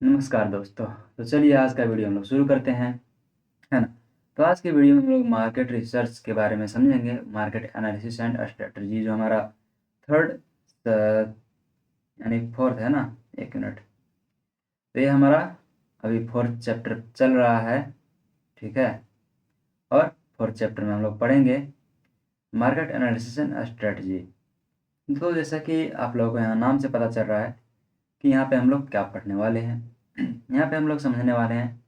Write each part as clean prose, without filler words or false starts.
नमस्कार दोस्तों। तो चलिए आज का वीडियो हम लोग शुरू करते हैं, है ना। तो आज के वीडियो में हम लोग मार्केट रिसर्च के बारे में समझेंगे। मार्केट एनालिसिस एंड स्ट्रेटजी जो हमारा थर्ड यानी फोर्थ है ना। एक मिनट। तो ये हमारा अभी फोर्थ चैप्टर चल रहा है, ठीक है। और फोर्थ चैप्टर में हम लोग पढ़ेंगे मार्केट एनालिसिस एंड स्ट्रेटजी। तो जैसा कि आप लोगों को यहाँ नाम से पता चल रहा है कि यहाँ पे हम लोग क्या पढ़ने वाले हैं। यहाँ पे हम लोग समझने वाले हैं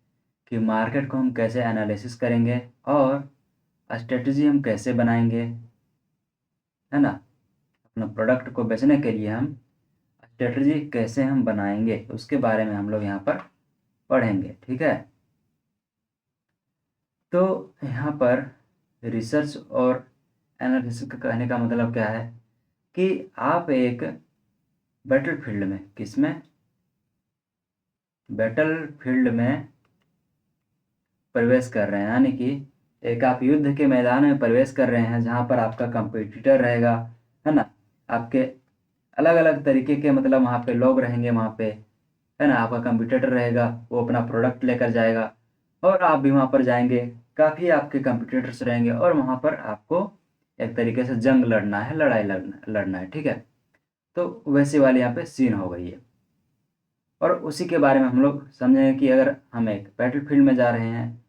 कि मार्केट को हम कैसे एनालिसिस करेंगे और स्ट्रेटजी हम कैसे बनाएंगे, है ना। अपना प्रोडक्ट को बेचने के लिए हम स्ट्रेटजी कैसे हम बनाएंगे उसके बारे में हम लोग यहाँ पर पढ़ेंगे, ठीक है। तो यहाँ पर रिसर्च और एनालिसिस का कहने का मतलब क्या है कि आप एक बैटल फील्ड में बैटल फील्ड में प्रवेश कर रहे हैं, यानी कि एक आप युद्ध के मैदान में प्रवेश कर रहे हैं जहाँ पर आपका कंपटीटर रहेगा, है ना। आपके अलग अलग तरीके के मतलब वहाँ पे लोग रहेंगे वहाँ पे, है ना। आपका कंपटीटर रहेगा, वो अपना प्रोडक्ट लेकर जाएगा और आप भी वहाँ पर जाएंगे। काफ़ी आपके कंपटीटर्स रहेंगे और वहाँ पर आपको एक तरीके से जंग लड़ना है, लड़ाई लड़ना है, ठीक है। तो वैसे वाली यहाँ पे सीन हो गई है और उसी के बारे में हम लोग समझेंगे कि अगर हम एक बैटल फील्ड में जा रहे हैं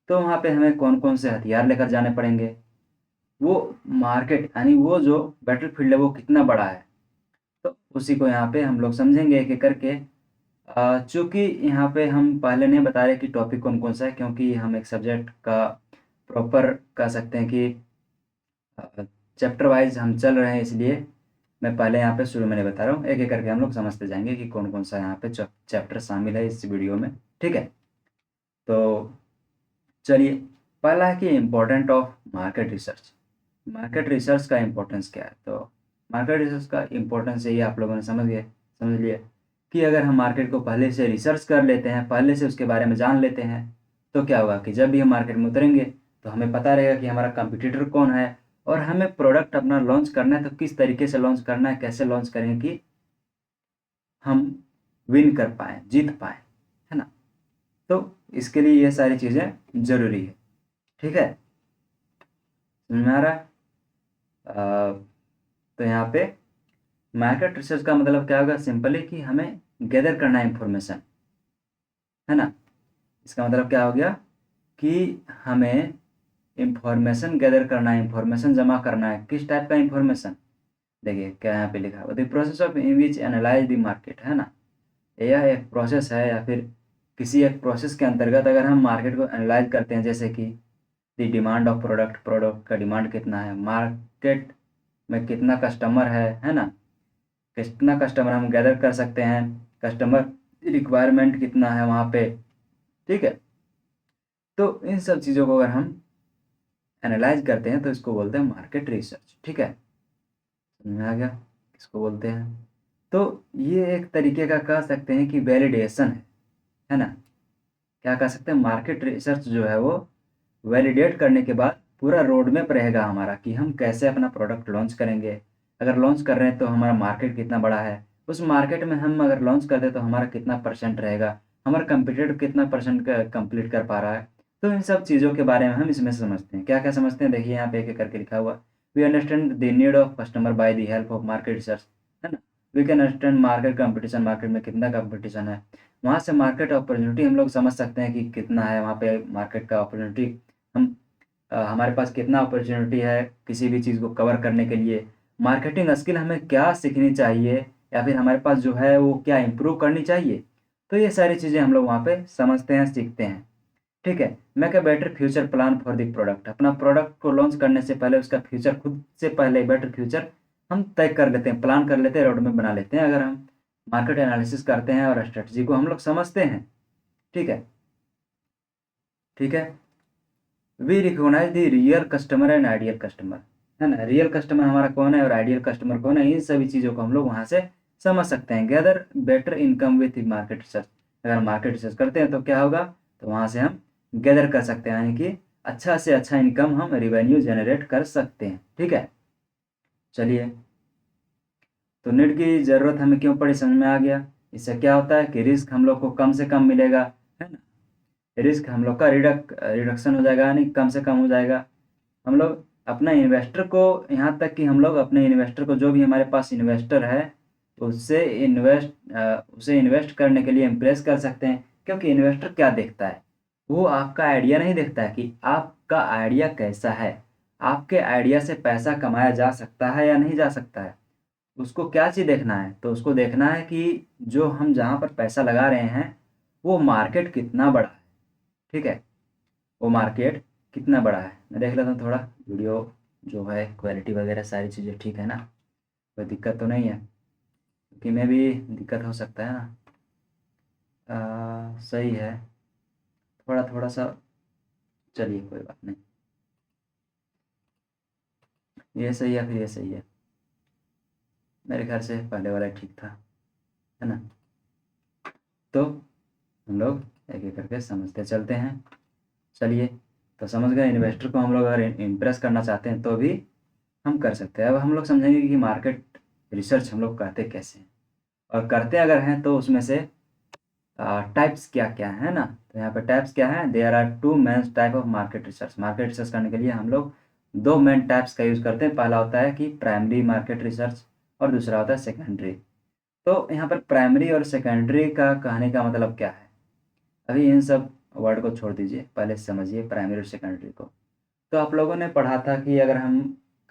तो वहाँ पे हमें कौन कौन से हथियार लेकर जाने पड़ेंगे। वो मार्केट यानी वो जो बैटल फील्ड है वो कितना बड़ा है, तो उसी को यहाँ पे हम लोग समझेंगे एक एक करके। चूँकि यहाँ पे हम पहले नहीं बता रहे कि टॉपिक कौन कौन सा है, क्योंकि हम एक सब्जेक्ट का प्रॉपर कह सकते हैं कि चैप्टर वाइज हम चल रहे हैं, इसलिए मैं पहले यहाँ पे शुरू में नहीं बता रहा हूँ। एक एक करके हम लोग समझते जाएंगे कि कौन कौन सा यहाँ पे चैप्टर शामिल है इस वीडियो में, ठीक है। तो चलिए, पहला है कि important of market research. Market research का इम्पोर्टेंस क्या है। तो मार्केट रिसर्च का इम्पोर्टेंस यही आप लोगों ने समझ लिया कि अगर हम मार्केट को पहले से रिसर्च कर लेते हैं, पहले से उसके बारे में जान लेते हैं, तो क्या होगा कि जब भी हम मार्केट में उतरेंगे तो हमें पता रहेगा कि हमारा कंपटीटर कौन है और हमें प्रोडक्ट अपना लॉन्च करना है तो किस तरीके से लॉन्च करना है, कैसे लॉन्च करेंगे कि हम विन कर पाएँ, जीत पाएँ, है ना। तो इसके लिए ये सारी चीज़ें ज़रूरी है, ठीक है। समझ में आ रहा है। तो यहाँ पे मार्केट रिसर्च का मतलब क्या होगा, सिंपली कि हमें गैदर करना है इंफॉर्मेशन, है ना। इसका मतलब क्या हो गया कि हमें इंफॉर्मेशन गैदर करना है, इंफॉर्मेशन जमा करना है। किस टाइप का इंफॉर्मेशन, देखिए क्या यहाँ पे लिखा हुआ, the process of in which analyse the market, है ना। यह एक प्रोसेस है या फिर किसी एक प्रोसेस के अंतर्गत अगर हम मार्केट को एनालाइज करते हैं, जैसे कि द डिमांड ऑफ प्रोडक्ट का डिमांड कितना है, मार्केट में कितना कस्टमर है ना। कितना कस्टमर हम गैदर कर सकते हैं, कस्टमर रिक्वायरमेंट कितना है वहाँ पे, ठीक है। तो इन सब चीज़ों को अगर हम एनालाइज करते हैं तो इसको बोलते हैं मार्केट रिसर्च, ठीक है। समझ में आ गया किसको बोलते हैं। तो ये एक तरीके का कह सकते हैं कि वैलिडेशन है ना। क्या कह सकते हैं, मार्केट रिसर्च जो है वो वैलिडेट करने के बाद पूरा रोड मैप रहेगा हमारा कि हम कैसे अपना प्रोडक्ट लॉन्च करेंगे। अगर लॉन्च कर रहे हैं तो हमारा मार्केट कितना बड़ा है, उस मार्केट में हम अगर लॉन्च कर दें तो हमारा कितना परसेंट रहेगा, हमारा कंपटीटर कितना परसेंट कंप्लीट कर पा रहा है। तो इन सब चीज़ों के बारे में हम इसमें समझते हैं। क्या क्या समझते हैं, देखिए यहाँ पे एक एक करके लिखा हुआ। We understand the need of customer by the help of market research, है ना। We can understand market competition, market में कितना कंपटीशन है, वहाँ से मार्केट अपॉर्चुनिटी हम लोग समझ सकते हैं कि कितना है वहाँ पे मार्केट का अपॉर्चुनिटी। हम हमारे पास कितना अपॉर्चुनिटी है किसी भी चीज़ को कवर करने के लिए। मार्केटिंग स्किल हमें क्या सीखनी चाहिए या फिर हमारे पास जो है वो क्या इम्प्रूव करनी चाहिए। तो ये सारी चीज़ें हम लोग वहाँ पे समझते हैं, सीखते हैं, ठीक है। Make a better future plan for the product, अपना प्रोडक्ट को लॉन्च करने से पहले उसका फ्यूचर खुद से पहले बेटर फ्यूचर हम तय कर लेते हैं, प्लान कर लेते हैं, रोड मैप बना लेते हैं अगर हम मार्केट एनालिसिस करते हैं और स्ट्रेटजी को हम लोग समझते हैं, ठीक है। ठीक है। We recognise the real customer and ideal customer, है ना। रियल कस्टमर हमारा कौन है और आइडियल कस्टमर कौन है, इन सभी चीज़ों को हम लोग वहाँ से समझ सकते हैं। Gather better income with market research, अगर मार्केट रिसर्च करते हैं तो क्या होगा, तो वहाँ से हम गैदर कर सकते हैं, यानी कि अच्छा से अच्छा इनकम हम रिवेन्यू जनरेट कर सकते हैं, ठीक है। चलिए, तो नीड की ज़रूरत हमें क्यों पड़ी, समझ में आ गया। इससे क्या होता है कि रिस्क हम लोग को कम से कम मिलेगा, है ना। रिस्क हम लोग का रिडक्शन हो जाएगा, यानी कम से कम हो जाएगा। हम लोग अपना इन्वेस्टर को, यहाँ तक कि हम लोग अपने इन्वेस्टर को, जो भी हमारे पास इन्वेस्टर है, उसे इन्वेस्ट करने के लिए इम्प्रेस कर सकते हैं। क्योंकि इन्वेस्टर क्या देखता है, वो आपका आइडिया नहीं देखता है कि आपका आइडिया कैसा है, आपके आइडिया से पैसा कमाया जा सकता है या नहीं जा सकता है। उसको क्या चीज़ देखना है, तो उसको देखना है कि जो हम जहाँ पर पैसा लगा रहे हैं वो मार्केट कितना बड़ा है। ठीक है, वो मार्केट कितना बड़ा है। मैं देख लेता हूँ थोड़ा वीडियो जो है, क्वालिटी वगैरह सारी चीज़ें ठीक है ना, कोई दिक्कत तो नहीं है, क्योंकि मैं भी दिक्कत हो सकता है ना। सही है, थोड़ा थोड़ा सा, चलिए कोई बात नहीं। ये सही है, फिर ये सही है, मेरे ख्याल से पहले वाला ठीक था, है ना। तो हम लोग एक एक करके समझते चलते हैं। चलिए, तो समझ गए, इन्वेस्टर को हम लोग अगर इम्प्रेस करना चाहते हैं तो भी हम कर सकते हैं। अब हम लोग समझेंगे कि मार्केट रिसर्च हम लोग करते कैसे हैं, और करते अगर हैं तो उसमें से टाइप्स क्या क्या है ना। तो यहाँ पे टाइप्स क्या है, there are two main type of market research. Market research करने के लिए हम लोग दो मेन टाइप्स का यूज़ करते हैं। पहला होता है कि प्राइमरी मार्केट रिसर्च, और दूसरा होता है सेकेंडरी। तो यहाँ पर प्राइमरी और सेकेंडरी का कहने का मतलब क्या है, अभी इन सब वर्ड को छोड़ दीजिए, पहले समझिए प्राइमरी और सेकेंडरी को। तो आप लोगों ने पढ़ा था कि अगर हम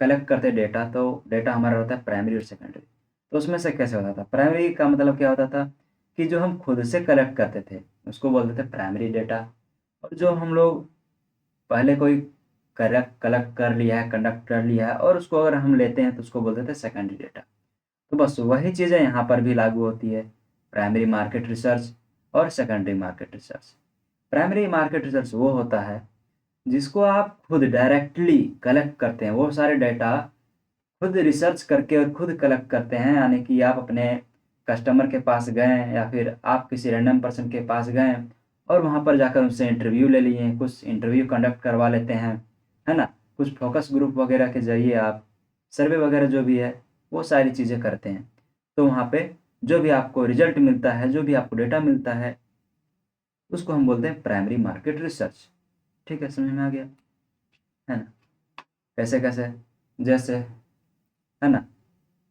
कलेक्ट करते डेटा, तो डेटा हमारा होता है प्राइमरी और सेकेंडरी। तो उसमें से कैसे होता था, प्राइमरी का मतलब क्या होता था कि जो हम खुद से कलेक्ट करते थे उसको बोलते थे प्राइमरी डेटा। और जो हम लोग पहले कोई कलेक्ट कर लिया है, कंडक्ट कर लिया है, और उसको अगर हम लेते हैं तो उसको बोलते थे सेकेंडरी डेटा। तो बस वही चीज़ें यहाँ पर भी लागू होती है, प्राइमरी मार्केट रिसर्च और secondary market research. Primary market research वो होता है जिसको आप खुद डायरेक्टली कलेक्ट करते हैं, वो सारे डेटा खुद रिसर्च करके और खुद कलेक्ट करते हैं। यानी कि आप अपने कस्टमर के पास गए, या फिर आप किसी रैंडम पर्सन के पास गए और वहाँ पर जाकर उनसे इंटरव्यू ले लिए, कुछ इंटरव्यू कंडक्ट करवा लेते हैं, है ना। कुछ फोकस ग्रुप वगैरह के ज़रिए आप सर्वे वगैरह जो भी है वो सारी चीज़ें करते हैं। तो वहाँ पे जो भी आपको रिजल्ट मिलता है, जो भी आपको डेटा मिलता है, उसको हम बोलते हैं प्राइमरी मार्केट रिसर्च। ठीक है, समझ में आ गया, है ना। कैसे कैसे, जैसे, है ना।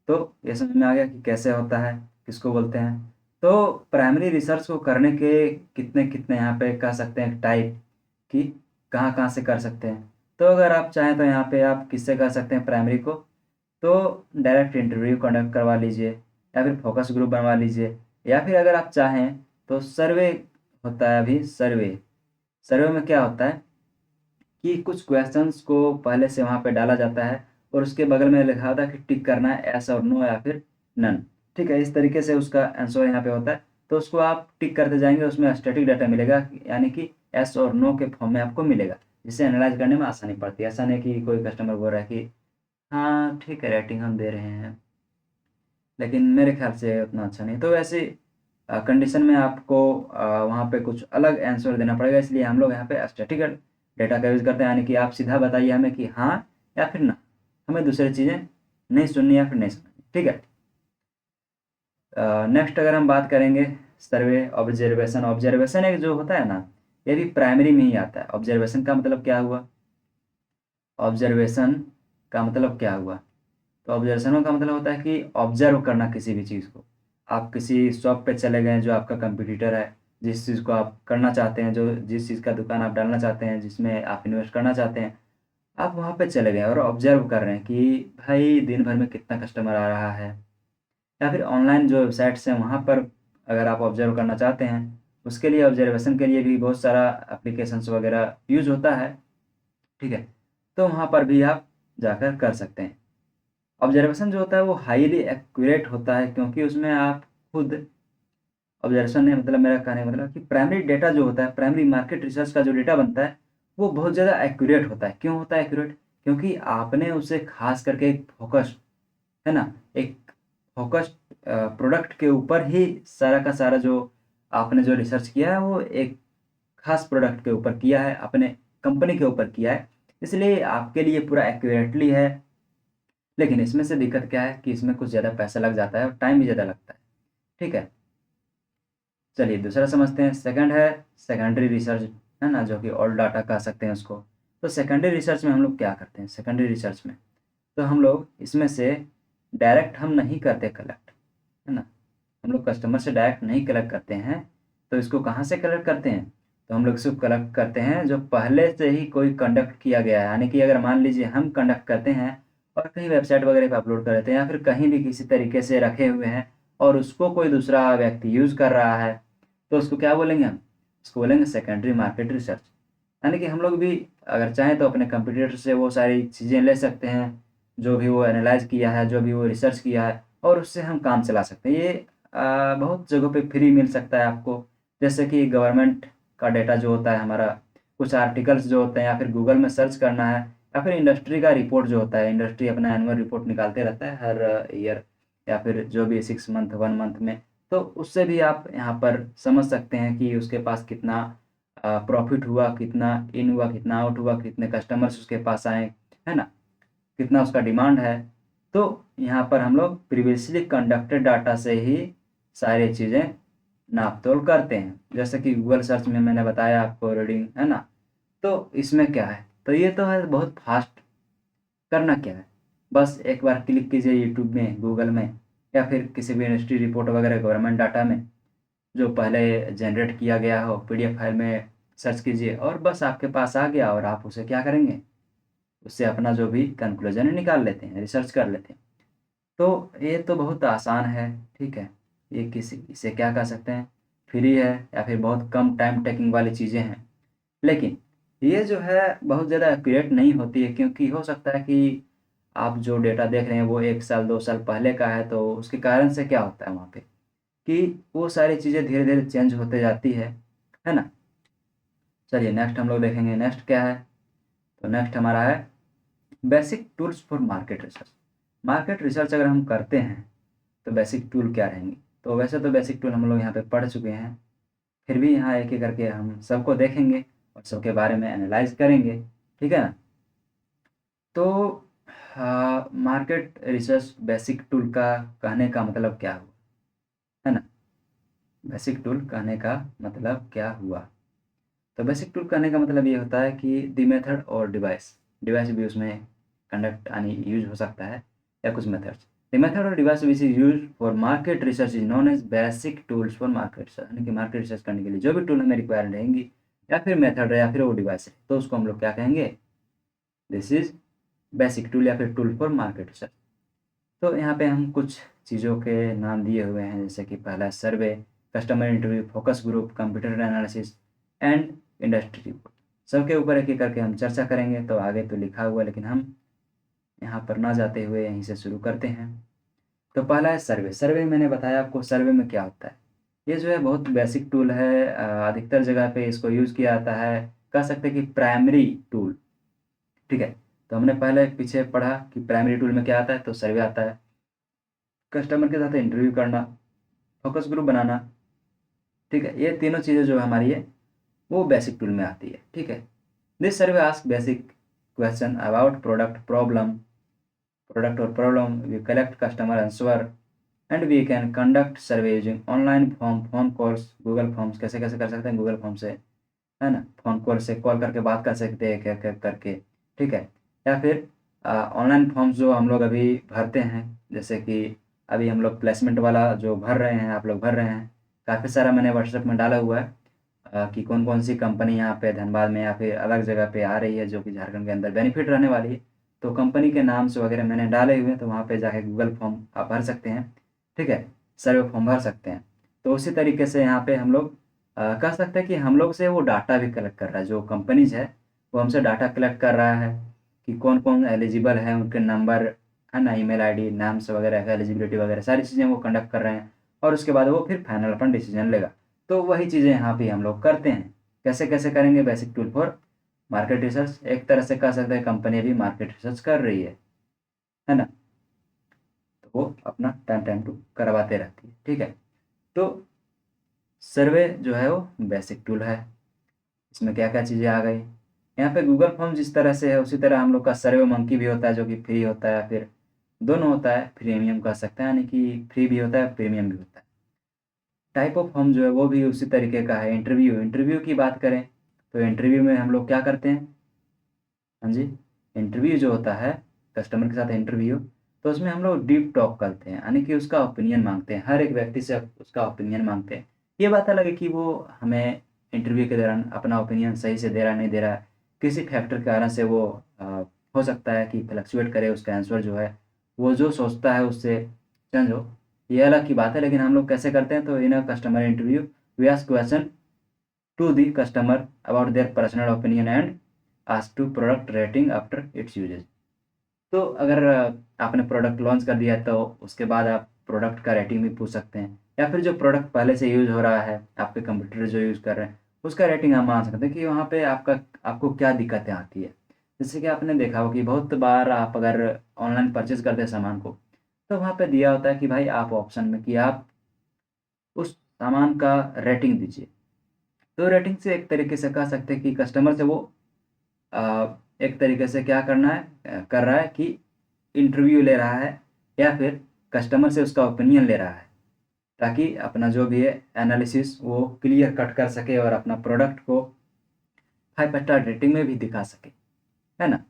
तो ये समझ में आ गया कि कैसे होता है, किसको बोलते हैं। तो प्राइमरी रिसर्च को करने के कितने कितने यहाँ पे कह सकते हैं टाइप, कि कहाँ कहाँ से कर सकते हैं। तो अगर आप चाहें तो यहाँ पे आप किससे कर सकते हैं प्राइमरी को, तो डायरेक्ट इंटरव्यू कंडक्ट करवा लीजिए, या फिर फोकस ग्रुप बनवा लीजिए, या फिर अगर आप चाहें तो सर्वे होता है। अभी सर्वे, सर्वे में क्या होता है कि कुछ क्वेश्चंस को पहले से वहाँ पे डाला जाता है, और उसके बगल में लिखा होता है कि टिक करना है एस और नो या फिर नन। ठीक है, इस तरीके से उसका आंसर यहाँ पे होता है। तो उसको आप टिक करते जाएंगे, उसमें स्टैटिक डाटा मिलेगा, यानी कि एस और नो के फॉर्म में आपको मिलेगा, जिससे एनालाइज करने में आसानी पड़ती है। ऐसा नहीं कि कोई कस्टमर बोल रहा है कि हाँ ठीक है रेटिंग हम दे रहे हैं, लेकिन मेरे ख्याल से उतना अच्छा नहीं। तो वैसे कंडीशन में आपको वहाँ पे कुछ अलग आंसर देना पड़ेगा, इसलिए हम लोग यहाँ पे स्टैटिकल डेटा का यूज़ करते हैं। यानी कि आप सीधा बताइए हमें कि हाँ या फिर ना, हमें दूसरी चीज़ें नहीं सुननी या फिर नहीं सुननी। ठीक है, नेक्स्ट अगर हम बात करेंगे सर्वे ऑब्जर्वेशन। ऑब्जर्वेशन एक जो होता है ना, ये भी प्राइमरी में ही आता है। ऑब्जर्वेशन का मतलब क्या हुआ, ऑब्जर्वेशन का मतलब क्या हुआ, तो ऑब्जर्वेशन का मतलब होता है कि ऑब्जर्व करना किसी भी चीज़ को। आप किसी शॉप पे चले गए जो आपका कंपटीटर है, जिस चीज़ को आप करना चाहते हैं, जो जिस चीज़ का दुकान आप डालना चाहते हैं, जिसमें आप इन्वेस्ट करना चाहते हैं, आप वहाँ पे चले गए और ऑब्जर्व कर रहे हैं कि भाई दिन भर में कितना कस्टमर आ रहा है। या फिर ऑनलाइन जो वेबसाइट्स हैं वहाँ पर अगर आप ऑब्जर्व करना चाहते हैं, उसके लिए ऑब्जर्वेशन के लिए भी बहुत सारा एप्लीकेशंस वगैरह यूज़ होता है। ठीक है, तो वहाँ पर भी आप जाकर कर सकते हैं। ऑब्जर्वेशन जो होता है वो हाईली एक्यूरेट होता है, क्योंकि उसमें आप खुद, ऑब्जर्वेशन ने मतलब मेरा कहने का मतलब कि प्राइमरी डेटा जो होता है, प्राइमरी मार्केट रिसर्च का जो डेटा बनता है वो बहुत ज़्यादा एक्यूरेट होता है। क्यों होता है एक्यूरेट, क्योंकि आपने उसे खास करके एक फोकस, है ना, एक फोकस्ड प्रोडक्ट के ऊपर ही सारा का सारा जो आपने जो रिसर्च किया है वो एक खास प्रोडक्ट के ऊपर किया है, अपने कंपनी के ऊपर किया है, इसलिए आपके लिए पूरा एक्यूरेटली है। लेकिन इसमें से दिक्कत क्या है कि इसमें कुछ ज़्यादा पैसा लग जाता है और टाइम भी ज़्यादा लगता है। ठीक है, चलिए दूसरा समझते हैं। सेकंड है सेकेंडरी रिसर्च, है ना, जो कि ओल्ड डाटा कह सकते हैं उसको। तो सेकेंडरी रिसर्च में हम लोग क्या करते हैं? सेकेंडरी रिसर्च में तो हम लोग इसमें से डायरेक्ट हम नहीं करते कलेक्ट, है ना, हम लोग कस्टमर से डायरेक्ट नहीं कलेक्ट करते हैं। तो इसको कहाँ से कलेक्ट करते हैं? तो हम लोग इसको कलेक्ट करते हैं जो पहले से ही कोई कंडक्ट किया गया है। यानी कि अगर मान लीजिए हम कंडक्ट करते हैं और कहीं वेबसाइट वगैरह पे अपलोड कर देते हैं या फिर कहीं भी किसी तरीके से रखे हुए हैं और उसको कोई दूसरा व्यक्ति यूज़ कर रहा है, तो उसको क्या बोलेंगे हम? उसको बोलेंगे सेकेंडरी मार्केट रिसर्च। यानी कि हम लोग भी अगर चाहें तो अपने कंप्यूटर से वो सारी चीज़ें ले सकते हैं, जो भी वो एनालाइज़ किया है, जो भी वो रिसर्च किया है, और उससे हम काम चला सकते हैं। ये बहुत जगहों पे फ्री मिल सकता है आपको। जैसे कि गवर्नमेंट का डेटा जो होता है हमारा, कुछ आर्टिकल्स जो होते हैं, या फिर गूगल में सर्च करना है, या फिर इंडस्ट्री का रिपोर्ट जो होता है, इंडस्ट्री अपना एनुअल रिपोर्ट निकालते रहता है हर ईयर, या फिर जो भी 6 मंथ 1 मंथ में। तो उससे भी आप यहाँ पर समझ सकते हैं कि उसके पास कितना प्रॉफिट हुआ, कितना इन हुआ, कितना आउट हुआ, कितने कस्टमर्स उसके पास आए, है ना, कितना उसका डिमांड है। तो यहाँ पर हम लोग प्रीवियसली कंडक्टेड डाटा से ही सारी चीज़ें नाप-तोल करते हैं। जैसे कि गूगल सर्च में मैंने बताया आपको रीडिंग, है ना? तो इसमें क्या है? तो ये तो है बहुत फास्ट। करना क्या है? बस एक बार क्लिक कीजिए यूट्यूब में, गूगल में, या फिर किसी भी इंडस्ट्री रिपोर्ट वगैरह गवर्नमेंट डाटा में, जो पहले जनरेट किया गया हो पीडीएफ फाइल में सर्च कीजिए और बस आपके पास आ गया और आप उसे क्या करेंगे? उससे अपना जो भी कंक्लूजन है निकाल लेते हैं, रिसर्च कर लेते हैं। तो ये तो बहुत आसान है, ठीक है? ये किसी इसे क्या कह सकते हैं, फ्री है या फिर बहुत कम टाइम टेकिंग वाली चीज़ें हैं। लेकिन ये जो है बहुत ज़्यादा एक्यूरेट नहीं होती है, क्योंकि हो सकता है कि आप जो डेटा देख रहे हैं वो 1 साल 2 साल पहले का है, तो उसके कारण से क्या होता है वहाँ पे कि वो सारी चीज़ें धीरे-धीरे चेंज होते जाती है ना? चलिए नेक्स्ट हम लोग देखेंगे, नेक्स्ट क्या है? तो नेक्स्ट हमारा है basic tools for market research. Market research अगर हम करते हैं तो बेसिक टूल क्या रहेंगी? तो वैसे तो बेसिक टूल हम लोग यहाँ पे पढ़ चुके हैं, फिर भी यहाँ एक-एक करके हम सबको देखेंगे और सबके बारे में एनालाइज़ करेंगे, ठीक है ना? तो मार्केट रिसर्च बेसिक टूल का कहने का मतलब क्या हुआ? है ना? बेसिक टूल कहने का मतलब क्या हुआ? तो बेसिक टूल कहने का मतलब ये होता है कि द मेथड और डिवाइस, डिवाइस भी उसमें कंडक्ट यानी यूज़ हो सकता है, या कुछ मेथड्स। द मेथड और device which is used for market research is known as basic tools for market research. यानी कि मार्केट रिसर्च करने के लिए जो भी टूल हमें रिक्वायर्ड रहेंगी, या फिर मेथड है या फिर वो डिवाइस है, तो उसको हम लोग क्या कहेंगे? दिस इज़ बेसिक टूल या फिर टूल फॉर मार्केट रिसर्च। तो यहाँ पे हम कुछ चीज़ों के नाम दिए हुए हैं, जैसे कि पहला survey, customer interview, focus group, computer analysis and industry report. सबके ऊपर एक-एक करके हम चर्चा करेंगे, तो आगे तो लिखा हुआ है, लेकिन हम यहाँ पर ना जाते हुए यहीं से शुरू करते हैं। तो पहला है सर्वे। सर्वे मैंने बताया आपको, सर्वे में क्या होता है? ये जो है बहुत बेसिक टूल है, अधिकतर जगह पे इसको यूज़ किया जाता है। कह सकते हैं कि प्राइमरी टूल, ठीक है? तो हमने पहले पीछे पढ़ा कि प्राइमरी टूल में क्या आता है, तो सर्वे आता है। कस्टमर के साथ इंटरव्यू करना, फोकस ग्रुप बनाना, ठीक है? ये तीनों चीज़ें जो हमारी है, वो बेसिक टूल में आती है, ठीक है? This survey ask basic question about product और problem, we collect customer answer and we can conduct survey using online form, phone calls, Google forms. कैसे-कैसे कर सकते हैं? गूगल फॉर्म से, है ना? फ़ोन कॉल से कॉल करके बात कर सकते हैं एक-एक करके, ठीक है? या फिर ऑनलाइन फॉर्म्स जो हम लोग अभी भरते हैं, जैसे कि अभी हम लोग प्लेसमेंट वाला जो भर रहे हैं, आप लोग भर रहे हैं, काफ़ी सारा मैंने व्हाट्सएप में डाला हुआ है कि कौन-कौन सी कंपनी यहाँ पे धनबाद में या फिर अलग जगह पे आ रही है, जो कि झारखंड के अंदर बेनिफिट रहने वाली है। तो कंपनी के नाम्स वगैरह मैंने डाले हुए हैं, तो वहाँ पे जाके गूगल फॉर्म आप भर सकते हैं, ठीक है? सर्वे फॉर्म भर सकते हैं। तो उसी तरीके से यहाँ पे हम लोग कह सकते हैं कि हम लोग से वो डाटा भी कलेक्ट कर रहा है, जो कंपनीज़ है, वो हमसे डाटा कलेक्ट कर रहा है कि कौन-कौन एलिजिबल है, उनके नंबर, है ना, ईमेल आईडी, नाम्स वगैरह, एलिजिबिलिटी वगैरह सारी चीज़ें वो कंडक्ट कर रहे हैं, और उसके बाद वो फिर फाइनल अपन डिसीजन लेगा। तो वही चीज़ें यहाँ पे हम लोग करते हैं। कैसे-कैसे करेंगे? Basic tool for market research. एक तरह से कह सकते हैं कंपनी भी मार्केट रिसर्च कर रही है ना? तो वो अपना टाइम टाइम टू करवाते रहती है, ठीक है? तो सर्वे जो है वो बेसिक टूल है। इसमें क्या-क्या चीज़ें आ गई? यहाँ पे गूगल फॉर्म जिस तरह से है, उसी तरह हम लोग का सर्वे मंकी भी होता है, जो कि फ्री होता है, फिर दोनों होता है, प्रीमियम कह सकते हैं, यानी कि फ्री भी होता है, प्रीमियम भी होता है। टाइप ऑफ फॉर्म जो है वो भी उसी तरीके का है। इंटरव्यू की बात करें तो इंटरव्यू में हम लोग क्या करते हैं, हाँ जी, इंटरव्यू जो होता है कस्टमर के साथ इंटरव्यू, तो उसमें हम लोग डीप टॉक करते हैं, यानी कि उसका ओपिनियन मांगते हैं, हर एक व्यक्ति से उसका ओपिनियन मांगते हैं। ये बात अलग है कि वो हमें इंटरव्यू के दौरान अपना ओपिनियन सही से दे रहा नहीं दे रहा है, किसी फैक्टर के कारण से वो हो सकता है कि फ्लक्चुएट करे, उसका आंसर जो है वो जो सोचता है उससे चेंज हो, ये अलग की बात है। लेकिन हम लोग कैसे करते हैं, तो in a customer interview we ask question to the customer about their personal opinion and ask to product rating after its usage। तो अगर आपने प्रोडक्ट लॉन्च कर दिया है तो उसके बाद आप प्रोडक्ट का रेटिंग भी पूछ सकते हैं, या फिर जो प्रोडक्ट पहले से यूज़ हो रहा है, आपके कंप्यूटर जो यूज़ कर रहे हैं उसका रेटिंग आप मान सकते हैं कि वहाँ पे आपको क्या दिक्कतें आती है। जैसे कि आपने देखा हो कि बहुत बार आप अगर ऑनलाइन परचेज़ करते हैं सामान को, तो वहाँ पे दिया होता है कि भाई आप ऑप्शन में कि आप उस सामान का रेटिंग दीजिए। तो रेटिंग से एक तरीके से कह सकते हैं कि कस्टमर से वो एक तरीके से क्या कर रहा है कि इंटरव्यू ले रहा है, या फिर कस्टमर से उसका ओपिनियन ले रहा है, ताकि अपना जो भी है एनालिसिस वो क्लियर कट कर सके और अपना प्रोडक्ट को 5 स्टार रेटिंग में भी दिखा सके, है ना।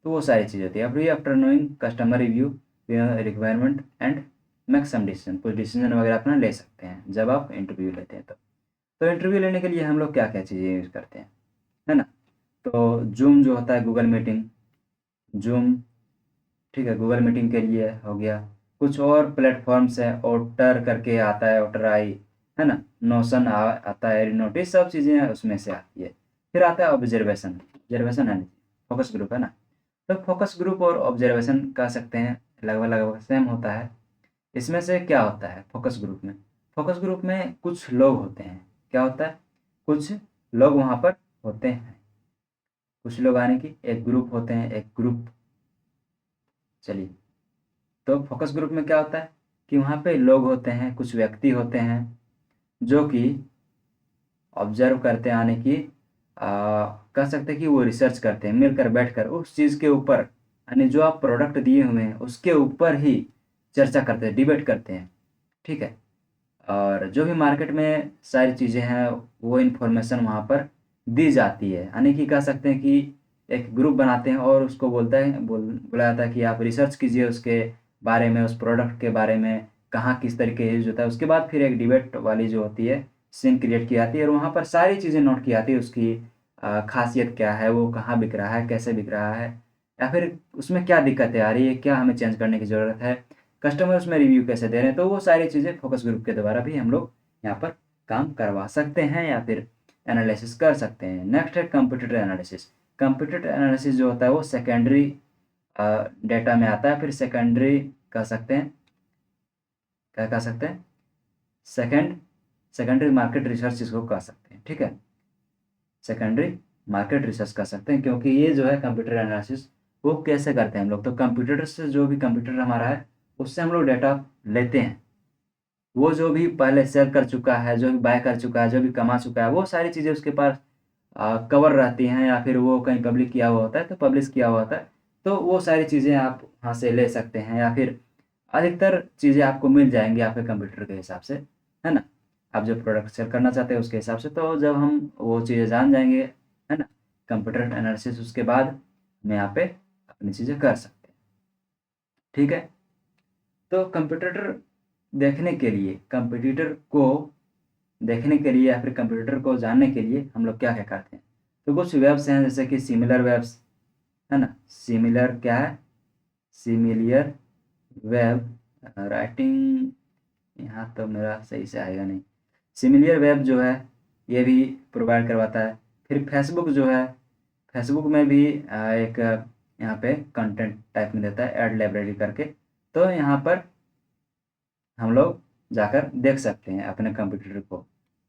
तो वो सारी चीज़ होती है। अब after knowing customer review requirement and make some decision, कुछ डिसीजन वगैरह अपना ले सकते हैं जब आप इंटरव्यू लेते हैं। तो इंटरव्यू लेने के लिए हम लोग क्या क्या चीज़ें यूज़ करते हैं, है ना। तो जूम जो होता है, गूगल मीटिंग, जूम, ठीक है, गूगल मीटिंग के लिए हो गया। कुछ और प्लेटफॉर्म्स है, ओटर करके आता है, ओटर आई, है ना, नोशन आता है, नोटिस, सब चीज़ें उसमें से आती है। फिर आता है ऑब्जर्वेशन, ऑब्जर्वेशन है, फोकस ग्रुप, है ना। तो फोकस ग्रुप और ऑब्जर्वेशन कह सकते हैं लगभग लगभग सेम होता है। इसमें से क्या होता है फोकस ग्रुप में, फोकस ग्रुप में कुछ लोग होते हैं, क्या होता है, कुछ लोग वहाँ पर होते हैं, कुछ लोग आने की एक ग्रुप होते हैं, एक ग्रुप। चलिए, तो फोकस ग्रुप में क्या होता है कि वहाँ पे लोग होते हैं, कुछ व्यक्ति होते हैं जो कि ऑब्जर्व करते हैं, आने की कह सकते हैं कि वो रिसर्च करते हैं, मिलकर बैठकर उस चीज़ के ऊपर, यानी जो आप प्रोडक्ट दिए हुए हैं उसके ऊपर ही चर्चा करते हैं, डिबेट करते हैं, ठीक है। और जो भी मार्केट में सारी चीज़ें हैं वो इन्फॉर्मेशन वहाँ पर दी जाती है, यानी कि कह सकते हैं कि एक ग्रुप बनाते हैं और उसको बोला जाता है कि आप रिसर्च कीजिए उसके बारे में, उस प्रोडक्ट के बारे में, कहाँ किस तरीके यूज़ होता है। उसके बाद फिर एक डिबेट वाली जो होती है सीन क्रिएट की जाती है, और वहाँ पर सारी चीज़ें नोट की जाती है, उसकी खासियत क्या है, वो कहाँ बिक रहा है, कैसे बिक रहा है, या फिर उसमें क्या दिक्कतें आ रही है, क्या हमें चेंज करने की ज़रूरत है, कस्टमर उसमें रिव्यू कैसे दे रहे हैं। तो वो सारी चीज़ें फोकस ग्रुप के द्वारा भी हम लोग यहाँ पर काम करवा सकते हैं या फिर एनालिसिस कर सकते हैं। नेक्स्ट है कंप्यूटर एनालिसिस। कंप्यूटर एनालिसिस जो होता है वो सेकेंडरी डेटा में आता है, फिर सेकेंडरी कह सकते हैं, क्या कह सकते हैं, सेकेंडरी मार्केट रिसर्च इसको कह सकते हैं, ठीक है। सेकेंडरी मार्केट रिसर्च कर सकते हैं, क्योंकि ये जो है कंप्यूटर एनालिसिस वो कैसे करते हैं हम लोग, तो कंप्यूटर से, जो भी कंप्यूटर हमारा है उससे हम लोग डेटा लेते हैं। वो जो भी पहले सेल कर चुका है, जो भी बाय कर चुका है, जो भी कमा चुका है, वो सारी चीज़ें उसके पास कवर रहती हैं, या फिर वो कहीं पब्लिक किया हुआ होता है तो पब्लिश किया हुआ होता है, तो वो सारी चीज़ें आप वहाँ से ले सकते हैं, या फिर अधिकतर चीज़ें आपको मिल जाएँगी आपके कंप्यूटर के हिसाब से, है ना। आप जो प्रोडक्ट सेल करना चाहते हैं उसके हिसाब से, तो जब हम वो चीज़ें जान जाएँगे, है ना, कंप्यूटर एनालिसिस, उसके बाद हम यहाँ पे अपनी चीज़ें कर सकते हैं, ठीक है। तो कंप्यूटर को देखने के लिए या फिर कंप्यूटर को जानने के लिए हम लोग क्या-क्या करते हैं। तो कुछ वेब्स हैं जैसे कि सिमिलर वेब्स, है ना? सिमिलर क्या है? सिमिलियर वेब, राइटिंग यहाँ तो मेरा सही से आएगा नहीं। सिमिलियर वेब जो है ये भी प्रोवाइड करवाता है। फिर फेसबुक जो है, फेसबुक में भी एक यहाँ पे कंटेंट टाइप में देता है, ऐड लाइब्रेरी करके। तो यहाँ पर हम लोग जाकर देख सकते हैं अपने कंप्यूटर को,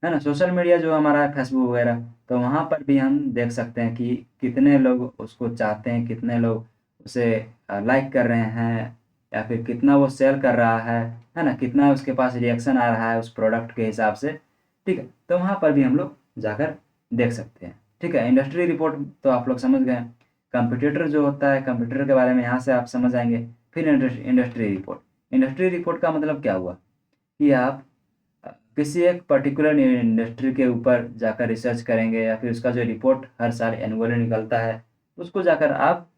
है ना। सोशल मीडिया जो हमारा है फेसबुक वगैरह, तो वहाँ पर भी हम देख सकते हैं कि कितने लोग उसको चाहते हैं, कितने लोग उसे लाइक कर रहे हैं, या फिर कितना वो सेल कर रहा है ना, कितना उसके पास रिएक्शन आ रहा है उस प्रोडक्ट के हिसाब से, ठीक है। तो वहाँ पर भी हम लोग जाकर देख सकते हैं, ठीक है। इंडस्ट्री रिपोर्ट तो आप लोग समझ गए। कंप्यूटर जो होता है, कंप्यूटर के बारे में यहाँ से आप समझ आएंगे। फिर इंडस्ट्री रिपोर्ट, इंडस्ट्री रिपोर्ट का मतलब क्या हुआ कि आप किसी एक पर्टिकुलर इंडस्ट्री के ऊपर जाकर रिसर्च करेंगे या फिर उसका जो रिपोर्ट हर साल एनुअली निकलता है उसको जाकर आप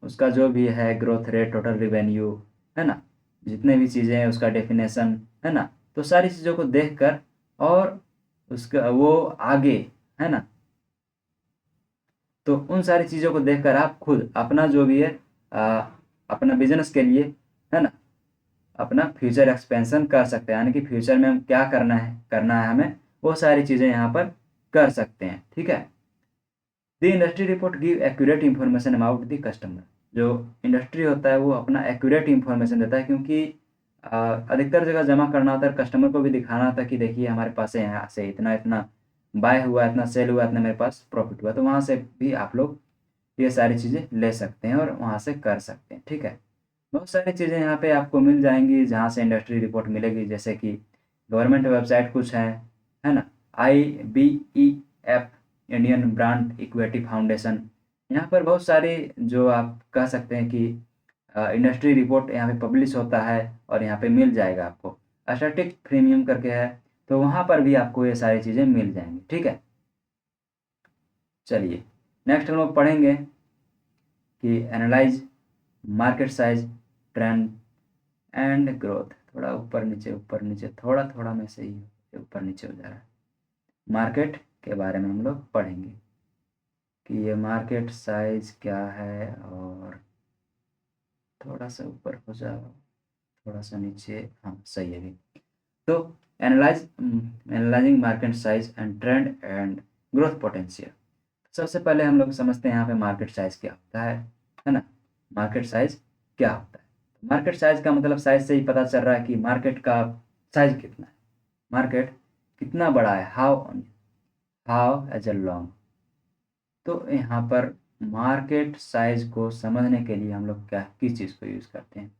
उसका जो भी है ग्रोथ रेट, टोटल रिवेन्यू, है ना, जितने भी चीज़ें हैं उसका डेफिनेशन, है ना, तो सारी चीज़ों को देखकर और उसका वो आगे, है ना, तो उन सारी चीज़ों को देखकर आप खुद अपना जो भी है अपना बिजनेस के लिए, है ना, अपना फ्यूचर एक्सपेंशन कर सकते हैं, यानी कि फ्यूचर में हम क्या करना है हमें वो सारी चीज़ें यहाँ पर कर सकते हैं। ठीक है। The industry report give accurate information about the customer. जो इंडस्ट्री होता है वो अपना एक्यूरेट इन्फॉर्मेशन देता है, क्योंकि अधिकतर जगह जमा करना होता है, कस्टमर को भी दिखाना होता है कि देखिए हमारे पास से यहाँ से इतना इतना बाय हुआ, इतना सेल हुआ, इतना मेरे पास प्रॉफिट हुआ, तो वहाँ से भी आप लोग ये सारी चीज़ें ले सकते हैं और वहाँ से कर सकते हैं। ठीक है। बहुत सारी चीज़ें यहाँ पे आपको मिल जाएंगी जहाँ से इंडस्ट्री रिपोर्ट मिलेगी, जैसे कि गवर्नमेंट वेबसाइट कुछ है ना, IBEF, Indian brand equity foundation, यहाँ पर बहुत सारे जो आप कह सकते हैं कि इंडस्ट्री रिपोर्ट यहाँ पे पब्लिश होता है और यहाँ पे मिल जाएगा आपको। स्टैटिक प्रीमियम करके है, तो वहाँ पर भी आपको ये सारी चीज़ें मिल जाएंगी। ठीक है। चलिए नेक्स्ट हम लोग पढ़ेंगे कि analyse market size, trend and growth. थोड़ा ऊपर नीचे थोड़ा थोड़ा में से ही ऊपर नीचे हो जा रहा है। मार्केट के बारे में हम लोग पढ़ेंगे कि ये मार्केट साइज क्या है, और थोड़ा सा ऊपर हो जाओ, थोड़ा सा नीचे, हाँ सही है भी। तो analysing market size and trend and growth potential. सबसे पहले हम लोग समझते हैं यहाँ पे मार्केट साइज क्या होता है ना। मार्केट साइज क्या होता है? मार्केट साइज का मतलब साइज से ही पता चल रहा है कि मार्केट का साइज कितना है, मार्केट कितना बड़ा है, हाउ एज ए लॉन्ग। तो यहाँ पर मार्केट साइज को समझने के लिए हम लोग किस चीज़ को यूज़ करते हैं?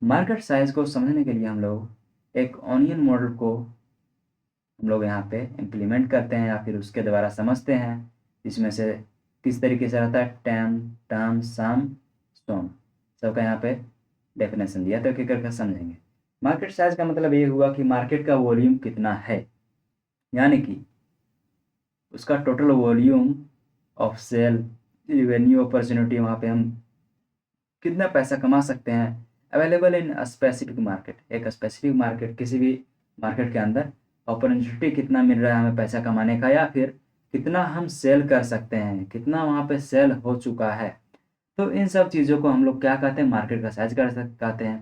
मार्केट साइज को समझने के लिए हम लोग एक ऑनियन मॉडल को हम लोग यहाँ पे इम्प्लीमेंट करते हैं या फिर उसके द्वारा समझते हैं, इसमें से किस तरीके से रहता है, टर्म सम सोम, सबका यहाँ पे डेफिनेशन दिया, तो एक करके समझेंगे। मार्केट साइज का मतलब ये हुआ कि मार्केट का वॉल्यूम कितना है, यानी कि उसका total volume of sale, revenue, opportunity, वहाँ पे हम कितना पैसा कमा सकते हैं अवेलेबल इन स्पेसिफिक मार्केट। एक स्पेसिफिक मार्केट, किसी भी मार्केट के अंदर अपॉर्चुनिटी कितना मिल रहा है हमें पैसा कमाने का, या फिर कितना हम सेल कर सकते हैं, कितना वहाँ पे सेल हो चुका है। तो इन सब चीज़ों को हम लोग क्या कहते हैं, मार्केट का साइज कहते हैं।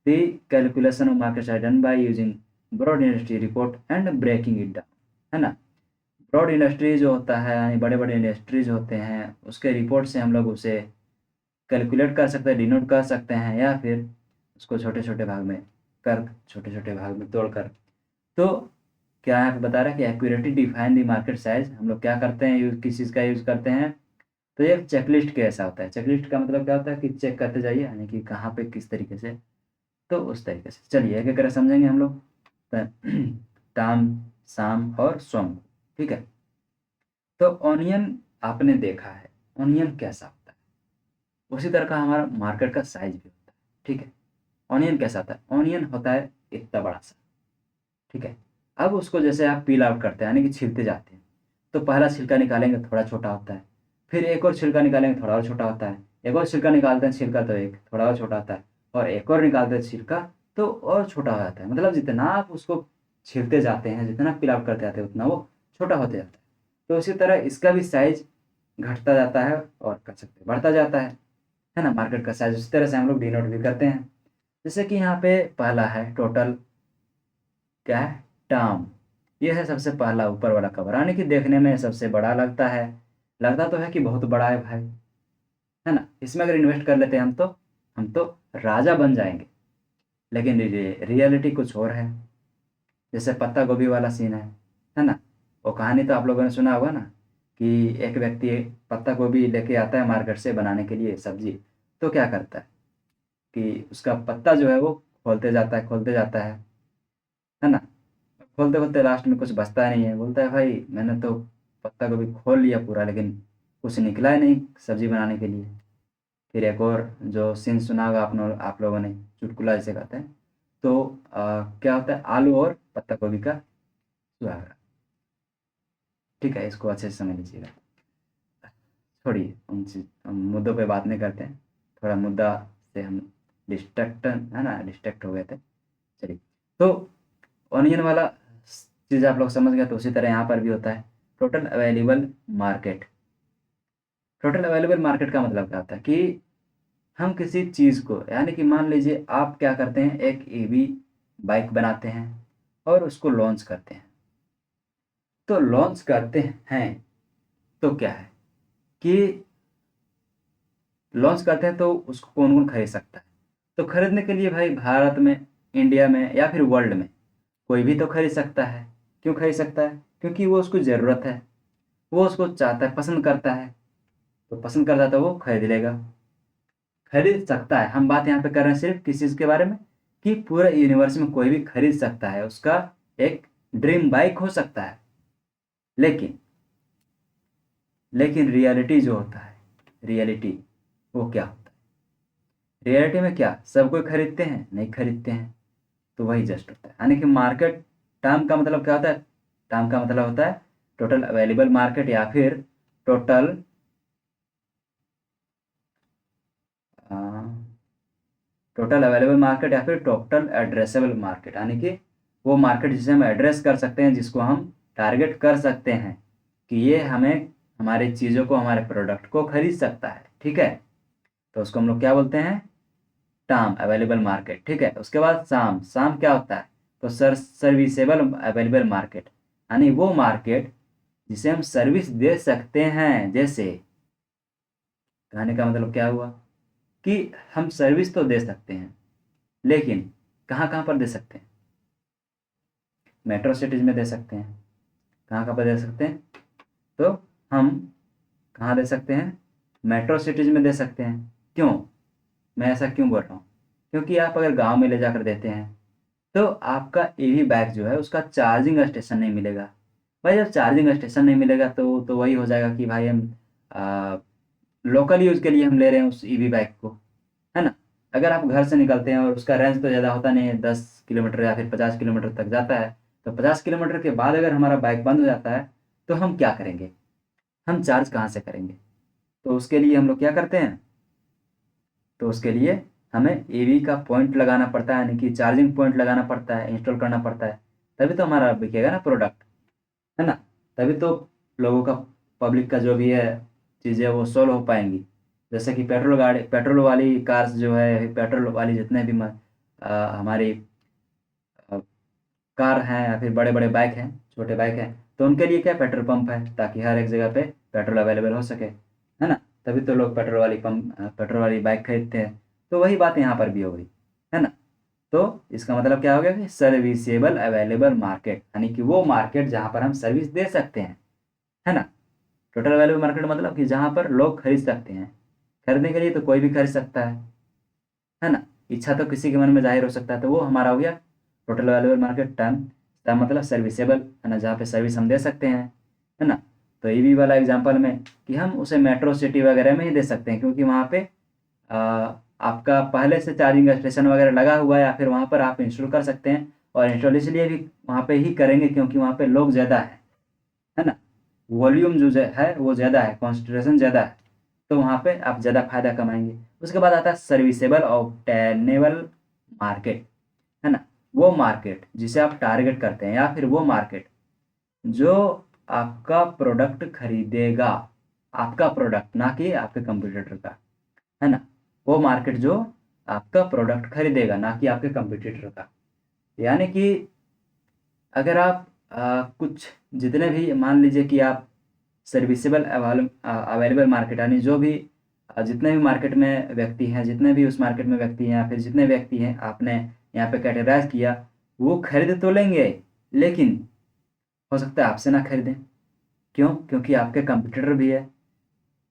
The calculation of market size done by using broad industry report and breaking it down, है ना। ब्रॉड इंडस्ट्री जो होता है, यानी बड़े बड़े इंडस्ट्रीज होते हैं, उसके रिपोर्ट से हम लोग उसे कैलकुलेट कर सकते हैं, डिनोट कर सकते हैं, या फिर उसको छोटे छोटे भाग में तोड़कर। तो क्या यहाँ पे बता रहा है कि accurately define the market size. हम लोग क्या करते हैं, किस चीज़ का यूज़ करते हैं, तो ये चेकलिस्ट के ऐसा होता है। चेकलिस्ट का मतलब क्या होता है कि चेक करते जाइए, यानी कि कहाँ पे किस तरीके से, तो उस तरीके से। चलिए एक एक करके समझेंगे हम लोग। टाम, शाम और सोम। ठीक है। तो ऑनियन आपने देखा है, ऑनियन कैसा होता है, उसी तरह का हमारा मार्केट का साइज भी होता है। ठीक है। ऑनियन कैसा होता है, ऑनियन होता है इतना बड़ा सा। ठीक है। अब उसको जैसे आप पील आउट करते हैं, यानी कि छीलते जाते हैं, तो पहला छिलका निकालेंगे थोड़ा छोटा होता है, फिर एक और छिलका निकालेंगे थोड़ा और छोटा होता है, एक और छिलका निकालते हैं, छिलका तो एक थोड़ा और छोटा होता है, और एक और निकालते हैं छिलका तो और छोटा हो जाता है। मतलब जितना आप उसको छीलते जाते हैं, जितना पील आउट करते जाते हैं, उतना वो छोटा होते जाता है। तो इसी तरह इसका भी साइज घटता जाता है और कर सकते हैं बढ़ता जाता है ना। मार्केट का साइज उसी तरह से हम लोग डिनोट भी करते हैं। जैसे कि यहाँ पे पहला है टोटल, क्या है, टर्म। ये है सबसे पहला ऊपर वाला कवर, यानी कि देखने में सबसे बड़ा लगता है, लगता तो है कि बहुत बड़ा है भाई, है ना। इसमें अगर इन्वेस्ट कर लेते हैं हम तो राजा बन जाएंगे। लेकिन रियलिटी कुछ और है। जैसे पत्ता गोभी वाला सीन है ना। वो कहानी तो आप लोगों ने सुना होगा ना, कि एक व्यक्ति पत्ता गोभी लेके आता है मार्केट से बनाने के लिए सब्जी, तो क्या करता है कि उसका पत्ता जो है वो खोलते जाता है ना। खोलते खोलते लास्ट में कुछ बचता नहीं है, बोलता है भाई मैंने तो पत्ता गोभी खोल लिया पूरा, लेकिन कुछ निकला ही नहीं सब्जी बनाने के लिए। फिर एक और जो सीन सुना होगा आप लोगों ने, चुटकुला जिसे कहते हैं, तो क्या होता है, आलू और पत्ता गोभी का सुहागरात। ठीक है, इसको अच्छे से समझ लीजिएगा। छोड़िए हम मुद्दों पे बात नहीं करते हैं, थोड़ा मुद्दा से हम डिस्ट्रैक्ट है ना, डिस्ट्रैक्ट हो गए थे। चलिए, तो ऑनियन वाला चीज़ आप लोग समझ गए, तो उसी तरह यहाँ पर भी होता है total available market. Total available market का मतलब क्या होता है कि हम किसी चीज़ को, यानी कि मान लीजिए आप क्या करते हैं, एक ईवी बाइक बनाते हैं और उसको लॉन्च करते हैं। तो लॉन्च करते हैं तो क्या है कि लॉन्च करते हैं तो उसको कौन कौन खरीद सकता है। तो खरीदने के लिए भाई भारत में, इंडिया में या फिर वर्ल्ड में कोई भी तो खरीद सकता है। क्यों खरीद सकता है? क्योंकि वो उसको ज़रूरत है, वो उसको चाहता है, पसंद करता है। तो पसंद करता है तो वो खरीद लेगा, खरीद सकता है। हम बात यहाँ पे कर रहे हैं सिर्फ किस चीज़ के बारे में, कि पूरे यूनिवर्स में कोई भी खरीद सकता है, उसका एक ड्रीम बाइक हो सकता है। लेकिन लेकिन रियलिटी जो होता है, रियलिटी वो क्या होता है? रियलिटी में क्या सब कोई खरीदते हैं? नहीं खरीदते हैं। तो वही जस्ट होता है, यानी कि मार्केट टर्म का मतलब क्या होता है? टर्म का मतलब होता है टोटल अवेलेबल मार्केट, या फिर टोटल टोटल अवेलेबल मार्केट, या फिर टोटल एड्रेसेबल मार्केट, यानी कि वो मार्केट जिसे हम एड्रेस कर सकते हैं, जिसको हम टारगेट कर सकते हैं कि ये हमें, हमारी चीज़ों को, हमारे प्रोडक्ट को खरीद सकता है। ठीक है, तो उसको हम लोग क्या बोलते हैं? Term available market. ठीक है, उसके बाद साम, साम क्या होता है? तो सर्विसेबल अवेलेबल मार्केट, यानी वो मार्केट जिसे हम सर्विस दे सकते हैं। जैसे कहने का मतलब क्या हुआ कि हम सर्विस तो दे सकते हैं, लेकिन कहाँ कहाँ पर दे सकते हैं? मेट्रो सिटीज़ में दे सकते हैं। कहाँ कहाँ पर दे सकते हैं? तो हम कहाँ दे सकते हैं? मेट्रो सिटीज़ में दे सकते हैं। क्यों, मैं ऐसा क्यों बोल रहा हूँ? क्योंकि आप अगर गांव में ले जाकर देते हैं तो आपका ईवी बाइक जो है उसका चार्जिंग स्टेशन नहीं मिलेगा। भाई जब चार्जिंग स्टेशन नहीं मिलेगा तो वही हो जाएगा कि भाई हम लोकल यूज़ के लिए हम ले रहे हैं उस ईवी बाइक को, है ना। अगर आप घर से निकलते हैं और उसका रेंज तो ज़्यादा होता नहीं है, 10 किलोमीटर या फिर 50 किलोमीटर तक जाता है। तो 50 किलोमीटर के बाद अगर हमारा बाइक बंद हो जाता है तो हम क्या करेंगे? हम चार्ज कहाँ से करेंगे? तो उसके लिए हम लोग क्या करते हैं? तो उसके लिए हमें ईवी का पॉइंट लगाना पड़ता है, यानी कि चार्जिंग पॉइंट लगाना पड़ता है, इंस्टॉल करना पड़ता है। तभी तो हमारा बिकेगा ना प्रोडक्ट, है ना। तभी तो लोगों का, पब्लिक का जो भी है चीज़ें वो सोल्व हो पाएंगी। जैसे कि पेट्रोल वाली कार्स जो है, पेट्रोल वाली जितने भी हमारी अ, कार हैं या फिर बड़े बड़े बाइक हैं, छोटे बाइक हैं, तो उनके लिए क्या पेट्रोल पंप है, ताकि हर एक जगह पे पेट्रोल अवेलेबल हो सके, है ना। तभी तो लोग पेट्रोल वाली बाइक खरीदते हैं। तो वही बात यहाँ पर भी हो गई, है ना। तो इसका मतलब क्या हो गया कि सर्विसेबल अवेलेबल मार्केट, यानी कि वो मार्केट जहाँ पर हम सर्विस दे सकते हैं, है ना। टोटल अवेलेबल मार्केट मतलब कि जहाँ पर लोग खरीद सकते हैं। खरीदने के लिए तो कोई भी खरीद सकता है ना। इच्छा तो किसी के मन में जाहिर हो सकता है, तो वो हमारा हो गया टोटल अवेलेबल मार्केट टर्म का मतलब सर्विसेबल, है ना, जहाँ पे सर्विस हम दे सकते हैं, है ना। तो ईवी वाला एग्जांपल में कि हम उसे मेट्रो सिटी वगैरह में ही दे सकते हैं, क्योंकि वहाँ पे आपका पहले से चार्जिंग स्टेशन वगैरह लगा हुआ है, या फिर वहाँ पर आप इंस्टॉल कर सकते हैं। और इंस्टॉल इसलिए भी वहाँ पे ही करेंगे क्योंकि वहाँ पे लोग ज़्यादा है ना। वॉल्यूम जो है वो ज़्यादा है, कॉन्सेंट्रेशन ज़्यादा है, तो वहाँ पे आप ज़्यादा फायदा कमाएंगे। उसके बाद आता है सर्विसेबल ऑब्टेनेबल मार्केट, है ना। वो मार्केट जिसे आप टारगेट करते हैं, या फिर वो मार्केट जो आपका प्रोडक्ट खरीदेगा, आपका प्रोडक्ट, ना कि आपके कंपटीटर का, है ना। वो मार्केट जो आपका प्रोडक्ट खरीदेगा, ना कि आपके कंपटीटर का। यानी कि अगर आप कुछ, जितने भी मान लीजिए कि आप सर्विसेबल अवेलेबल मार्केट, यानी जो भी जितने भी मार्केट में व्यक्ति हैं, जितने भी उस मार्केट में व्यक्ति हैं, या फिर जितने व्यक्ति हैं आपने यहाँ पे कैटेगराइज किया, वो खरीद तो लेंगे, लेकिन हो सकता है आपसे ना खरीदें। क्यों? क्योंकि आपके कंपटीटर भी है।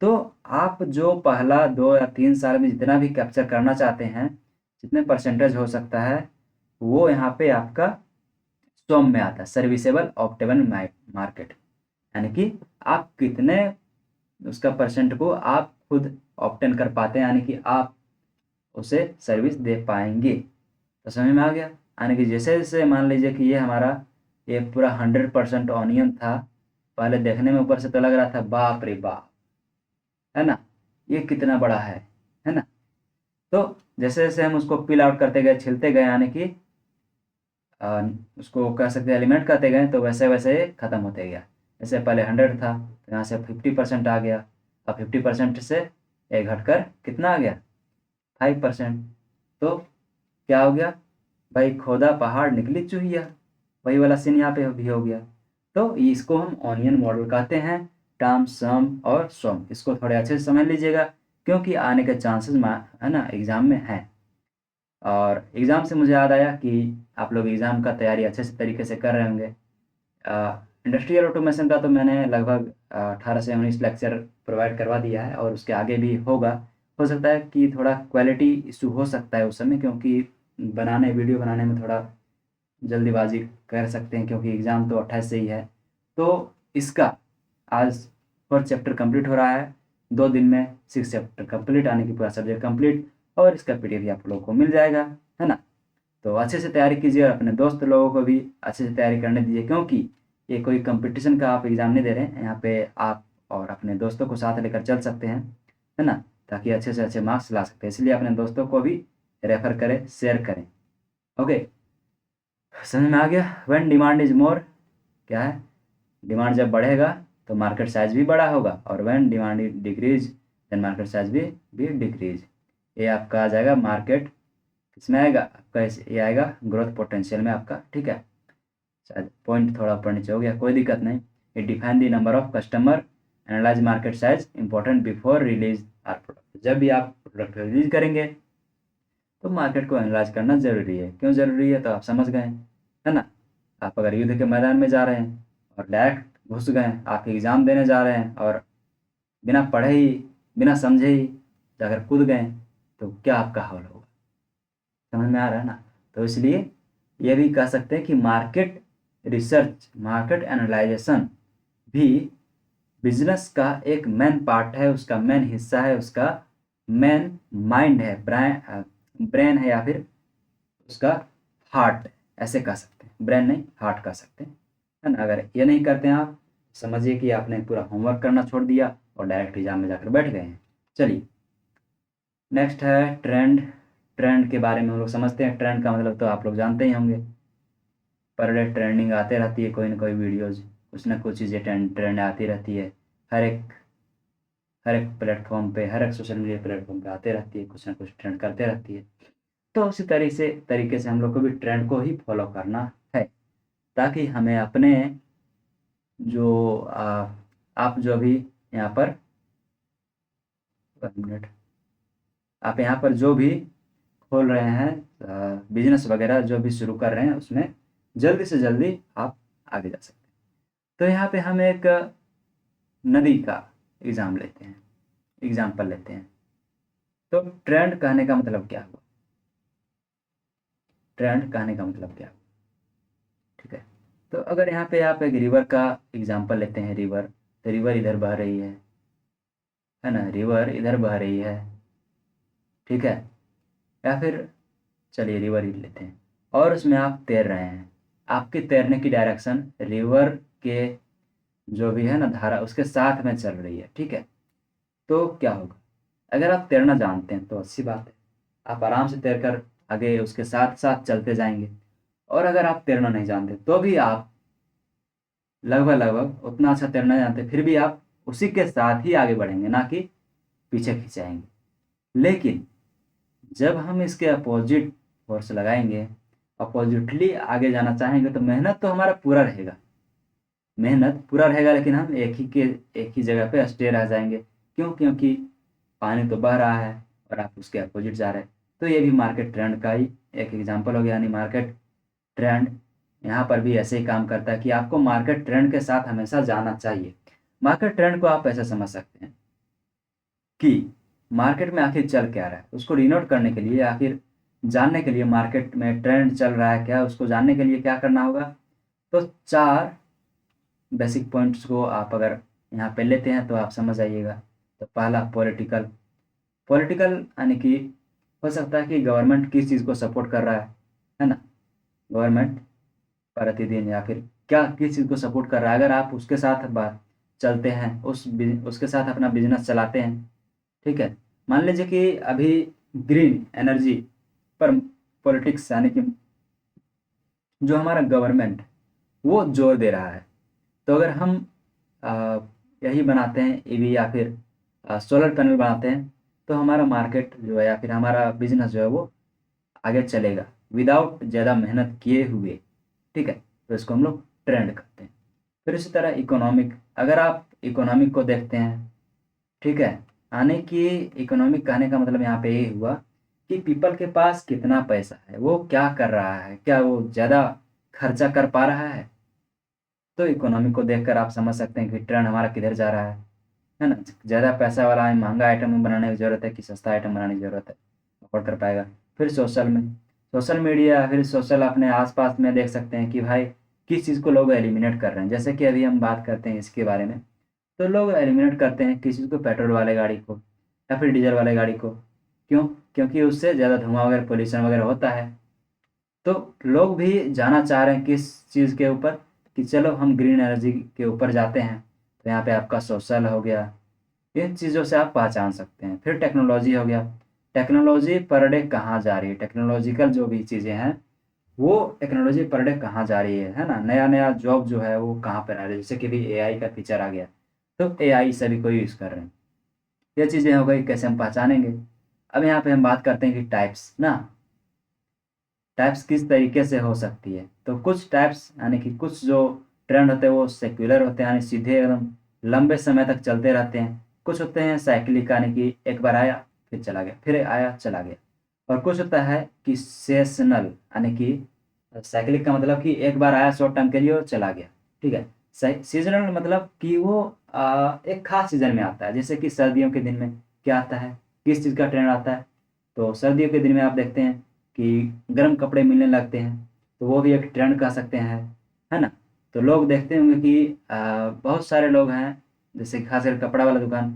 तो आप जो पहला 2 या 3 साल में जितना भी कैप्चर करना चाहते हैं, जितने परसेंटेज हो सकता है, वो यहाँ पे आपका सॉम में आता है, सर्विसेबल ऑप्टेबल मार्केट। यानी कि आप कितने उसका परसेंट को आप खुद ऑप्टेन कर पाते हैं, यानी कि आप उसे सर्विस दे पाएंगे। तो समझ में आ गया? यानी कि जैसे जैसे मान लीजिए कि ये हमारा ये पूरा 100% ऑनियन था, पहले देखने में ऊपर से तो लग रहा था बाप रे बाप, है ना, ये कितना बड़ा है ना। तो जैसे जैसे हम उसको पील आउट करते गए, छिलते गए, यानी कि उसको कह सकते हैं एलिमेंट करते गए, तो वैसे वैसे ये ख़त्म होते गया। जैसे पहले 100 था तो यहाँ से 50% आ गया, अब 50% से ये घटकर कितना आ गया, 5%। तो क्या हो गया भाई, खोदा पहाड़ निकली चूहिया, वही वाला सीन यहाँ पे भी हो गया। तो इसको हम ऑनियन मॉडल कहते हैं, टर्म सम और सम, इसको थोड़े अच्छे से समझ लीजिएगा क्योंकि आने के चांसेस है ना एग्ज़ाम में हैं। और एग्ज़ाम से मुझे याद आया कि आप लोग एग्ज़ाम का तैयारी अच्छे से तरीके से कर रहे होंगे। इंडस्ट्रियल ऑटोमेशन का तो मैंने लगभग 18 से 19 लेक्चर प्रोवाइड करवा दिया है और उसके आगे भी होगा। हो सकता है कि थोड़ा क्वालिटी इशू हो सकता है उस समय, क्योंकि वीडियो बनाने में थोड़ा जल्दीबाजी कर सकते हैं, क्योंकि एग्ज़ाम तो 28 से ही है। तो इसका आज 4 चैप्टर कंप्लीट हो रहा है, 2 दिन में 6 चैप्टर कंप्लीट, यानी कि पूरा सब्जेक्ट कंप्लीट, और इसका पीडीएफ भी आप लोगों को मिल जाएगा, है ना। तो अच्छे से तैयारी कीजिए और अपने दोस्त लोगों को भी अच्छे से तैयारी करने दीजिए, क्योंकि ये कोई कंपटीशन का आप एग्ज़ाम नहीं दे रहे हैं, यहाँ पे आप और अपने दोस्तों को साथ लेकर चल सकते हैं, है ना, ताकि अच्छे से अच्छे मार्क्स ला सकते हैं। इसलिए अपने दोस्तों को भी रेफ़र करें, शेयर करें। ओके, समझ में आ गया। व्हेन डिमांड इज़ मोर, क्या है, डिमांड जब बढ़ेगा तो मार्केट साइज़ भी बड़ा होगा, और when demand decrease then market size भी डिक्रीज। ये आपका आ जाएगा मार्केट किसमें आएगा, आपका ये आएगा ग्रोथ पोटेंशियल में आपका, ठीक है। शायद पॉइंट थोड़ा ऊपर नीचे हो गया, कोई दिक्कत नहीं। It define the number of customer, analyse market size, important before release are product. जब भी आप प्रोडक्ट रिलीज करेंगे तो मार्केट को एनालाइज करना ज़रूरी है। क्यों ज़रूरी है, तो आप समझ गए, है ना। आप अगर युद्ध के मैदान में जा रहे हैं और डायरेक्ट घुस गए, आप एग्ज़ाम देने जा रहे हैं और बिना पढ़े ही, बिना समझे ही अगर कूद गए, तो क्या आपका हाल होगा, समझ में आ रहा है ना। तो इसलिए ये भी कह सकते हैं कि मार्केट रिसर्च, मार्केट एनालाइजेशन भी बिजनेस का एक मेन पार्ट है, उसका मेन हिस्सा है, उसका मेन माइंड है, ब्रेन है, या फिर उसका हार्ट, ऐसे कह सकते हैं। ब्रेन नहीं, हार्ट कह सकते हैं, है ना। अगर ये नहीं करते हैं आप, समझिए कि आपने पूरा होमवर्क करना छोड़ दिया और डायरेक्ट एग्जाम में जाकर बैठ गए हैं। चलिए नेक्स्ट है ट्रेंड। ट्रेंड के बारे में हम लोग समझते हैं। ट्रेंड का मतलब तो आप लोग जानते ही होंगे, पर डे ट्रेंडिंग आते रहती है, कोई ना कोई वीडियोज़, कुछ ना कुछ चीज़ें ट्रेंड आती रहती है। हर एक प्लेटफॉर्म पे, हर एक सोशल मीडिया प्लेटफॉर्म पे आते रहती है, कुछ ना कुछ ट्रेंड करते रहती है। तो उसी तरीके से हम लोग को भी ट्रेंड को ही फॉलो करना है, ताकि हमें अपने जो आप जो भी यहाँ पर 1 मिनट, आप यहाँ पर जो भी खोल रहे हैं बिजनेस वगैरह, जो भी शुरू कर रहे हैं, उसमें जल्दी से जल्दी आप आगे जा सकते हैं। तो यहाँ पे हम एक नदी का एग्जाम्पल लेते हैं। तो ट्रेंड कहने का मतलब क्या हुआ, ट्रेंड कहने का मतलब क्या हुआ, ठीक है। तो अगर यहाँ पे आप एक रिवर का एग्जाम्पल लेते हैं, रिवर, तो रिवर इधर बह रही है ना, रिवर इधर बह रही है, ठीक है। या फिर चलिए रिवर ही लेते हैं, और उसमें आप तैर रहे हैं, आपके तैरने की डायरेक्शन रिवर के जो भी है ना धारा, उसके साथ में चल रही है, ठीक है। तो क्या होगा, अगर आप तैरना जानते हैं तो अच्छी बात है, आप आराम से तैरकर आगे उसके साथ साथ चलते जाएंगे। और अगर आप तैरना नहीं जानते तो भी आप लगभग लगभग उतना अच्छा तैरना जानते, फिर भी आप उसी के साथ ही आगे बढ़ेंगे, ना कि पीछे खिंचाएंगे। लेकिन जब हम इसके अपोजिट फोर्स लगाएंगे, अपोजिटली आगे जाना चाहेंगे, तो मेहनत तो हमारा पूरा रहेगा, लेकिन हम एक ही जगह पे स्टे रह जाएंगे। क्यों, क्योंकि पानी तो बह रहा है और आप उसके अपोजिट जा रहे हैं। तो ये भी मार्केट ट्रेंड का ही एक एग्जांपल हो गया, यानी मार्केट ट्रेंड यहाँ पर भी ऐसे ही काम करता है कि आपको मार्केट ट्रेंड के साथ हमेशा जाना चाहिए। मार्केट ट्रेंड को आप ऐसे समझ सकते हैं कि मार्केट में आखिर चल क्या रहा है, उसको डिनोट करने के लिए, आखिर जानने के लिए मार्केट में ट्रेंड चल रहा है क्या, उसको जानने के लिए क्या करना होगा। तो 4 बेसिक पॉइंट्स को आप अगर यहाँ पे लेते हैं तो आप समझ आइएगा। तो पहला पॉलिटिकल, यानी कि हो सकता है कि गवर्नमेंट किस चीज़ को सपोर्ट कर रहा है ना। गवर्नमेंट प्रतिदिन या फिर क्या किस चीज़ को सपोर्ट कर रहा है, अगर आप उसके साथ चलते हैं, उसके साथ अपना बिजनेस चलाते हैं, ठीक है। मान लीजिए कि अभी ग्रीन एनर्जी पर पॉलिटिक्स यानी कि जो हमारा गवर्नमेंट वो जोर दे रहा है, तो अगर हम अ, यही बनाते हैं ईवी या फिर सोलर पैनल बनाते हैं, तो हमारा मार्केट जो है या फिर हमारा बिजनेस जो है वो आगे चलेगा विदाउट ज़्यादा मेहनत किए हुए, ठीक है। तो इसको हम लोग ट्रेंड करते हैं। फिर इसी तरह इकोनॉमिक, अगर आप इकोनॉमिक को देखते हैं, ठीक है, आने की इकोनॉमिक कहने का मतलब यहाँ पे ये हुआ कि पीपल के पास कितना पैसा है, वो क्या कर रहा है, क्या वो ज़्यादा खर्चा कर पा रहा है। तो इकोनॉमी को देखकर आप समझ सकते हैं कि ट्रेंड हमारा किधर जा रहा है ना। ज़्यादा पैसा वाला है, महंगा आइटम बनाने की ज़रूरत है कि सस्ता आइटम बनाने की ज़रूरत है, अफोर्ड कर पाएगा। फिर सोशल मीडिया, फिर सोशल अपने आसपास में देख सकते हैं कि भाई किस चीज़ को लोग एलिमिनेट कर रहे हैं। जैसे कि अभी हम बात करते हैं इसके बारे में, तो लोग एलिमिनेट करते हैं किस चीज़ को, पेट्रोल वाले गाड़ी को या फिर डीजल वाले गाड़ी को। क्यों? क्योंकि उससे ज़्यादा धुआं वगैरह, पोल्यूशन वगैरह होता है। तो लोग भी जाना चाह रहे हैं किस चीज़ के ऊपर, कि चलो हम ग्रीन एनर्जी के ऊपर जाते हैं। तो यहाँ पे आपका सोशल हो गया, इन चीज़ों से आप पहचान सकते हैं। फिर टेक्नोलॉजी हो गया, टेक्नोलॉजी पर डे कहाँ जा रही है, टेक्नोलॉजिकल जो भी चीज़ें हैं वो टेक्नोलॉजी पर डे कहाँ जा रही है ना। नया नया जॉब जो है वो कहाँ पर आ रही है, जैसे कि भी एआई का फीचर आ गया, तो एआई सभी को यूज़ कर रहे हैं। ये चीज़ें हो गई, कैसे हम पहचानेंगे। अब यहाँ पे हम बात करते हैं कि टाइप्स ना, टाइप्स किस तरीके से हो सकती है। तो कुछ टाइप्स यानी कि कुछ जो ट्रेंड होते हैं वो सेक्युलर होते हैं, यानी सीधे एकदम लंबे समय तक चलते रहते हैं। कुछ होते हैं साइक्लिक, यानी कि एक बार आया फिर चला गया, फिर आया चला गया। और कुछ होता है कि सेशनल, यानी कि साइक्लिक का मतलब कि एक बार आया शॉर्ट टर्म के लिए और चला गया, ठीक है। सीजनल मतलब कि वो एक खास सीजन में आता है। जैसे कि सर्दियों के दिन में क्या आता है, किस चीज़ का ट्रेंड आता है, तो सर्दियों के दिन में आप देखते हैं कि गर्म कपड़े मिलने लगते हैं, तो वो भी एक ट्रेंड कह सकते हैं, है ना। तो लोग देखते होंगे कि बहुत सारे लोग हैं, जैसे खास कर कपड़ा वाला दुकान,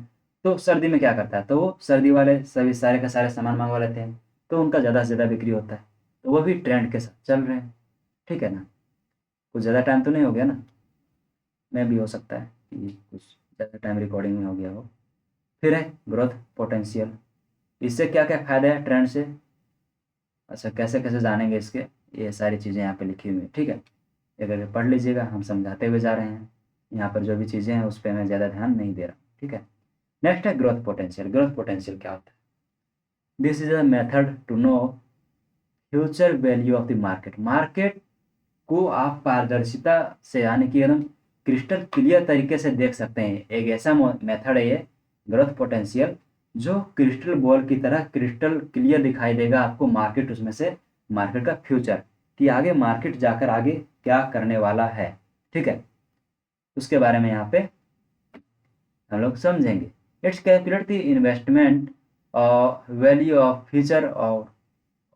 तो सर्दी में क्या करता है, तो वो सर्दी वाले सभी सारे का सारे सामान मंगवा लेते हैं, तो उनका ज़्यादा से ज़्यादा बिक्री होता है। तो वो भी ट्रेंड के साथ चल रहे हैं, ठीक है ना। कुछ ज़्यादा टाइम तो नहीं हो गया ना, मैं भी हो सकता है कि कुछ ज़्यादा टाइम रिकॉर्डिंग में हो गया हो। फिर है ग्रोथ पोटेंशियल, इससे क्या क्या फ़ायदे हैं ट्रेंड से, अच्छा कैसे कैसे जानेंगे इसके, ये सारी चीज़ें यहाँ पे लिखी हुई हैं, ठीक है। एक अगर पढ़ लीजिएगा, हम समझाते हुए जा रहे हैं। यहाँ पर जो भी चीज़ें हैं उस पे मैं ज़्यादा ध्यान नहीं दे रहा हूँ, ठीक है। नेक्स्ट है ग्रोथ पोटेंशियल। ग्रोथ पोटेंशियल क्या होता है? This is a method to know future value of the market. Market को आप पारदर्शिता से, यानी कि एकदम क्रिस्टल क्लियर तरीके से देख सकते हैं। एक ऐसा मेथड है ये ग्रोथ पोटेंशियल, जो क्रिस्टल बॉल की तरह क्रिस्टल क्लियर दिखाई देगा आपको मार्केट, उसमें से मार्केट का फ्यूचर, कि आगे मार्केट जाकर आगे क्या करने वाला है, ठीक है। उसके बारे में यहाँ पे हम लोग समझेंगे। It's calculate the investment value of future और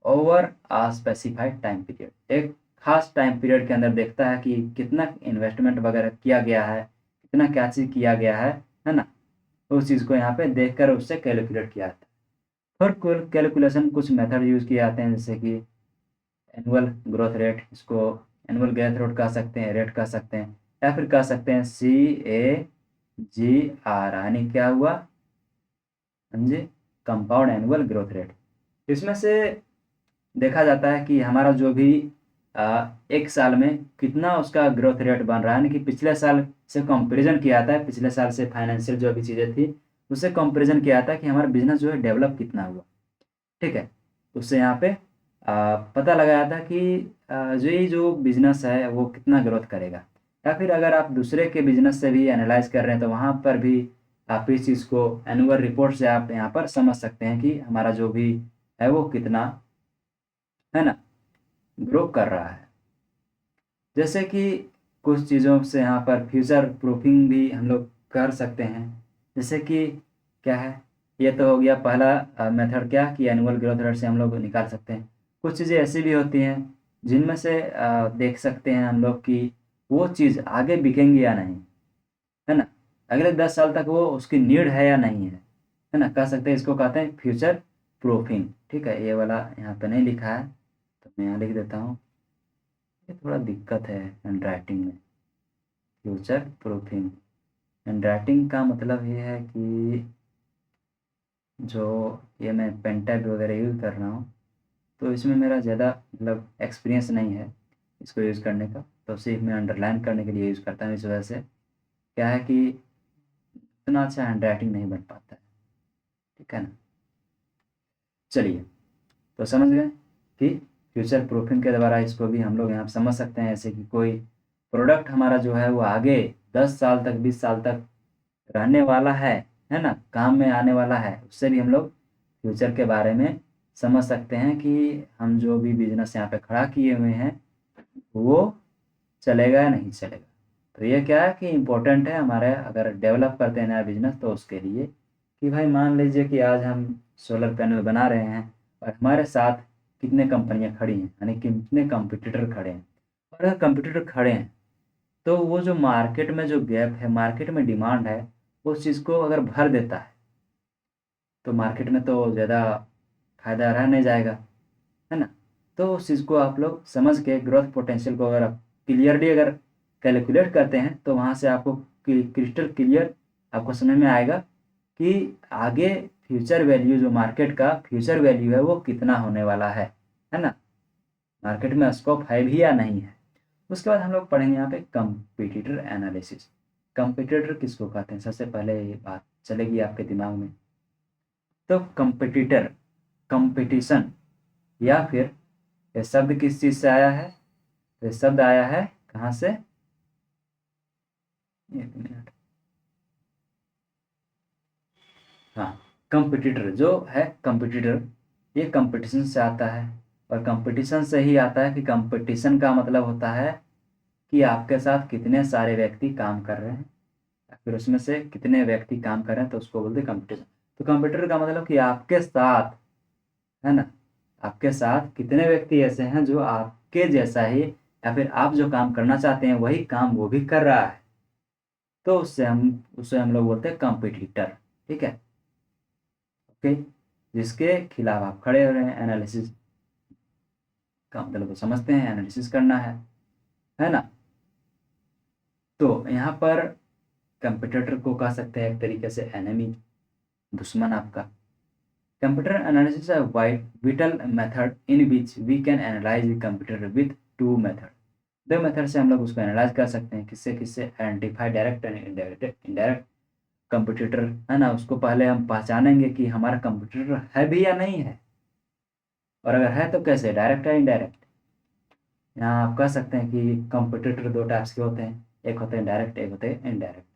ओवर आ स्पेसिफाइड टाइम पीरियड। एक खास टाइम पीरियड के अंदर देखता है कि कितना इन्वेस्टमेंट वगैरह किया गया है, कितना क्या चीज़ किया गया है ना। उस चीज़ को यहाँ पे देखकर उससे कैलकुलेट किया जाता है। फॉर कैलकुलेशन कुछ मेथड यूज़ किए जाते हैं, जैसे कि एनुअल ग्रोथ रेट, इसको एनुअल ग्रोथ रेट कह सकते हैं, रेट कह सकते हैं, या फिर कह सकते हैं CAGR, यानी क्या हुआ, हाँ जी, कंपाउंड एनुअल ग्रोथ रेट। इसमें से देखा जाता है कि हमारा जो भी एक साल में कितना उसका ग्रोथ रेट बन रहा है, यानी कि पिछले साल से कंपैरिजन किया जाता है, पिछले साल से फाइनेंशियल जो भी चीज़ें थी उससे कंपैरिजन किया जाता है कि हमारा बिजनेस जो है डेवलप कितना हुआ, ठीक है। उससे यहाँ पे पता लगाया था कि जो ये जो बिजनेस है वो कितना ग्रोथ करेगा। या फिर अगर आप दूसरे के बिजनेस से भी एनालाइज कर रहे हैं, तो वहाँ पर भी आप इस चीज़ को एनुअल रिपोर्ट से आप यहाँ पर समझ सकते हैं कि हमारा जो भी है वो कितना, है ना, ग्रो कर रहा है। जैसे कि कुछ चीज़ों से यहाँ पर फ्यूचर प्रूफिंग भी हम लोग कर सकते हैं। जैसे कि क्या है, ये तो हो गया पहला मेथड, क्या कि एनुअल ग्रोथ रेट से हम लोग निकाल सकते हैं। कुछ चीज़ें ऐसी भी होती हैं जिनमें से देख सकते हैं हम लोग कि वो चीज़ आगे बिकेंगी या नहीं, है ना। अगले 10 साल तक वो उसकी नीड है या नहीं है ना, कह सकते हैं। इसको कहते हैं फ्यूचर प्रूफिंग, ठीक है। ये वाला यहाँ पे नहीं लिखा है, तो मैं यहाँ लिख देता हूँ। ये थोड़ा दिक्कत है हैंड राइटिंग में। फ्यूचर प्रूफिंग, हैंड राइटिंग का मतलब ये है कि जो ये मैं पेन टाइप वगैरह यूज़ कर रहा हूँ, तो इसमें मेरा ज़्यादा मतलब एक्सपीरियंस नहीं है इसको यूज़ करने का, तो सिर्फ मैं अंडरलाइन करने के लिए यूज़ करता हूँ। इस वजह से क्या है कि इतना अच्छा हैंड राइटिंग नहीं बन पाता है, ठीक है ना। चलिए, तो समझ गए कि फ्यूचर प्रूफिंग के द्वारा इसको भी हम लोग यहाँ पे समझ सकते हैं, ऐसे कि कोई प्रोडक्ट हमारा जो है वो आगे 10 साल तक 20 साल तक रहने वाला है ना, काम में आने वाला है। उससे भी हम लोग फ्यूचर के बारे में समझ सकते हैं कि हम जो भी बिजनेस यहाँ पे खड़ा किए हुए हैं वो चलेगा या नहीं चलेगा। तो ये क्या है कि इम्पोर्टेंट है हमारे, अगर डेवलप करते हैं नया बिजनेस तो उसके लिए, कि भाई मान लीजिए कि आज हम सोलर पैनल बना रहे हैं और हमारे साथ कितने कंपनियां खड़ी हैं, यानी कितने कंपटीटर खड़े हैं। और अगर कंपटीटर खड़े हैं तो वो जो मार्केट में जो गैप है, मार्केट में डिमांड है, उस चीज़ को अगर भर देता है तो मार्केट में तो ज़्यादा फायदा रह नहीं जाएगा, है ना। तो उस चीज़ को आप लोग समझ के ग्रोथ पोटेंशियल को अगर आप क्लियरली अगर कैलकुलेट करते हैं तो वहाँ से आपको क्रिस्टल क्लियर आपको समझ में आएगा कि आगे फ्यूचर वैल्यू, जो मार्केट का फ्यूचर वैल्यू है वो कितना होने वाला है ना, मार्केट में स्कोप है भी या नहीं है। उसके बाद हम लोग पढ़ेंगे यहाँ पे कंपटीटर एनालिसिस। कंपटीटर किसको कहते हैं, सबसे पहले ये बात चलेगी आपके दिमाग में। तो कंपटीटर, कंपटीशन, या फिर ये शब्द किस चीज़ से आया है, तो ये शब्द आया है कहाँ से, एक मिनट, हाँ, कंपटीटर जो है, कंपटीटर ये कंपटीशन से आता है। और कंपटीशन से ही आता है कि कंपटीशन का मतलब होता है कि आपके साथ कितने सारे व्यक्ति काम कर रहे हैं, या फिर उसमें से कितने व्यक्ति काम कर रहे हैं, तो उसको बोलते हैं कंपटीशन। तो कंपटीटर का मतलब कि आपके साथ, है ना, आपके साथ कितने व्यक्ति ऐसे हैं जो आपके जैसा ही, या फिर आप जो काम करना चाहते हैं वही काम वो भी कर रहा है, तो उससे हम लोग बोलते हैं कंपटीटर, ठीक है। ओके, जिसके खिलाफ आप खड़े हो रहे हैं। एनालिसिस का मतलब को समझते हैं, एनालिसिस करना है ना। तो यहाँ पर कंपटीटर को कह सकते हैं एक तरीके से एनिमी, दुश्मन आपका। कंप्यूटर एनालिसिस है vital method in which we can analyze the computer with two method। दो मेथड से हम लोग उसको एनालाइज कर सकते हैं, किससे किससे, identify direct and indirect. Indirect computer है ना, उसको पहले हम पहचानेंगे कि हमारा कंप्यूटर है भी या नहीं है, और अगर है तो कैसे, डायरेक्ट या इनडायरेक्ट। यहाँ आप कह सकते हैं कि कंप्यूटर दो टाइप्स के होते हैं, एक होते हैं डायरेक्ट, एक होते हैं इनडायरेक्ट।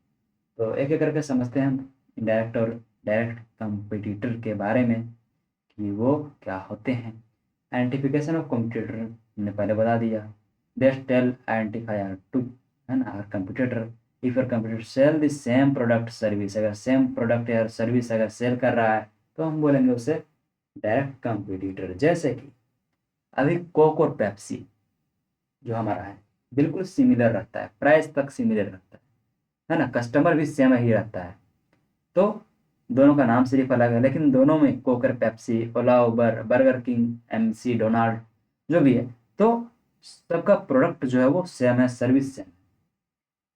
तो एक एक करके समझते हैं हम इनडायरेक्ट और डायरेक्ट कंप्यूटर के बारे में कि वो क्या होते हैं। आइडेंटिफिकेशन ऑफ कंप्यूटर हमने पहले बता दिया। देट टेल आइडेंटिफायर टू, है ना, और computer, if your computer sell the same product service, अगर सेम प्रोडक्ट या सर्विस अगर सेल कर रहा है तो हम बोलेंगे उसे डायरेक्ट कंप्यूटर। जैसे कि अभी कोक और पेप्सी जो हमारा है बिल्कुल सिमिलर रहता है, प्राइस तक सिमिलर रहता है ना, कस्टमर भी सेम ही रहता है। तो दोनों का नाम सिर्फ अलग है, लेकिन दोनों में कोकर, पेप्सी, ओला, उबर, बर्गर किंग, एमसी, डोनाल्ड जो भी है, तो सबका प्रोडक्ट जो है वो सेम है, सर्विस सेम,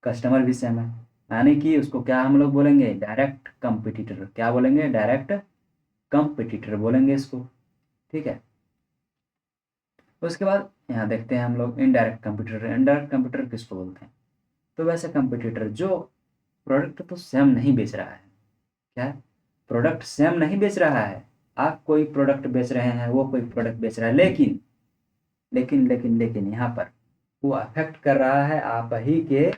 कस्टमर भी सेम है। यानी कि उसको क्या हम लोग बोलेंगे, डायरेक्ट कंपटीटर। क्या बोलेंगे, डायरेक्ट कंपटीटर बोलेंगे इसको, ठीक है। उसके बाद यहाँ देखते हैं हम लोग इनडायरेक्ट कंपटीटर। इनडायरेक्ट कंपटीटर किसको बोलते हैं, तो वैसे कंपटीटर जो प्रोडक्ट तो सेम नहीं बेच रहा है, क्या है, प्रोडक्ट सेम नहीं बेच रहा है। आप कोई प्रोडक्ट बेच रहे हैं, वो कोई प्रोडक्ट बेच रहा है, लेकिन लेकिन यहाँ पर वो अफेक्ट कर रहा है आप ही के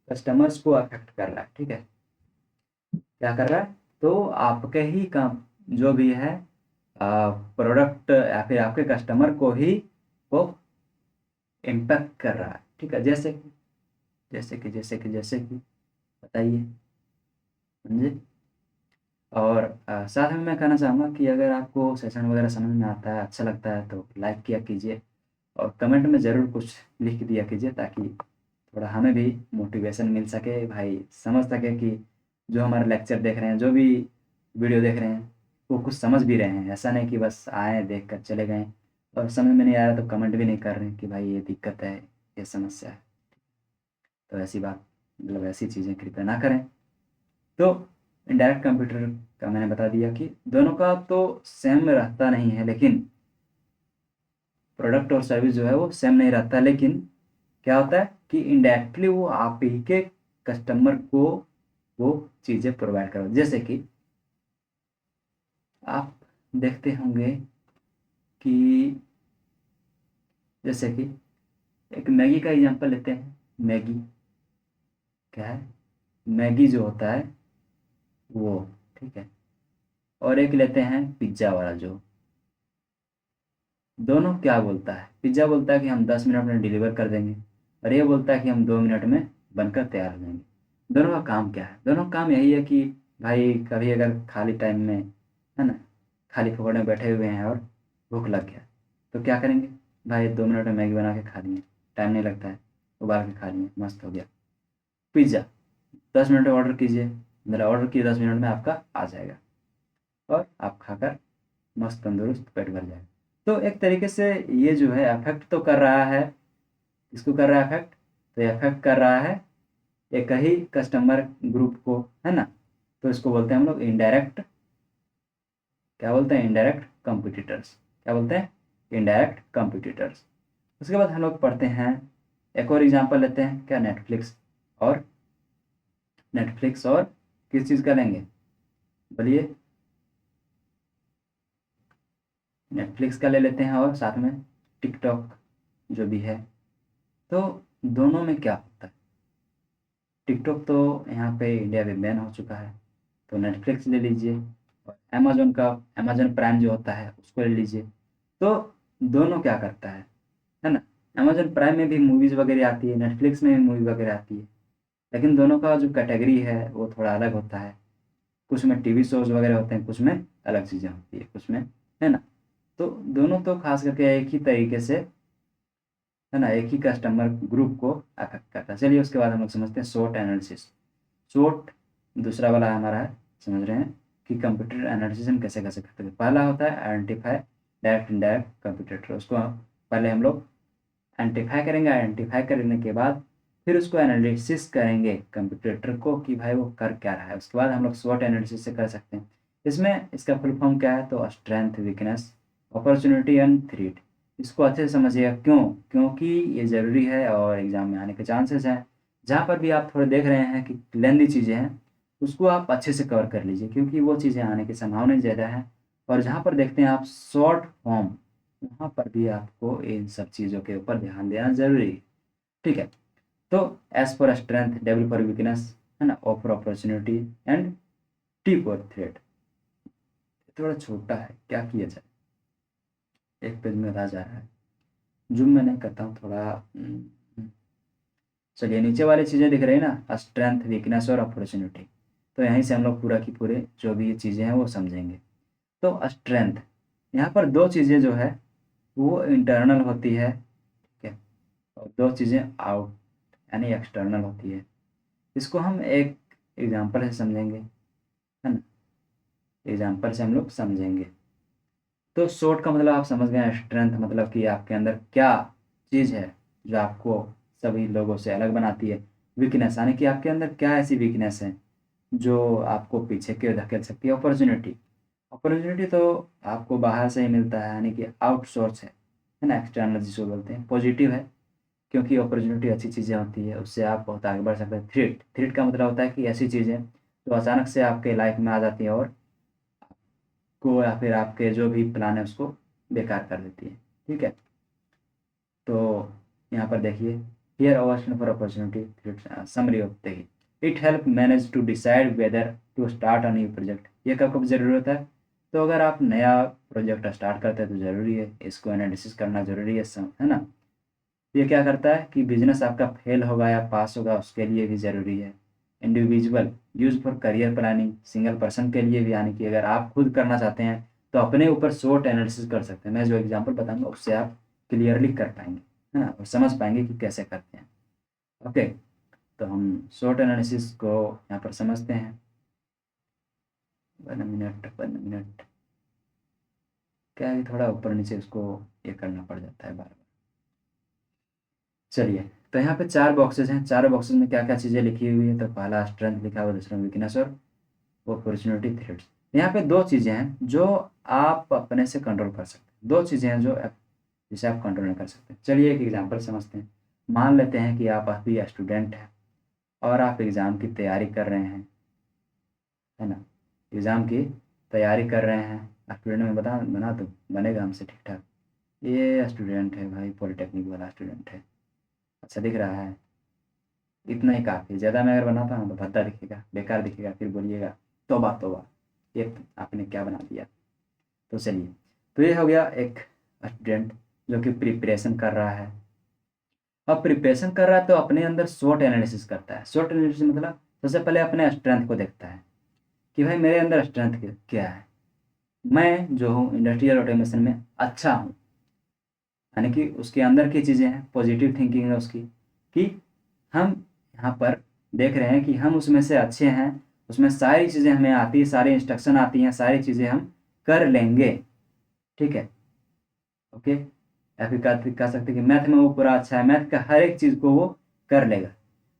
कस्टमर्स को, अफेक्ट कर रहा है, ठीक है। क्या कर रहा है, तो आपके ही काम जो भी है प्रोडक्ट, या फिर आपके कस्टमर को ही वो इम्पैक्ट कर रहा है, ठीक है। जैसे कि बताइए, समझे। और साथ में मैं कहना चाहूँगा कि अगर आपको सेशन वगैरह समझ में आता है, अच्छा लगता है, तो लाइक किया कीजिए और कमेंट में ज़रूर कुछ लिख दिया कीजिए, ताकि थोड़ा हमें भी मोटिवेशन मिल सके, भाई समझ सके कि जो हमारे लेक्चर देख रहे हैं, जो भी वीडियो देख रहे हैं, वो कुछ समझ भी रहे हैं। ऐसा नहीं कि बस आए देख कर चले गए और समझ में नहीं आ रहा तो कमेंट भी नहीं कर रहे हैं कि भाई ये दिक्कत है, ये समस्या है। तो ऐसी बात, मतलब ऐसी चीज़ें कृपया ना करें। तो इनडायरेक्ट कंप्यूटर का मैंने बता दिया कि दोनों का तो सेम रहता नहीं है, लेकिन प्रोडक्ट और सर्विस जो है वो सेम नहीं रहता, लेकिन क्या होता है कि इनडायरेक्टली वो आप ही के कस्टमर को वो चीज़ें प्रोवाइड करो। जैसे कि आप देखते होंगे कि जैसे कि एक मैगी का एग्जांपल लेते हैं। मैगी क्या है, मैगी जो होता है वो, ठीक है। और एक लेते हैं पिज्ज़ा वाला, जो दोनों क्या बोलता है, पिज्ज़ा बोलता है कि हम 10 मिनट में डिलीवर कर देंगे, और ये बोलता है कि हम 2 मिनट में बनकर तैयार हो जाएंगे। दोनों का काम क्या है, दोनों का काम यही है कि भाई कभी अगर खाली टाइम में, है ना, खाली फोकट में बैठे हुए हैं और भूख लग गया, तो क्या करेंगे, भाई 2 मिनट में मैगी बना के खा लिए, टाइम नहीं लगता है, उबाल के खा लिए, मस्त हो गया। पिज़्ज़ा 10 मिनट में ऑर्डर कीजिए, मतलब ऑर्डर किए 10 मिनट में आपका आ जाएगा, और आप खाकर मस्त तंदुरुस्त पेट भर जाएगा। तो एक तरीके से ये जो है अफेक्ट तो कर रहा है, किसको कर रहा है अफेक्ट, तो ये अफेक्ट कर रहा है एक ही कस्टमर ग्रुप को, है ना। तो इसको बोलते हैं हम लोग इनडायरेक्ट, क्या बोलते हैं, इनडायरेक्ट कंपिटिटर्स। क्या बोलते हैं, इनडायरेक्ट कंपिटिटर्स। उसके बाद हम लोग पढ़ते हैं, एक और एग्जांपल लेते हैं, क्या, नेटफ्लिक्स। और नेटफ्लिक्स और किस चीज़ का लेंगे, बोलिए, नेटफ्लिक्स का ले लेते हैं, और साथ में टिकटॉक जो भी है। तो दोनों में क्या होता है, टिकटॉक तो यहाँ पे इंडिया में बैन हो चुका है, तो नेटफ्लिक्स ले लीजिए, और अमेज़न का, अमेज़न प्राइम जो होता है उसको ले लीजिए। तो दोनों क्या करता है ना, अमेज़न प्राइम में भी मूवीज़ वगैरह आती है, नेटफ्लिक्स में भी मूवी वगैरह आती है, लेकिन दोनों का जो कैटेगरी है वो थोड़ा अलग होता है। कुछ में टीवी शोज़ वगैरह होते हैं, कुछ में अलग चीज़ें होती है, कुछ में, है ना। तो दोनों तो खास करके एक ही तरीके से, है ना, एक ही कस्टमर ग्रुप को अफेक्ट करता है। चलिए उसके बाद हम लोग समझते हैं शॉर्ट एनालिसिस। शॉर्ट दूसरा वाला हमारा है, समझ रहे हैं कि कंप्यूटर एनालिसिस हम कैसे कैसे करते हैं। पहला होता है आइडेंटिफाई डायरेक्ट इनडायरेक्ट कंप्यूटर, उसको पहले हम लोग आइडेंटिफाई करेंगे। आइडेंटिफाई करने के बाद फिर उसको एनालिसिस करेंगे कंप्यूटर को कि भाई वो कर क्या रहा है। उसके बाद हम लोग स्वॉट एनालिसिस से कर सकते हैं। इसमें इसका फुल फॉर्म क्या है, तो strength, weakness, opportunity and threat. इसको अच्छे से समझिएगा, क्यों, क्योंकि ये ज़रूरी है और एग्ज़ाम में आने के चांसेस हैं। जहाँ पर भी आप थोड़े देख रहे हैं कि लेंदी चीज़ें हैं, उसको आप अच्छे से कवर कर लीजिए, क्योंकि वो चीज़ें आने की संभावना ज़्यादा है। और जहाँ पर देखते हैं आप शॉर्ट फॉर्म, वहाँ पर भी आपको इन सब चीज़ों के ऊपर ध्यान देना ज़रूरी है, ठीक है। तो S for strength, W for weakness, है ना, O for opportunity and T for threat. थोड़ा छोटा है, क्या किया जाए, एक पेज में रह जा रहा है, जूम में नहीं करता हूँ थोड़ा। चलिए नीचे वाली चीज़ें दिख रही है ना, स्ट्रेंथ, वीकनेस और अपॉर्चुनिटी। तो यहीं से हम लोग पूरा की पूरे जो भी चीज़ें हैं वो समझेंगे। तो स्ट्रेंथ, यहाँ पर दो चीज़ें जो है वो इंटरनल होती है, ठीक है, और दो चीज़ें आउट यानी एक्सटर्नल होती है। इसको हम एक एग्जांपल से समझेंगे, है ना, एग्जांपल से हम लोग समझेंगे। तो शॉर्ट का मतलब आप समझ गए हैं, स्ट्रेंथ मतलब कि आपके अंदर क्या चीज़ है जो आपको सभी लोगों से अलग बनाती है। वीकनेस यानी कि आपके अंदर क्या ऐसी वीकनेस है जो आपको पीछे की ओर धकेल सकती है। अपॉर्चुनिटी, अपॉर्चुनिटी तो आपको बाहर से ही मिलता है, यानी कि आउटसोर्स है ना, एक्सटर्नल जिसको बोलते हैं। पॉजिटिव है क्योंकि अपॉर्चुनिटी अच्छी चीज़ें होती है, उससे आप बहुत आगे बढ़ सकते हैं। थ्रेट, थ्रेट का मतलब होता है कि ऐसी चीज़ें जो अचानक से आपके लाइफ में आ जाती है और को या फिर आपके जो भी प्लान है उसको बेकार कर देती है, ठीक है। तो यहाँ पर देखिए, here a version for opportunity, summary of the it help manage to decide whether to start a new project. ये कब कब ज़रूरत है, तो अगर आप नया प्रोजेक्ट स्टार्ट करते हैं तो ज़रूरी है इसको एनालिसिस करना, ज़रूरी है ना। ये क्या करता है कि बिजनेस आपका फेल होगा या पास होगा उसके लिए भी ज़रूरी है। Individual use for career planning, single person के लिए भी, यानी कि अगर आप खुद करना चाहते हैं तो अपने ऊपर शॉर्ट एनालिसिस कर सकते हैं। मैं जो एग्जांपल बताऊंगा उससे आप क्लियरली कर पाएंगे, है ना, और समझ पाएंगे कि कैसे करते हैं। ओके, तो हम शॉर्ट एनालिसिस को यहाँ पर समझते हैं। 1 मिनट 1 मिनट, क्या है, थोड़ा ऊपर नीचे उसको ये करना पड़ जाता है बार बार। चलिए, तो यहाँ पे 4 बॉक्सेस हैं, चारों बॉक्सेस में क्या क्या चीज़ें लिखी हुई है। तो पहला स्ट्रेंथ लिखा हुआ, दूसरा वीकनेस और अपॉर्चुनिटी थ्रेड्स। यहाँ पे 2 चीज़ें हैं जो आप अपने से कंट्रोल कर सकते हैं, 2 चीज़ें हैं जो जिसे आप कंट्रोल नहीं कर सकते। चलिए एक एग्जांपल समझते हैं। मान लेते हैं कि आप अभी स्टूडेंट हैं और आप एग्ज़ाम की तैयारी कर रहे हैं, है ना। एग्ज़ाम की तैयारी कर रहे हैं, स्टूडेंट में बना दो, बनेगा हमसे ठीक ठाक। ये स्टूडेंट है भाई, पॉलिटेक्निक वाला स्टूडेंट है, अच्छा दिख रहा है, इतना ही काफ़ी। ज़्यादा मैं अगर बनाता हूँ तो भद्दा दिखेगा, बेकार दिखेगा, फिर बोलिएगा तौबा तौबा, ये आपने क्या बना दिया। तो चलिए, तो ये हो गया एक स्टूडेंट जो कि प्रिपरेशन कर रहा है। अब प्रिपरेशन कर रहा है तो अपने अंदर शॉर्ट एनालिसिस करता है। शॉर्ट एनालिसिस मतलब सबसे पहले अपने स्ट्रेंथ को देखता है कि भाई मेरे अंदर स्ट्रेंथ क्या है। मैं जो हूँ इंडस्ट्रियल ऑटोमेशन में अच्छा हूँ, यानी कि उसके अंदर की चीज़ें हैं, पॉजिटिव थिंकिंग है उसकी, कि हम यहाँ पर देख रहे हैं कि हम उसमें से अच्छे हैं, उसमें सारी चीज़ें हमें आती है, सारी इंस्ट्रक्शन आती हैं, सारी चीज़ें हम कर लेंगे, ठीक है, ओके। या फिर कह सकते हैं कि मैथ में वो पूरा अच्छा है, मैथ का हर एक चीज़ को वो कर लेगा।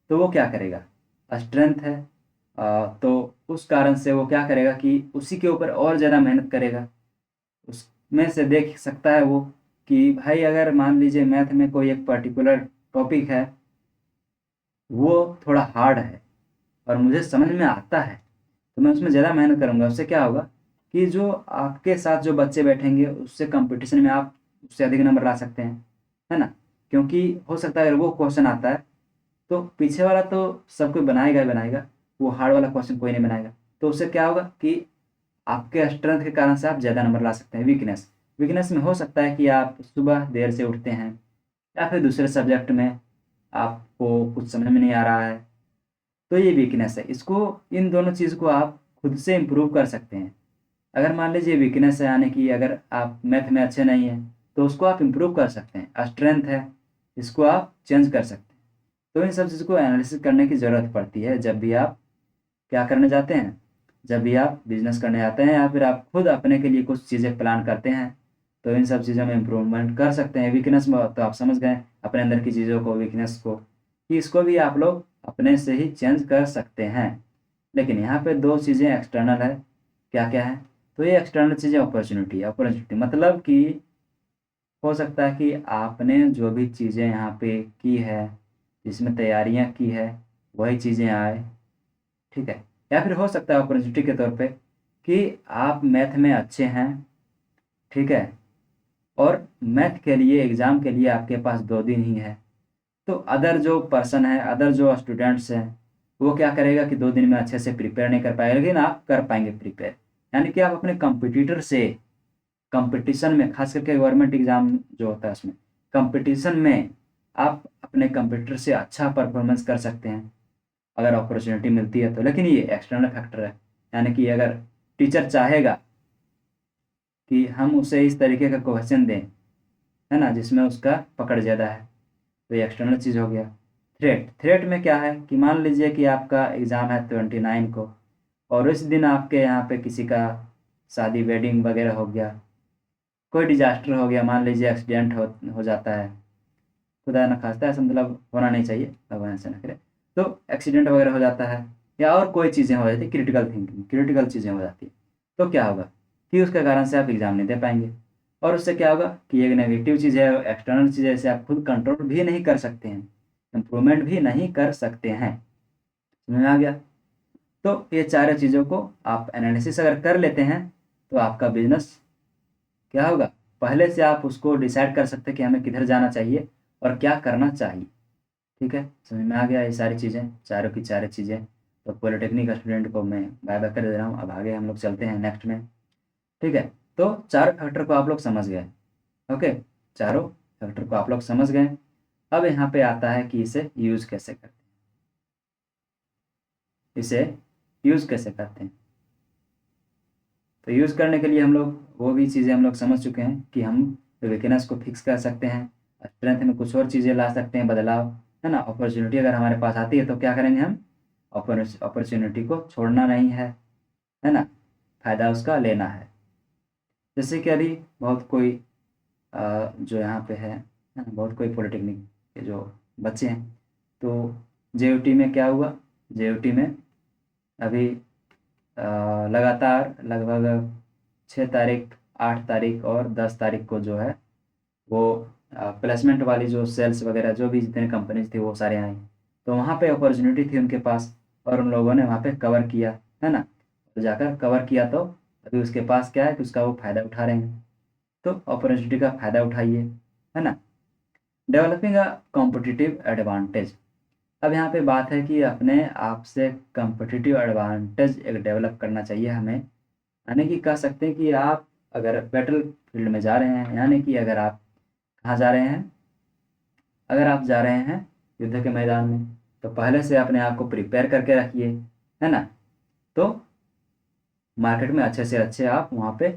तो वो क्या करेगा, स्ट्रेंथ है, तो उस कारण से वो क्या करेगा कि उसी के ऊपर और ज़्यादा मेहनत करेगा। उसमें से देख सकता है वो कि भाई अगर मान लीजिए मैथ में कोई एक पर्टिकुलर टॉपिक है, वो थोड़ा हार्ड है और मुझे समझ में आता है, तो मैं उसमें ज़्यादा मेहनत करूँगा। उससे क्या होगा कि जो आपके साथ जो बच्चे बैठेंगे उससे कंपटीशन में आप उससे अधिक नंबर ला सकते हैं, है ना। क्योंकि हो सकता है अगर वो क्वेश्चन आता है तो पीछे वाला तो सब कोई बनाएगा ही बनाएगा, वो हार्ड वाला क्वेश्चन कोई नहीं बनाएगा। तो उससे क्या होगा कि आपके स्ट्रेंथ के कारण से आप ज़्यादा नंबर ला सकते हैं। वीकनेस, वीकनेस में हो सकता है कि आप सुबह देर से उठते हैं, या फिर दूसरे सब्जेक्ट में आपको कुछ समझ में नहीं आ रहा है, तो ये वीकनेस है। इसको, इन दोनों चीज़ को आप खुद से इम्प्रूव कर सकते हैं। अगर मान लीजिए वीकनेस है, यानी कि अगर आप मैथ में अच्छे नहीं हैं, तो उसको आप इम्प्रूव कर सकते हैं। स्ट्रेंथ है, इसको आप चेंज कर सकते हैं। तो इन सब चीज़ को एनालिसिस करने की ज़रूरत पड़ती है जब भी आप क्या करने जाते हैं, जब भी आप बिजनेस करने जाते हैं, या फिर आप खुद अपने के लिए कुछ चीज़ें प्लान करते हैं। तो इन सब चीज़ों में इम्प्रूवमेंट कर सकते हैं। वीकनेस में तो आप समझ गए अपने अंदर की चीज़ों को, वीकनेस को, कि इसको भी आप लोग अपने से ही चेंज कर सकते हैं। लेकिन यहाँ पे 2 चीज़ें एक्सटर्नल है, क्या क्या है, तो ये एक्सटर्नल चीज़ें अपॉर्चुनिटी, अपॉर्चुनिटी मतलब कि हो सकता है कि आपने जो भी चीज़ें यहाँ पे की है, जिसमें तैयारियाँ की है, वही चीज़ें आए, ठीक है। या फिर हो सकता है अपॉर्चुनिटी के तौर पे कि आप मैथ में अच्छे हैं, ठीक है, और मैथ के लिए, एग्ज़ाम के लिए आपके पास 2 दिन ही है। तो अदर जो पर्सन है, अदर जो स्टूडेंट्स हैं, वो क्या करेगा कि 2 दिन में अच्छे से प्रिपेयर नहीं कर पाएगा, लेकिन आप कर पाएंगे प्रिपेयर। यानी कि आप अपने कंपटीटर से, कंपटीशन में, खास करके गवर्नमेंट एग्ज़ाम जो होता है उसमें, कंपटीशन में आप अपने कंपटीटर से अच्छा परफॉर्मेंस कर सकते हैं अगर अपॉर्चुनिटी मिलती है तो। लेकिन ये एक्सटर्नल फैक्टर है, यानी कि अगर टीचर चाहेगा कि हम उसे इस तरीके का क्वेश्चन दें, है ना, जिसमें उसका पकड़ ज़्यादा है, तो ये एक्सटर्नल चीज़ हो गया। थ्रेट, थ्रेट में क्या है कि मान लीजिए कि आपका एग्ज़ाम है 29 को, और इस दिन आपके यहाँ पे किसी का शादी, वेडिंग वगैरह हो गया, कोई डिजास्टर हो गया, मान लीजिए एक्सीडेंट हो जाता है, खुदा न खास्ता, ऐसा मतलब होना नहीं चाहिए, भगवान ऐसा ना करे। तो एक्सीडेंट वगैरह हो जाता है, या और कोई चीज़ें हो जाती है, क्रिटिकल थिंकिंग, क्रिटिकल चीज़ें हो जाती है, तो क्या होगा कि उसके कारण से आप एग्ज़ाम नहीं दे पाएंगे। और उससे क्या होगा कि एक नेगेटिव चीज़ है, एक्सटर्नल चीज़ है, इसे आप खुद कंट्रोल भी नहीं कर सकते हैं, इम्प्रूवमेंट भी नहीं कर सकते हैं। समझ में आ गया। तो ये चारों चीज़ों को आप एनालिसिस अगर कर लेते हैं तो आपका बिजनेस क्या होगा, पहले से आप उसको डिसाइड कर सकते हैं कि हमें किधर जाना चाहिए और क्या करना चाहिए, ठीक है। समझ में आ गया ये सारी चीज़ें, चारों की चारों चीज़ें। तो पॉलिटेक्निक स्टूडेंट को मैं बाय बाय कर दे रहा हूँ। अब आगे हम लोग चलते हैं नेक्स्ट में, ठीक है। तो चारों फैक्टर को आप लोग समझ गए, ओके, चारों फैक्टर को आप लोग समझ गए। अब यहाँ पे आता है कि इसे यूज़ कैसे करते हैं, इसे यूज़ कैसे करते हैं। तो यूज़ करने के लिए हम लोग वो भी चीज़ें हम लोग समझ चुके हैं कि हम वीकनेस को फिक्स कर सकते हैं, स्ट्रेंथ में कुछ और चीज़ें ला सकते हैं, बदलाव, है ना। अपॉर्चुनिटी अगर हमारे पास आती है तो क्या करेंगे हम, अपॉर्चुनिटी को छोड़ना नहीं है ना, फ़ायदा उसका लेना है। जैसे कि अभी बहुत कोई जो यहाँ पे है ना, बहुत कोई पॉलिटेक्निक के जो बच्चे हैं, तो जेयूटी में क्या हुआ, जेयूटी में अभी लगातार लगभग 6 तारीख, 8 तारीख और 10 तारीख को जो है वो प्लेसमेंट वाली जो सेल्स वगैरह जो भी जितने कंपनीज थी वो सारे आई। तो वहाँ पे अपॉर्चुनिटी थी उनके पास, और उन लोगों ने वहाँ पे कवर किया, है ना। तो जाकर कवर किया, तो अभी उसके पास क्या है कि उसका वो फ़ायदा उठा रहे हैं। तो अपॉर्चुनिटी का फ़ायदा उठाइए, है ना। Developing a competitive advantage. अब यहाँ पे बात है कि अपने आप से कॉम्पिटिटिव एडवांटेज एक डेवलप करना चाहिए हमें। यानी कि कह सकते हैं कि आप अगर बैटल फील्ड में जा रहे हैं, यानी कि अगर आप कहाँ जा रहे हैं, अगर आप जा रहे हैं युद्ध के मैदान में, तो पहले से अपने आप को प्रिपेयर करके रखिए, है ना। तो मार्केट में अच्छे से अच्छे आप वहाँ पे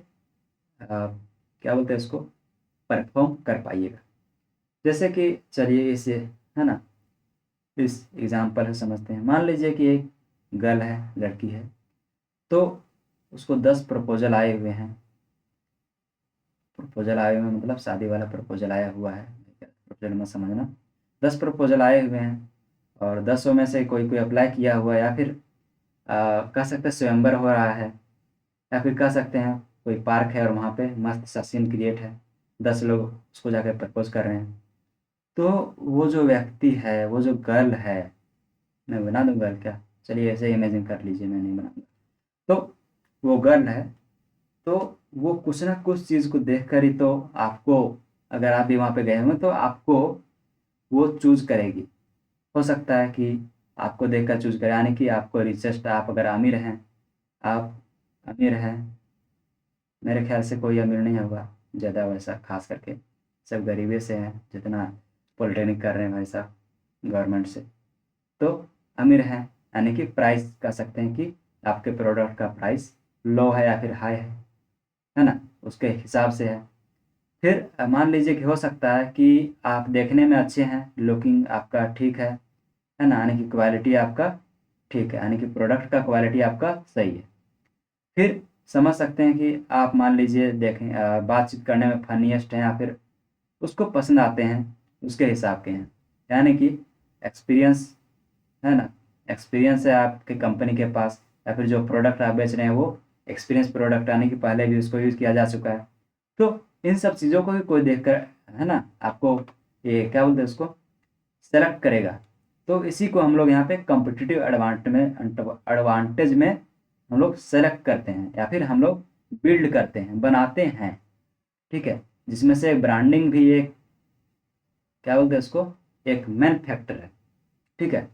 क्या बोलते हैं इसको, परफॉर्म कर पाइएगा। जैसे कि चलिए इसे, है ना, इस एग्जाम्पल से समझते हैं। मान लीजिए कि एक गर्ल है, लड़की है, तो उसको 10 प्रपोजल आए हुए हैं। प्रपोजल आए हुए हैं मतलब शादी वाला प्रपोजल आया हुआ है, प्रपोजल में समझना। 10 प्रपोजल आए हुए हैं, और 10 में से कोई कोई अप्लाई किया हुआ है, या फिर कह सकते हैं स्वयंवर हो रहा है, या फिर कह सकते हैं कोई पार्क है और वहाँ पे मस्त सा सीन क्रिएट है, 10 लोग उसको जाकर प्रपोज कर रहे हैं। तो वो जो व्यक्ति है, वो जो गर्ल है, मैं बना दूँ गर्ल क्या, चलिए ऐसे इमेजिन कर लीजिए, मैं नहीं बनाऊँगा। तो वो गर्ल है, तो वो कुछ ना कुछ चीज़ को देख कर ही तो आपको, अगर आप भी वहाँ पे गए होंगे तो आपको वो चूज़ करेगी। हो सकता है कि आपको देखकर चूज़ करे, यानी कि आपको रिचेस्ट, आप अगर अमीर हैं, आप अमीर हैं, मेरे ख्याल से कोई अमीर नहीं होगा ज़्यादा वैसा, ख़ास करके सब गरीबी से हैं जितना पॉलिटेक्निक कर रहे हैं भाई साहब गवर्नमेंट से। तो अमीर हैं, यानी कि प्राइस कह सकते हैं कि आपके प्रोडक्ट का प्राइस लो है या फिर हाई है ना, उसके हिसाब से है। फिर मान लीजिए कि हो सकता है कि आप देखने में अच्छे हैं, लुकिंग आपका ठीक है ना, यानी कि क्वालिटी आपका ठीक है, यानी कि प्रोडक्ट का क्वालिटी आपका सही है। फिर समझ सकते हैं कि आप मान लीजिए देखें बातचीत करने में फनीएस्ट हैं, या फिर उसको पसंद आते हैं, उसके हिसाब के हैं, यानी कि एक्सपीरियंस, है ना, एक्सपीरियंस है आपके कंपनी के पास, या फिर जो प्रोडक्ट आप बेच रहे हैं वो एक्सपीरियंस प्रोडक्ट, यानी कि पहले भी उसको यूज़ किया जा चुका है। तो इन सब चीज़ों को भी कोई देखकर, है ना, आपको ये क्या बोलते हैं उसको, सेलेक्ट करेगा। तो इसी को हम लोग यहाँ पे कॉम्पिटिटिव एडवांटेज में हम लोग सेलेक्ट करते हैं, या फिर हम लोग बिल्ड करते हैं, बनाते हैं, ठीक है। जिसमें से ब्रांडिंग भी एक, क्या बोलते हैं उसको, एक मेन फैक्टर है, ठीक है।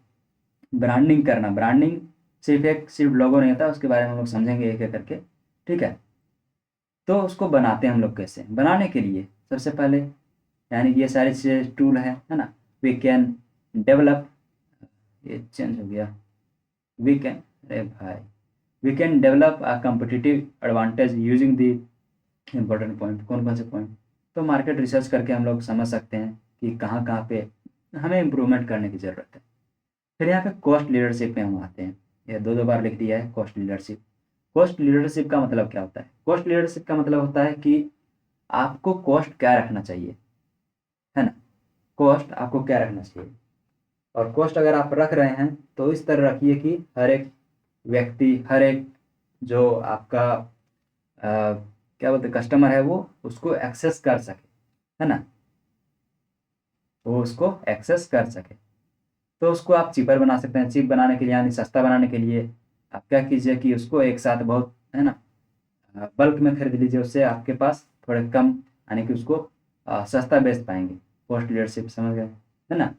ब्रांडिंग करना, ब्रांडिंग सिर्फ लोगो नहीं होता, उसके बारे में हम लोग समझेंगे एक एक करके, ठीक है। तो उसको बनाते हैं हम लोग कैसे, बनाने के लिए सबसे पहले, यानी कि ये सारी चीज़ें टूल है ना। वी कैन डेवलप, ये चेंज हो गया, वी कैन, अरे भाई, we can develop a competitive advantage using the important point. कौन कौन से पॉइंट, तो मार्केट रिसर्च करके हम लोग समझ सकते हैं कि कहाँ कहाँ पे हमें इम्प्रूवमेंट करने की ज़रूरत है। फिर यहाँ पे कॉस्ट लीडरशिप में हम आते हैं, ये दो दो बार लिख दिया है कॉस्ट लीडरशिप। कॉस्ट लीडरशिप का मतलब क्या होता है, कॉस्ट लीडरशिप का मतलब होता है कि आपको कॉस्ट क्या रखना चाहिए, है ना। कॉस्ट आपको क्या रखना चाहिए, और कॉस्ट अगर आप रख रहे हैं तो इस तरह रखिए कि हर एक व्यक्ति, हर एक जो आपका क्या बोलते कस्टमर है, वो उसको एक्सेस कर सके, है ना, वो उसको एक्सेस कर सके। तो उसको आप चीपर बना सकते हैं। चीप बनाने के लिए, यानी सस्ता बनाने के लिए, आप क्या कीजिए कि उसको एक साथ बहुत, है ना, बल्क में खरीद लीजिए, उससे आपके पास थोड़े कम, यानी कि उसको सस्ता बेच पाएंगे। कॉस्ट लीडरशिप समझ गए, है ना।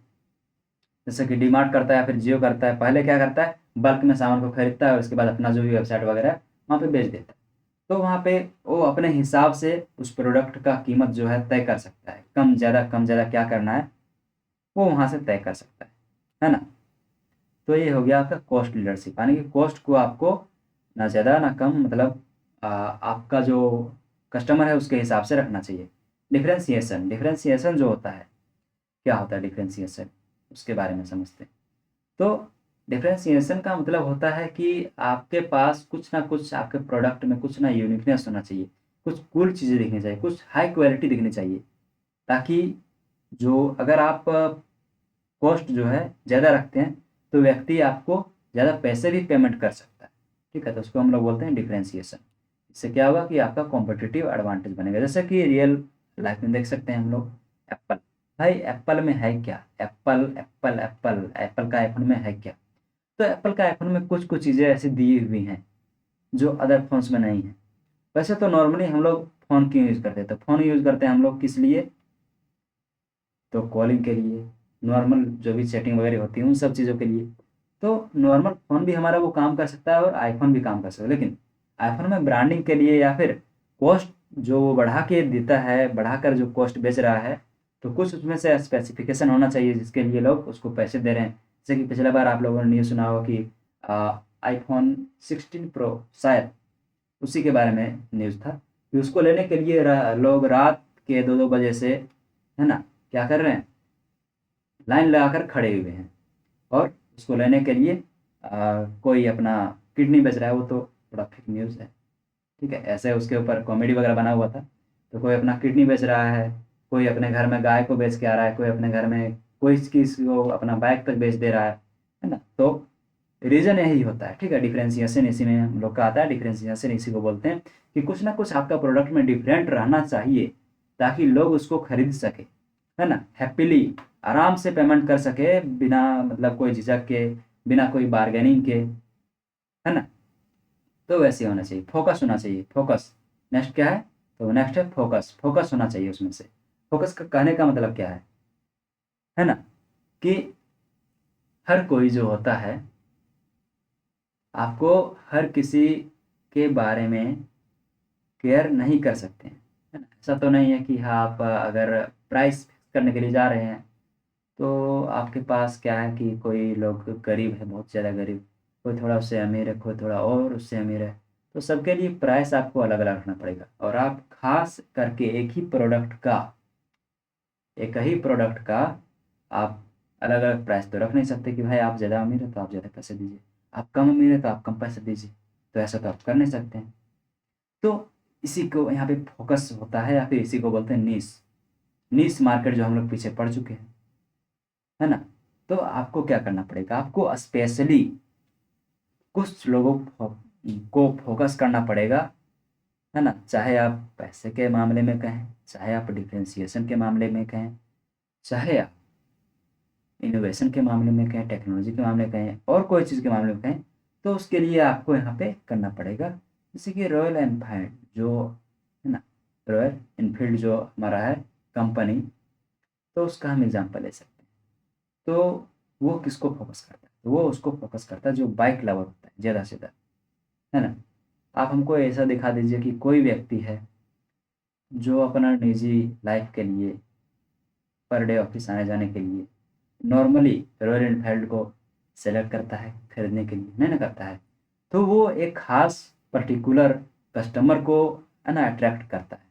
जैसे कि डीमार्ट करता है या फिर जियो करता है, पहले क्या करता है, बल्क में सामान को खरीदता है और उसके बाद अपना जो भी वेबसाइट वगैरह है वहाँ पे बेच देता है। तो वहाँ पे वो अपने हिसाब से उस प्रोडक्ट का कीमत जो है तय कर सकता है, कम ज़्यादा क्या करना है वो वहाँ से तय कर सकता है ना। तो ये हो गया आपका कॉस्ट लीडरशिप, यानी कि कॉस्ट को आपको ना ज़्यादा ना कम, मतलब आपका जो कस्टमर है उसके हिसाब से रखना चाहिए। डिफरेंशिएशन, डिफरेंशिएशन जो होता है, क्या होता है डिफरेंशिएशन, उसके बारे में समझते हैं। तो डिफरेंशिएशन का मतलब होता है कि आपके पास कुछ ना कुछ, आपके प्रोडक्ट में कुछ ना यूनिकनेस होना चाहिए, कुछ कूल चीज़ें दिखनी चाहिए, कुछ हाई क्वालिटी दिखनी चाहिए, ताकि जो अगर आप कॉस्ट जो है ज़्यादा रखते हैं तो व्यक्ति आपको ज़्यादा पैसे भी पेमेंट कर सकता है। ठीक है, तो उसको हम लोग बोलते हैं डिफरेंशिएशन। इससे क्या होगा कि आपका कॉम्पिटिटिव एडवांटेज बनेगा। जैसे कि रियल लाइफ में देख सकते हैं हम लोग एप्पल। भाई एप्पल में है क्या? एप्पल एप्पल एप्पल एप्पल का आईफोन में है क्या? तो एप्पल का आईफोन में कुछ कुछ चीज़ें ऐसी दी हुई हैं जो अदर फ़ोन्स में नहीं है। वैसे तो नॉर्मली हम लोग फ़ोन क्यों यूज़ करते हैं? तो फ़ोन यूज़ करते हैं हम लोग किस लिए? तो कॉलिंग के लिए, नॉर्मल जो भी चैटिंग वगैरह होती है उन सब चीज़ों के लिए। तो नॉर्मल फ़ोन भी हमारा वो काम कर सकता है और आईफ़ोन भी काम कर सकता है। लेकिन आईफ़ोन में ब्रांडिंग के लिए या फिर कॉस्ट जो वो बढ़ा के देता है, बढ़ाकर जो कॉस्ट बेच रहा है, तो कुछ उसमें से स्पेसिफ़िकेशन होना चाहिए जिसके लिए लोग उसको पैसे दे रहे हैं। जैसे कि पिछला बार आप लोगों ने न्यूज़ सुना होगा कि आईफ़ोन 16 प्रो शायद उसी के बारे में न्यूज़ था कि उसको लेने के लिए लोग रात के 2-2 बजे से, है ना, क्या कर रहे हैं? लाइन लगाकर खड़े हुए हैं और उसको लेने के लिए कोई अपना किडनी बेच रहा है। वो तो थोड़ा फेक न्यूज़ है। ठीक है, ऐसे उसके ऊपर कॉमेडी वगैरह बना हुआ था। तो कोई अपना किडनी बेच रहा है, कोई अपने घर में गाय को बेच के आ रहा है, कोई अपने घर में कोई किसी को अपना बाइक तक बेच दे रहा है ना? तो रीज़न यही होता है। ठीक है, डिफरेंशिएशन इसी में हम लोग का आता है। डिफरेंशिएशन इसी को बोलते हैं कि कुछ ना कुछ आपका प्रोडक्ट में डिफरेंट रहना चाहिए ताकि लोग उसको खरीद सके, है ना, हैप्पीली आराम से पेमेंट कर सके, बिना मतलब कोई झिझक के, बिना कोई बार्गेनिंग के, है ना? तो वैसे होना चाहिए, फ़ोकस होना चाहिए, फ़ोकस। नेक्स्ट क्या है? तो नेक्स्ट है फ़ोकस, फ़ोकस होना चाहिए उसमें से। फ़ोकस का कहने का मतलब क्या है ना? कि हर कोई जो होता है, आपको हर किसी के बारे में केयर नहीं कर सकते हैं, है ना? ऐसा तो नहीं है कि हाँ, आप अगर प्राइस फिक्स करने के लिए जा रहे हैं, तो आपके पास क्या है कि कोई लोग गरीब है, बहुत ज़्यादा गरीब, कोई थोड़ा उससे अमीर है, कोई थोड़ा और उससे अमीर है, तो सबके लिए प्राइस आपको अलग-अलग रखना पड़ेगा और आप ख़ास करके एक ही प्रोडक्ट का आप अलग-अलग प्राइस तो रख नहीं सकते कि भाई आप ज़्यादा अमीर हैं तो आप ज़्यादा पैसे दीजिए, आप कम अमीर हैं तो आप कम पैसे दीजिए, तो ऐसा तो आप कर नहीं सकते हैं। तो इसी को यहाँ पे फ़ोकस होता है या फिर इसी को बोलते हैं नीश। नीश मार्केट जो हम लोग पीछे पड़ चुके हैं, है ना? तो आपको क्या करना पड़ेगा? आपको स्पेशली कुछ लोगों को फ़ोकस करना पड़ेगा, है ना? चाहे आप पैसे के मामले में कहें, चाहे आप डिफरेंशिएशन के मामले में कहें, चाहे आप इनोवेशन के मामले में कहें, टेक्नोलॉजी के मामले में कहें और कोई चीज़ के मामले में कहें, तो उसके लिए आपको यहाँ पे करना पड़ेगा। जैसे कि रॉयल एनफील्ड जो है ना, रॉयल एनफील्ड जो हमारा है कंपनी, तो उसका हम एग्ज़ाम्पल ले सकते हैं। तो वो किसको फ़ोकस करता है? तो वो उसको फ़ोकस करता है जो बाइक लवर होता है ज़्यादा से ज़्यादा, है ना? आप हमको ऐसा दिखा दीजिए कि कोई व्यक्ति है जो अपना निजी लाइफ़ के लिए, पर डे ऑफ़िस आने-जाने के लिए नॉर्मली रॉयल एनफील्ड को सेलेक्ट करता है खरीदने के लिए, नहीं ना करता है। तो वो एक ख़ास पर्टिकुलर कस्टमर को है ना अट्रैक्ट करता है।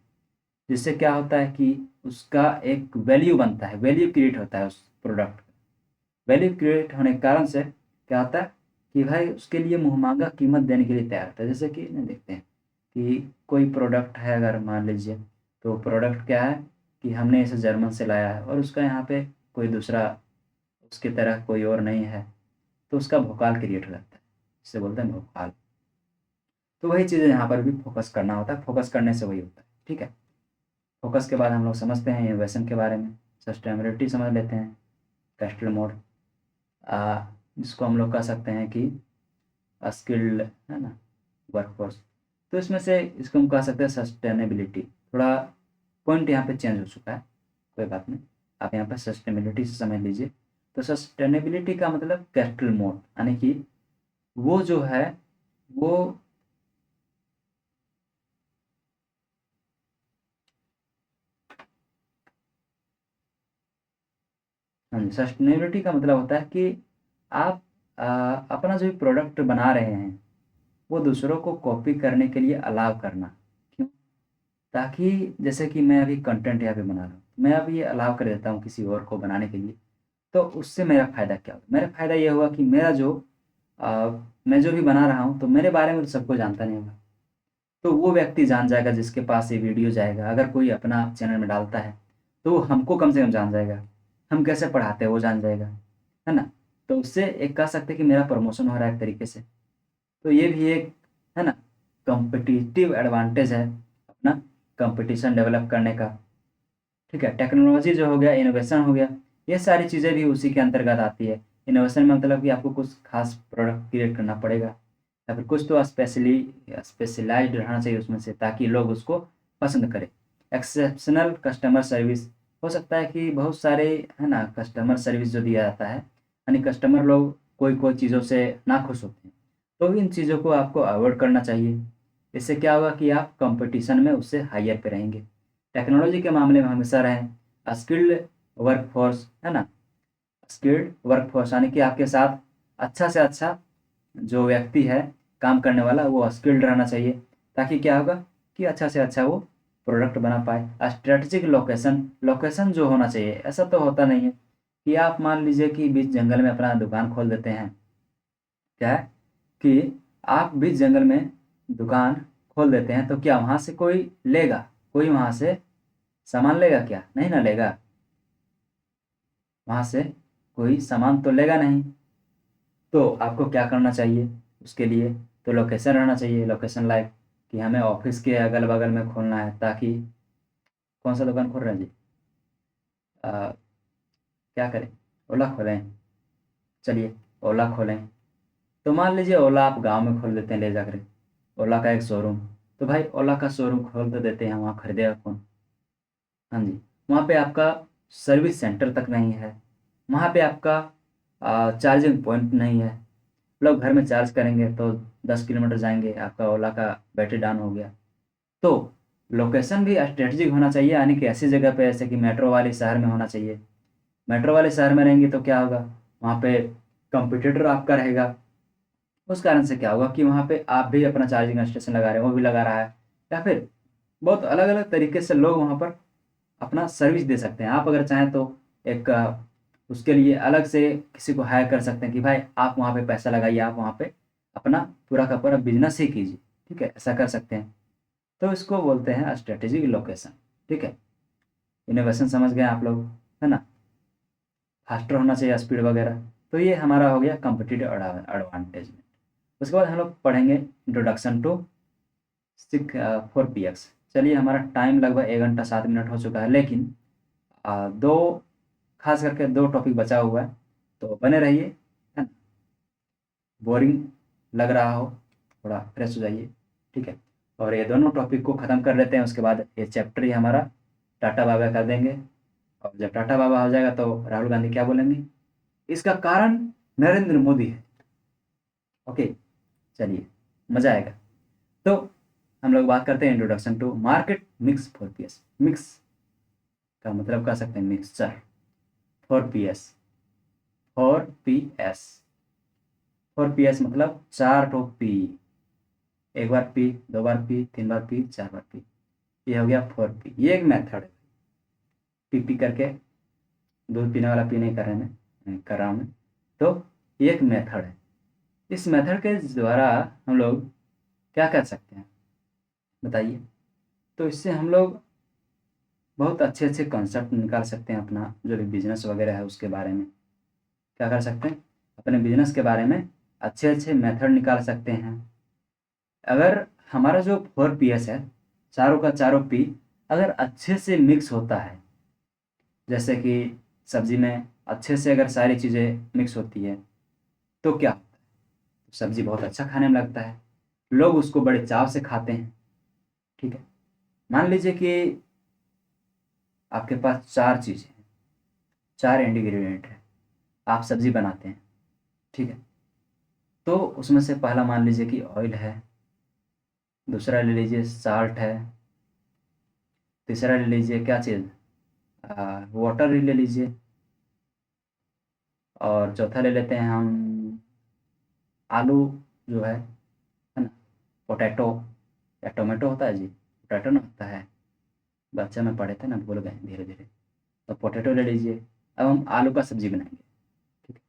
जिससे क्या होता है कि उसका एक वैल्यू बनता है, वैल्यू क्रिएट होता है उस प्रोडक्ट का। वैल्यू क्रिएट होने के कारण से क्या होता है कि भाई उसके लिए मुँह-माँगा कीमत देने के लिए तैयार होता है। जैसे कि देखते हैं कि कोई प्रोडक्ट है, अगर मान लीजिए, तो प्रोडक्ट क्या है कि हमने इसे जर्मन से लाया है और उसका यहाँ पे कोई दूसरा उसकी तरह कोई और नहीं है, तो उसका भोकाल क्रिएट हो जाता है। जिसे बोलते हैं भोकाल। तो वही चीज़ें यहाँ पर भी फ़ोकस करना होता है, फ़ोकस करने से वही होता है, ठीक है? फ़ोकस के बाद हम लोग समझते हैं इनोवेशन के बारे में, सस्टेनेबिलिटी समझ लेते हैं, कैस्टल मोड जिसको हम लोग कह सकते हैं कि स्किल्ड, है ना, वर्कफ़ोर्स। तो इसमें से इसको हम कह सकते हैं सस्टेनेबिलिटी। थोड़ा पॉइंट यहाँ पे चेंज हो चुका है, कोई बात नहीं। आप यहाँ पे सस्टेनेबिलिटी से समझ लीजिए। तो सस्टेनेबिलिटी का मतलब कैस्टल मोड, यानी कि वो जो है वो हाँ जी, सस्टेनेबिलिटी का मतलब होता है कि आप अपना जो प्रोडक्ट बना रहे हैं, वो दूसरों को कॉपी करने के लिए अलाउ करना। क्यों? ताकि जैसे कि मैं अभी कंटेंट यहाँ पे बना रहा हूँ, मैं अब ये अलाउ कर देता हूँ किसी और को बनाने के लिए, तो उससे मेरा फ़ायदा क्या होगा? मेरा फ़ायदा ये होगा कि मैं जो भी बना रहा हूँ, तो मेरे बारे में तो सबको जानता नहीं होगा। तो वो व्यक्ति जान जाएगा जिसके पास ये वीडियो जाएगा। अगर कोई अपना चैनल में डालता है तो वो हमको कम से कम जान जाएगा, हम कैसे पढ़ाते हैं वो जान जाएगा, है ना। तो उससे एक कह सकते हैं कि मेरा प्रमोशन हो रहा है एक तरीके से। तो ये भी एक, है ना, कॉम्पिटिटिव एडवांटेज है अपना कंपटीशन डेवलप करने का। ठीक है, टेक्नोलॉजी जो हो गया, इनोवेशन हो गया, ये सारी चीज़ें भी उसी के अंतर्गत आती है। इनोवेशन में मतलब कि आपको कुछ खास प्रोडक्ट क्रिएट करना पड़ेगा, या फिर कुछ तो स्पेशलाइज्ड रहना चाहिए उसमें से, ताकि लोग उसको पसंद करें। एक्सेप्शनल कस्टमर सर्विस, हो सकता है कि बहुत सारे, है ना, कस्टमर सर्विस जो दिया जाता है, यानी कस्टमर लोग कोई कोई चीज़ों से नाखुश होते हैं, तो इन चीज़ों को आपको अवॉइड करना चाहिए। इससे क्या होगा कि आप कंपटीशन में उससे हायर पे रहेंगे। टेक्नोलॉजी के मामले में हमेशा रहें स्किल्ड वर्कफोर्स, है ना, स्किल्ड वर्कफोर्स, यानी कि आपके साथ अच्छा से अच्छा जो व्यक्ति है काम करने वाला, वो स्किल्ड रहना चाहिए, ताकि क्या होगा कि अच्छा से अच्छा वो प्रोडक्ट बना पाए। स्ट्रेटेजिक लोकेशन, लोकेशन जो होना चाहिए, ऐसा तो होता नहीं है कि आप मान लीजिए कि बीच जंगल में अपना दुकान खोल देते हैं। क्या है कि आप बीच जंगल में दुकान खोल देते हैं, तो क्या वहाँ से कोई लेगा? कोई वहाँ से सामान लेगा क्या? नहीं ना लेगा। वहाँ से कोई सामान तो लेगा नहीं। तो आपको क्या करना चाहिए उसके लिए? तो लोकेशन रहना चाहिए, लोकेशन लाइक कि हमें ऑफिस के अगल बगल में खोलना है, ताकि कौन सा दुकान खोल रहे हैं जी? अ, क्या करें? ओला खोलें? चलिए ओला खोलें। तो मान लीजिए ओला आप गांव में खोल देते हैं ले जाकर, ओला का एक शोरूम। तो भाई ओला का शोरूम खोल तो देते हैं, वहाँ खरीदेगा कौन? हाँ जी। वहाँ पे आपका सर्विस सेंटर तक नहीं है, वहाँ पे आपका चार्जिंग पॉइंट नहीं है। लोग घर में चार्ज करेंगे तो 10 किलोमीटर जाएंगे, आपका ओला का बैटरी डाउन हो गया। तो लोकेशन भी स्ट्रेटजिक होना चाहिए, यानी कि ऐसी जगह पे, ऐसे कि मेट्रो वाले शहर में होना चाहिए। मेट्रो वाले शहर में रहेंगे तो क्या होगा, वहाँ पे कंपटीटर आपका रहेगा। उस कारण से क्या होगा कि वहाँ पे आप भी अपना चार्जिंग स्टेशन लगा रहे हैं, वो भी लगा रहा है, या फिर बहुत अलग अलग तरीके से लोग वहाँ पर अपना सर्विस दे सकते हैं। आप अगर चाहें तो एक उसके लिए अलग से किसी को हायर कर सकते हैं कि भाई आप वहाँ पे पैसा लगाइए, आप वहाँ पे अपना पूरा का पूरा बिजनेस ही कीजिए। ठीक है, ऐसा कर सकते हैं। तो इसको बोलते हैं स्ट्रेटेजिक लोकेशन। ठीक है, इनोवेशन समझ गए आप लोग, है ना। फास्टर होना चाहिए स्पीड वगैरह। तो ये हमारा हो गया कम्पिटिटिव एडवांटेज। उसके बाद हम लोग पढ़ेंगे इंट्रोडक्शन टू 4 PX। चलिए, हमारा टाइम लगभग 1 घंटा 7 मिनट हो चुका है, लेकिन दो, खास करके 2 टॉपिक बचा हुआ है, तो बने रहिए, है ना। बोरिंग लग रहा हो, थोड़ा फ्रेश हो जाइए। ठीक है, और ये दोनों टॉपिक को ख़त्म कर लेते हैं, उसके बाद ये चैप्टर ही हमारा टाटा बाबा कर देंगे। और जब टाटा बाबा हो जाएगा तो राहुल गांधी क्या बोलेंगे? इसका कारण नरेंद्र मोदी है। ओके, चलिए, मज़ा आएगा। तो हम लोग बात करते हैं introduction to market mix 4 PS। Mix का मतलब कह सकते हैं मिक्सचर। 4 PS, 4 PS, 4 PS मतलब 4 पी। एक बार पी, 2 बार पी, 3 बार पी, 4 बार पी, ये हो गया 4 P। ये एक मेथड है, पी पी करके दूध पीने वाला पी नहीं कर रहे हैं, मैं कर रहा हूँ मैं। तो ये एक मेथड है। इस मेथड के द्वारा हम लोग क्या कर सकते हैं बताइए? तो इससे हम लोग बहुत अच्छे अच्छे कंसेप्ट निकाल सकते हैं, अपना जो भी बिजनेस वगैरह है उसके बारे में क्या कर सकते हैं, अपने बिजनेस के बारे में अच्छे अच्छे मेथड निकाल सकते हैं। अगर हमारा जो 4 PS है, चारों का चारों पी अगर अच्छे से मिक्स होता है, जैसे कि सब्जी में अच्छे से अगर सारी चीज़ें मिक्स होती है, तो क्या होता है? सब्जी बहुत अच्छा खाने में लगता है, लोग उसको बड़े चाव से खाते हैं। ठीक है, मान लीजिए कि आपके पास 4 चीज़ें हैं, 4 इंग्रेडिएंट है, आप सब्जी बनाते हैं। ठीक है, तो उसमें से पहला मान लीजिए कि ऑयल है, दूसरा ले लीजिए साल्ट है, तीसरा ले लीजिए क्या चीज़, वाटर ही ले लीजिए, और चौथा ले लेते हैं हम आलू जो है ना, पोटैटो, या टोमेटो होता है जी, पोटैटो ना होता है, बच्चे में पढ़े थे ना, भूल गए धीरे धीरे। तो पोटैटो ले लीजिए। अब हम आलू का सब्जी बनाएंगे। ठीक है,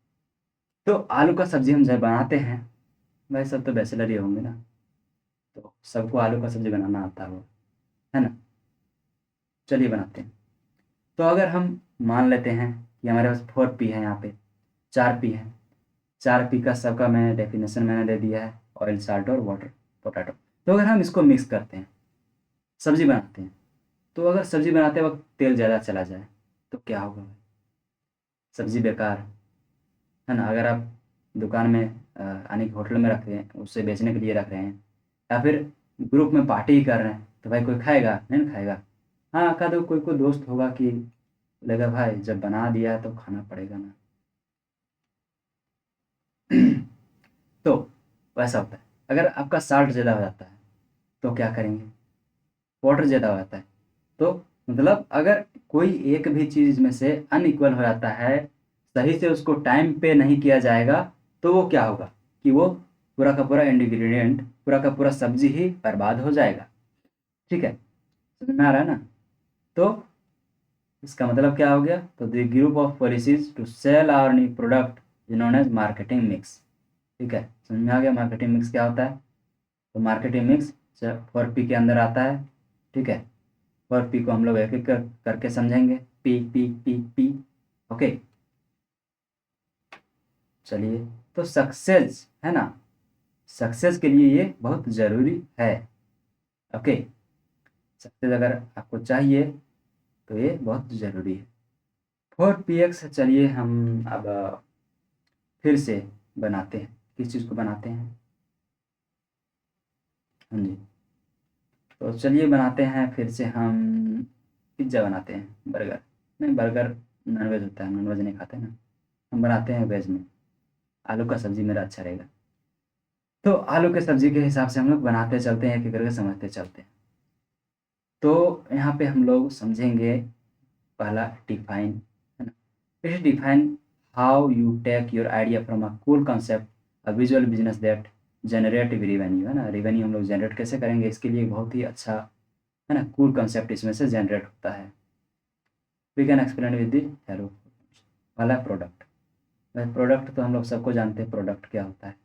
तो आलू का सब्जी हम जब बनाते हैं, भाई सब तो बैचलर ही होंगे ना, तो सबको आलू का सब्ज़ी बनाना आता हो, है ना? चलिए बनाते हैं। तो अगर हम मान लेते हैं कि हमारे पास 4 पी है, यहाँ पे 4 पी है। 4 पी का सबका मैंने डेफिनेशन मैंने दे दिया है, ऑयल, साल्ट और वाटर, पोटैटो। तो अगर हम इसको मिक्स करते हैं, सब्ज़ी बनाते हैं, तो अगर सब्ज़ी बनाते वक़्त तेल ज़्यादा चला जाए, तो क्या होगा भाई? सब्ज़ी बेकार, है ना? अगर आप दुकान में यानी कि होटल में रख रहे हैं, उसे बेचने के लिए रख रहे हैं, या फिर ग्रुप में पार्टी ही कर रहे हैं, तो भाई कोई खाएगा? नहीं ना खाएगा। हाँ, एखाद कोई दोस्त होगा कि बोलेगा भाई जब बना दिया है तो खाना पड़ेगा ना। तो वैसा होता है। अगर आपका साल्ट ज़्यादा हो जाता है, तो क्या करेंगे? वाटर ज़्यादा हो जाता है, तो मतलब अगर कोई एक भी चीज़ में से अनइक्वल हो जाता है, सही से उसको टाइम पे नहीं किया जाएगा, तो वो क्या होगा कि वो पूरा का पूरा इंग्रीडिएंट, पूरा का पूरा सब्ज़ी ही बर्बाद हो जाएगा। ठीक है? समझ में आ रहा है ना? तो इसका मतलब क्या हो गया? तो the group of policies to sell our new product is known as marketing mix. ठीक है? समझ में आ गया मार्केटिंग मिक्स क्या होता है? तो मार्केटिंग मिक्स 4P के अंदर आता है। ठीक है? 4P को हम लोग एक-एक करके समझेंगे। P, P, P, P. Okay? चलिए, तो सक्सेस, है ना? सक्सेस के लिए ये बहुत ज़रूरी है। ओके? सक्सेस अगर आपको चाहिए, तो ये बहुत ज़रूरी है। 4PX, चलिए हम अब फिर से बनाते हैं। किस चीज़ को बनाते हैं? हाँ जी। तो चलिए बनाते हैं फिर से हम पिज़्ज़ा बनाते हैं, बर्गर नहीं, बर्गर नॉन-वेज होता है, नॉन-वेज नहीं खाते ना। हम बनाते हैं वेज में, आलू का सब्ज़ी मेरा अच्छा रहेगा। तो आलू के सब्ज़ी के हिसाब से हम लोग बनाते चलते हैं, एक-एक करके समझते चलते हैं। तो यहाँ पे हम लोग समझेंगे पहला डिफाइन, है ना? It define how you take your idea from a cool concept, a visual business that generate revenue, है ना? रेवेन्यू हम लोग जनरेट कैसे करेंगे, इसके लिए बहुत ही अच्छा, है ना, कूल कांसेप्ट इसमें से जनरेट होता है। We can explain with the arrow. पहला प्रोडक्ट। भाई प्रोडक्ट तो हम लोग सबको जानते हैं प्रोडक्ट क्या होता है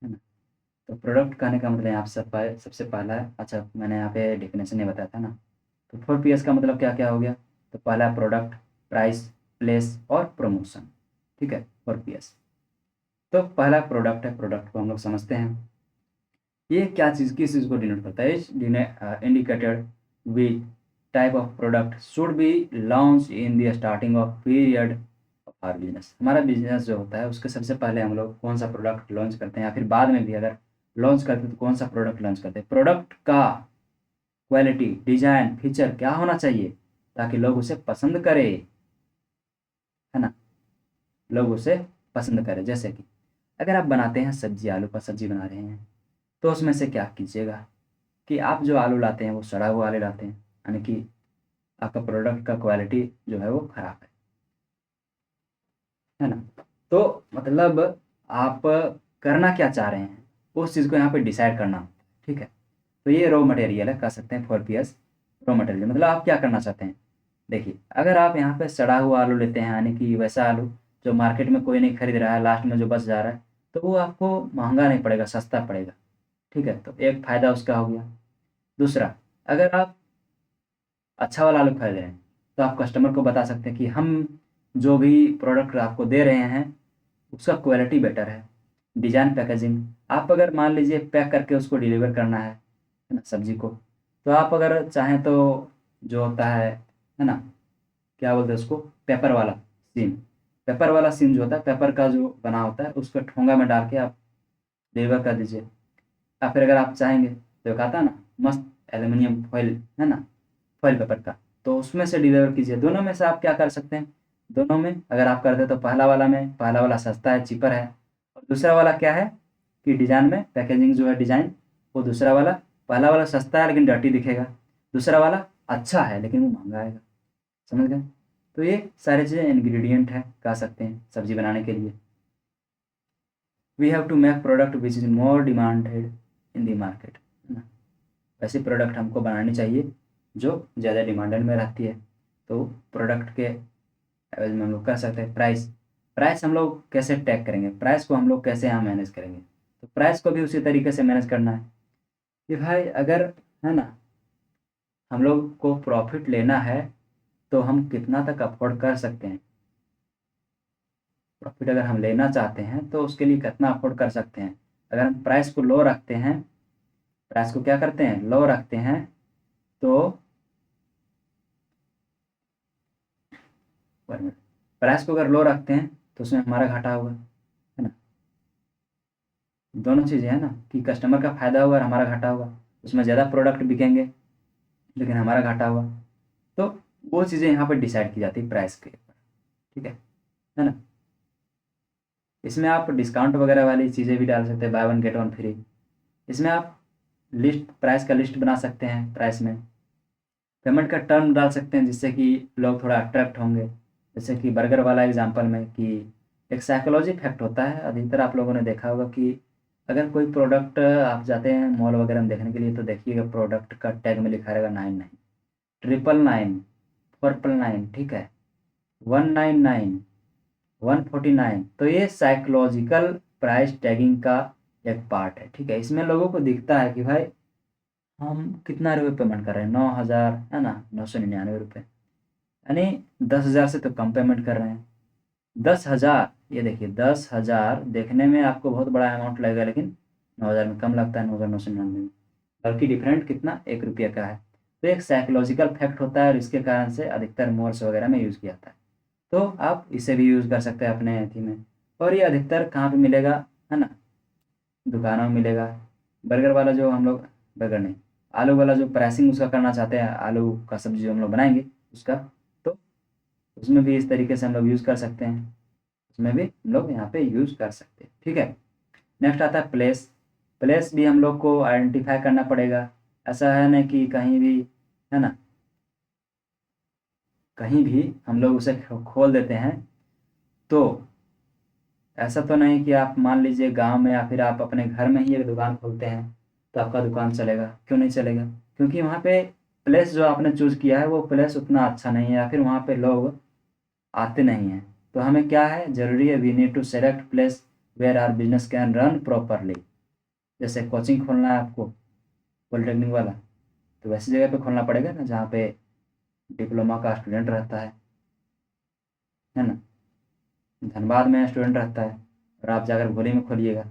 ना? तो प्रोडक्ट कहने का मतलब यहाँ पे सबसे पहला है, अच्छा मैंने यहाँ पे डेफिनेशन नहीं बताया था ना। तो 4PS का मतलब क्या क्या हो गया? तो पहला प्रोडक्ट, प्राइस, प्लेस और प्रमोशन। ठीक है? 4PS। तो पहला प्रोडक्ट है, प्रोडक्ट को हम लोग समझते हैं। ये क्या चीज़, किस चीज़ को डिनोट करता है? Is indicated with type of product should be launch in the starting of period of our business. हमारा बिजनेस जो होता है उसके सबसे पहले हम लोग कौन सा प्रोडक्ट लॉन्च करते हैं, या फिर बाद में भी अगर लॉन्च करते हैं तो कौन सा प्रोडक्ट लॉन्च करते हैं? प्रोडक्ट का क्वालिटी, डिजाइन, फीचर क्या होना चाहिए ताकि लोग उसे पसंद करें, है ना? लोग उसे पसंद करें। जैसे कि अगर आप बनाते हैं सब्जी, आलू का सब्जी बना रहे हैं, तो उसमें से क्या कीजिएगा कि आप जो आलू लाते हैं वो सड़ा हुआ आलू लाते हैं, यानी कि आपका प्रोडक्ट का क्वालिटी जो है वो खराब है ना? तो मतलब आप करना क्या चाह रहे हैं, उस चीज़ को यहाँ पे डिसाइड करना होता है। ठीक है? तो ये रॉ मटेरियल है, कह सकते हैं 4PS रॉ मटेरियल। मतलब आप क्या करना चाहते हैं? देखिए, अगर आप यहाँ पे सड़ा हुआ आलू लेते हैं, यानी कि वैसा आलू जो मार्केट में कोई नहीं खरीद रहा है, लास्ट में जो बच जा रहा है, तो वो आपको महँगा नहीं पड़ेगा, सस्ता पड़ेगा। ठीक है? तो एक फ़ायदा उसका हो गया। दूसरा, अगर आप अच्छा वाला आलू खरीद रहे हैं, तो आप कस्टमर को बता सकते हैं कि हम जो भी प्रोडक्ट आपको दे रहे हैं, उसका क्वालिटी बेटर है। डिज़ाइन, पैकेजिंग, आप अगर मान लीजिए पैक करके उसको डिलीवर करना है ना, सब्ज़ी को, तो आप अगर चाहें तो जो होता है ना, क्या बोलते हैं उसको, पेपर वाला सीन। पेपर वाला सीन जो होता है, पेपर का जो बना होता है, उसको ठोंगा में डाल के आप डिलीवर कर दीजिए। या फिर अगर आप चाहेंगे तो एक आता है ना मस्त एल्युमिनियम फॉइल, है ना, फॉइल पेपर का, तो उसमें से डिलीवर कीजिए। दोनों में से आप क्या कर सकते हैं? दोनों में अगर आप करते हैं तो पहला वाला सस्ता है, चीपर है। और दूसरा वाला क्या है कि डिज़ाइन में पैकेजिंग जो है, डिज़ाइन, वो दूसरा वाला, पहला वाला सस्ता है लेकिन डर्टी दिखेगा, दूसरा वाला अच्छा है लेकिन वो महँगा आएगा। समझ गए? तो ये सारी चीज़ें इंग्रेडिएंट हैं, कह सकते हैं सब्ज़ी बनाने के लिए। We have to make product which is more demanded in the market, है ना? वैसी प्रोडक्ट हमको बनानी चाहिए जो ज़्यादा डिमांडेड में रहती है। तो प्रोडक्ट के एवज में हम लोग कर सकते हैं प्राइस। प्राइस हम लोग कैसे टैग करेंगे? प्राइस को हम लोग कैसे यहाँ मैनेज करेंगे? तो प्राइस को भी उसी तरीके से मैनेज करना है। कि भाई अगर, है ना, हम लोग को प्रॉफिट लेना है तो हम कितना तक अफोर्ड कर सकते हैं। प्रॉफिट अगर हम लेना चाहते हैं तो उसके लिए कितना अफोर्ड कर सकते हैं। अगर हम प्राइस को लो रखते हैं, प्राइस को क्या करते हैं, लो रखते हैं, तो प्राइस को अगर लो रखते हैं तो उसमें हमारा घाटा होगा, है ना। दोनों चीज़ें हैं ना, कि कस्टमर का फ़ायदा होगा और हमारा घाटा होगा। उसमें ज़्यादा प्रोडक्ट बिकेंगे लेकिन हमारा घाटा होगा। तो वो चीज़ें यहाँ पर डिसाइड की जाती है प्राइस के ऊपर, ठीक है ना। इसमें आप डिस्काउंट वगैरह वाली चीज़ें भी डाल सकते हैं, bye one get one free. इसमें आप लिस्ट, प्राइस का लिस्ट बना सकते हैं। प्राइस में पेमेंट का टर्म डाल सकते हैं जिससे कि लोग थोड़ा अट्रैक्ट होंगे। जैसे कि बर्गर वाला एग्जांपल में, कि एक साइकोलॉजी इफेक्ट होता है। अधिकतर आप लोगों ने देखा होगा कि अगर कोई प्रोडक्ट आप जाते हैं मॉल वगैरह में देखने के लिए, तो देखिएगा प्रोडक्ट का टैग में लिखा रहेगा 99, 999, 499, ठीक है, 199, 149। तो ये साइकोलॉजिकल प्राइस टैगिंग का एक पार्ट है, ठीक है। इसमें लोगों को दिखता है कि भाई हम कितना रुपये पेमेंट कर रहे हैं, 9,000, है ना, 999 रुपये, यानी 10,000 से तो कम पेमेंट कर रहे हैं। 10,000, ये देखिए 10,000 देखने में आपको बहुत बड़ा अमाउंट लगेगा, लेकिन 9,000 में कम लगता है, 9,999 में। बल्कि डिफरेंट कितना, 1 रुपये का है। तो एक साइकोलॉजिकल फैक्ट होता है और इसके कारण से अधिकतर मॉल्स वगैरह में यूज़ किया जाता है। तो आप इसे भी यूज़ कर सकते हैं अपने अथी में। और ये अधिकतर कहाँ पे मिलेगा, है ना, दुकानों में मिलेगा। बर्गर वाला जो हम लोग, बर्गर नहीं, आलू वाला जो प्राइसिंग उसका करना चाहते हैं, आलू का सब्जी जो हम लोग बनाएंगे उसका, तो उसमें भी इस तरीके से हम लोग यूज़ कर सकते हैं। उसमें भी हम लोग यहाँ पे यूज़ कर सकते हैं, ठीक है। नेक्स्ट आता है प्लेस। प्लेस भी हम लोग को आइडेंटिफाई करना पड़ेगा। ऐसा है ना कि कहीं भी, है ना, कहीं भी हम लोग उसे खोल देते हैं, तो ऐसा तो नहीं कि आप मान लीजिए गांव में या फिर आप अपने घर में ही एक दुकान खोलते हैं तो आपका दुकान चलेगा। क्यों नहीं चलेगा? क्योंकि वहाँ पे प्लेस जो आपने चूज़ किया है वो प्लेस उतना अच्छा नहीं है, या फिर वहाँ पे लोग आते नहीं हैं। तो हमें क्या है, ज़रूरी है, we need to select place where our business can run properly. जैसे कोचिंग खोलना है आपको, पॉलिटेक्निक वाला, तो वैसी जगह पे खोलना पड़ेगा ना जहाँ पे डिप्लोमा का स्टूडेंट रहता है ना। धनबाद में स्टूडेंट रहता है और आप जाकर भोली में खोलिएगा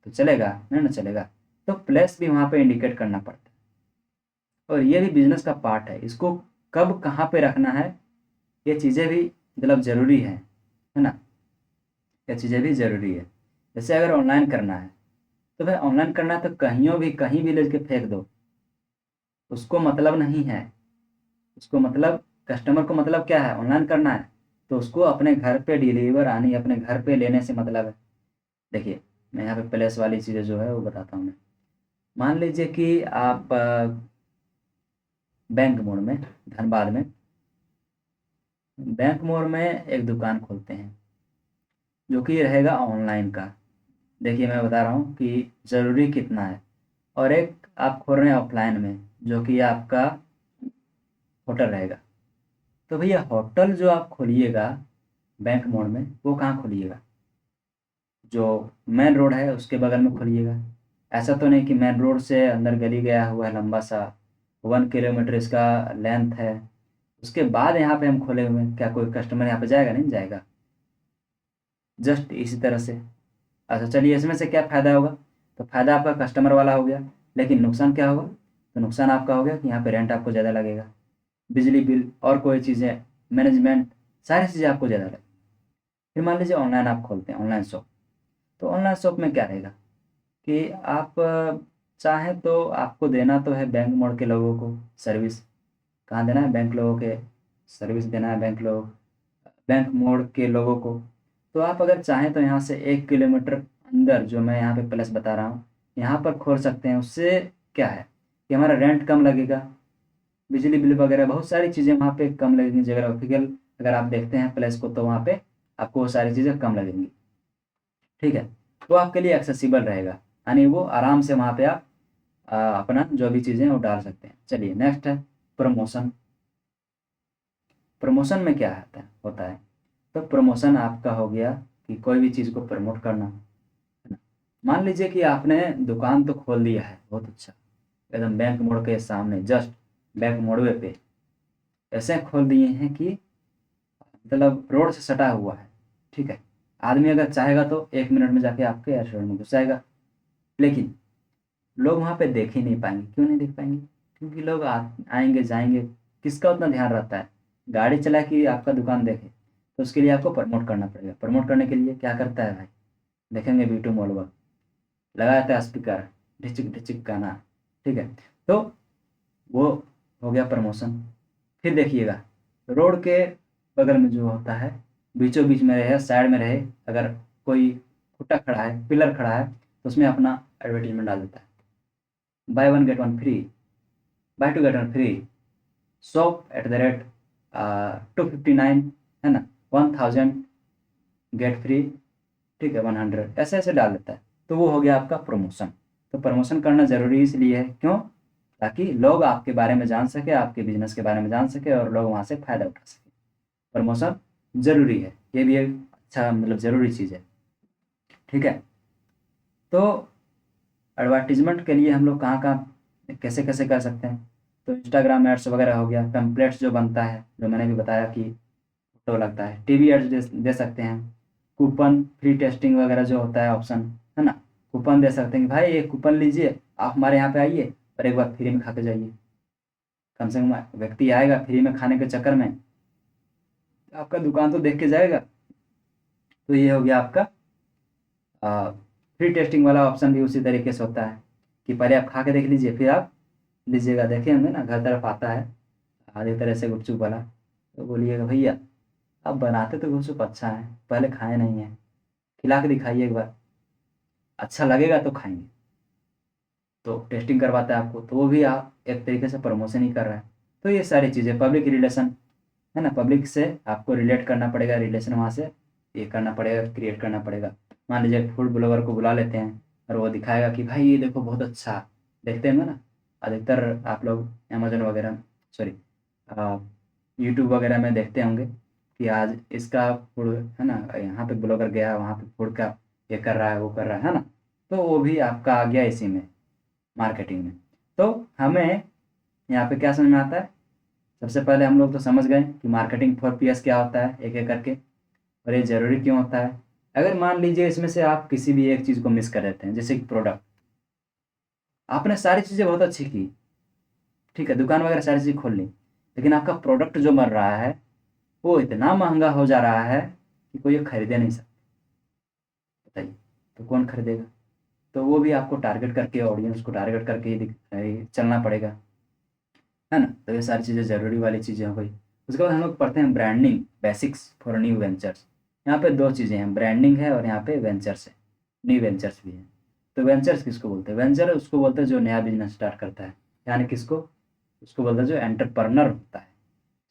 तो चलेगा नहीं ना, चलेगा। तो प्लेस भी वहाँ पे इंडिकेट करना पड़ता है। और ये भी बिजनेस का पार्ट है, इसको कब कहाँ पे रखना है, ये चीज़ें भी मतलब ज़रूरी है ना। ये चीज़ें भी ज़रूरी है। जैसे अगर ऑनलाइन करना है, तो भाई ऑनलाइन करना है तो कहीं भी ले के फेंक दो, उसको मतलब नहीं है। उसको मतलब, कस्टमर को मतलब क्या है, ऑनलाइन करना है तो उसको अपने घर पे डिलीवर आनी, अपने घर पे लेने से मतलब है। देखिए, मैं यहाँ पे प्लेस वाली चीज़ें जो है वो बताता हूँ मैं। मान लीजिए कि आप बैंक मोड़ में, धनबाद में बैंक मोड़ में एक दुकान खोलते हैं जो कि रहेगा ऑनलाइन का। देखिए मैं बता रहा हूँ कि ज़रूरी कितना है। और एक आप खोल रहे हैं ऑफलाइन में, जो कि आपका होटल रहेगा। तो भैया होटल जो आप खोलिएगा बैंक मोड़ में, वो कहाँ खोलिएगा, जो मेन रोड है उसके बगल में खोलिएगा। ऐसा तो नहीं कि मेन रोड से अंदर गली गया हुआ है लंबा सा, 1 किलोमीटर इसका लेंथ है, उसके बाद यहाँ पे हम खोले हुए हैं। क्या कोई कस्टमर यहाँ पे जाएगा? नहीं जाएगा। जस्ट इसी तरह से। अच्छा चलिए, इसमें से क्या फ़ायदा होगा? तो फ़ायदा आपका कस्टमर वाला हो गया, लेकिन नुकसान क्या होगा? तो नुकसान आपका हो गया कि यहाँ पे रेंट आपको ज़्यादा लगेगा, बिजली बिल और कोई चीज़ें, मैनेजमेंट, सारी चीज़ें आपको ज़्यादा लगेगी। फिर मान लीजिए ऑनलाइन आप खोलते हैं, ऑनलाइन शॉप। तो ऑनलाइन शॉप में क्या रहेगा कि आप चाहें तो आपको देना तो है बैंक मोड़ के लोगों को सर्विस। कहाँ देना है? बैंक लोगों के सर्विस देना है, बैंक मोड़ के लोगों को। तो आप अगर चाहें तो यहाँ से 1 किलोमीटर अंदर, जो मैं यहाँ पे प्लेस बता रहा हूँ, यहाँ पर खोल सकते हैं। उससे क्या है कि हमारा रेंट कम लगेगा, बिजली बिल वगैरह बहुत सारी चीज़ें वहाँ पे कम लगेंगी। जोग्राफिकल अगर आप देखते हैं प्लेस को, तो वहाँ पे आपको वो सारी चीज़ें कम लगेंगी, ठीक है। वो आपके लिए एक्सेसिबल रहेगा, यानी वो आराम से वहाँ पे आप अपना जो भी चीज़ें हैं वो डाल सकते हैं। चलिए नेक्स्ट है प्रमोशन। प्रमोशन में क्या होता है? तो प्रमोशन आपका हो गया कि कोई भी चीज़ को प्रमोट करना, है ना। मान लीजिए कि आपने दुकान तो खोल दिया है, बहुत अच्छा, एकदम बैंक मोड़ के सामने, जस्ट बैंक मोड़वे पे ऐसे खोल दिए हैं कि मतलब रोड से सटा हुआ है। ठीक है, आदमी अगर चाहेगा तो 1 मिनट में जाके आपके रेस्टोरेंट में घुस जाएगा। लेकिन लोग वहाँ पे देख ही नहीं पाएंगे। क्यों नहीं देख पाएंगे? क्योंकि लोग आएंगे जाएंगे, किसका उतना ध्यान रहता है? गाड़ी चला कि आपका दुकान देखे, तो उसके लिए आपको प्रमोट करना पड़ेगा। प्रमोट करने के लिए क्या करता है भाई? देखेंगे वीटू मॉल पर लगा देता है स्पीकर, ढिचिक ढिचिक गाना। ठीक है, तो वो हो गया प्रमोशन। फिर देखिएगा, रोड के बगल में जो होता है, बीचों बीच में रहे, साइड में रहे, अगर कोई खुटा खड़ा है, पिलर खड़ा है, तो उसमें अपना एडवर्टीजमेंट डाल देता है, buy one get one free, buy two get one free, shop at the rate 259, है ना, 1000 गेट फ्री, ठीक है 100, ऐसे ऐसे डाल देता है। तो वो हो गया आपका प्रमोशन। तो प्रमोशन करना ज़रूरी इसलिए है, क्यों? ताकि लोग आपके बारे में जान सके, आपके बिजनेस के बारे में जान सके और लोग वहाँ से फ़ायदा उठा सके। प्रमोशन ज़रूरी है, ये भी एक अच्छा मतलब ज़रूरी चीज़ है। ठीक है, तो एडवर्टीजमेंट के लिए हम लोग कहाँ कहाँ कैसे कैसे कर सकते हैं? तो इंस्टाग्राम एड्स वगैरह हो गया, टेम्पलेट्स जो बनता है, जो मैंने भी बताया कि फोटो लगता है, टीवी एड्स दे सकते हैं, कूपन फ्री टेस्टिंग वगैरह जो होता है ऑप्शन, है ना, कूपन दे सकते हैं कि भाई एक कूपन लीजिए, आप हमारे यहाँ पे आइए और एक बार फ्री में खा के जाइए। कम से कम व्यक्ति आएगा फ्री में खाने के चक्कर में, आपका दुकान तो देख के जाएगा। तो ये हो गया आपका फ्री टेस्टिंग वाला ऑप्शन भी उसी तरीके से होता है कि पहले आप खा के देख लीजिए, फिर आप लीजिएगा। देखे होंगे ना, घर तरफ आता है आधी तरह से गुपचुप वाला, तो बोलिएगा भैया आप बनाते तो गुपचुप अच्छा है, पहले खाए नहीं है, खिला के दिखाइए एक बार, अच्छा लगेगा तो खाएंगे। तो टेस्टिंग करवाता है आपको, तो वो भी आप एक तरीके से प्रमोशन ही कर रहा है। तो ये सारी चीज़ें पब्लिक रिलेशन, है ना, पब्लिक से आपको रिलेट करना पड़ेगा, रिलेशन वहाँ से ये करना पड़ेगा, क्रिएट करना पड़ेगा। मान लीजिए फूड ब्लॉगर को बुला लेते हैं और वो दिखाएगा कि भाई ये देखो बहुत अच्छा, देखते हैं ना अधिकतर आप लोग अमेजन वगैरह, सॉरी यूट्यूब वगैरह में देखते होंगे कि आज इसका फूड, है ना, यहाँ पे ब्लॉगर गया, वहाँ पे फूड का ये कर रहा है, वो कर रहा है ना। तो वो भी आपका आ गया इसी में, मार्केटिंग में। तो हमें यहाँ पे क्या समझ में आता है? सबसे पहले हम लोग तो समझ गए कि मार्केटिंग 4 Ps क्या होता है, एक एक करके, और ये ज़रूरी क्यों होता है। अगर मान लीजिए इसमें से आप किसी भी एक चीज़ को मिस कर देते हैं, जैसे कि प्रोडक्ट, आपने सारी चीज़ें बहुत अच्छी की, ठीक है, दुकान वगैरह सारी चीज़ खोल ली, लेकिन आपका प्रोडक्ट जो बन रहा है वो इतना महंगा हो जा रहा है कि कोई ये खरीदे नहीं सकता। बताइए, तो कौन खरीदेगा? तो वो भी आपको टारगेट करके, ऑडियंस को टारगेट करके ही चलना पड़ेगा, है ना। तो ये सारी चीज़ें ज़रूरी वाली चीज़ें हो गई। उसके बाद हम लोग पढ़ते हैं branding basics for new ventures. यहाँ पे दो चीज़ें हैं, ब्रांडिंग है और यहाँ पे वेंचर्स है, न्यू वेंचर्स भी है। तो वेंचर्स किसको बोलते हैं? वेंचर उसको बोलते हैं जो नया बिजनेस स्टार्ट करता है, यानी किसको? उसको बोलते हैं जो एंटरप्रेन्योर होता है।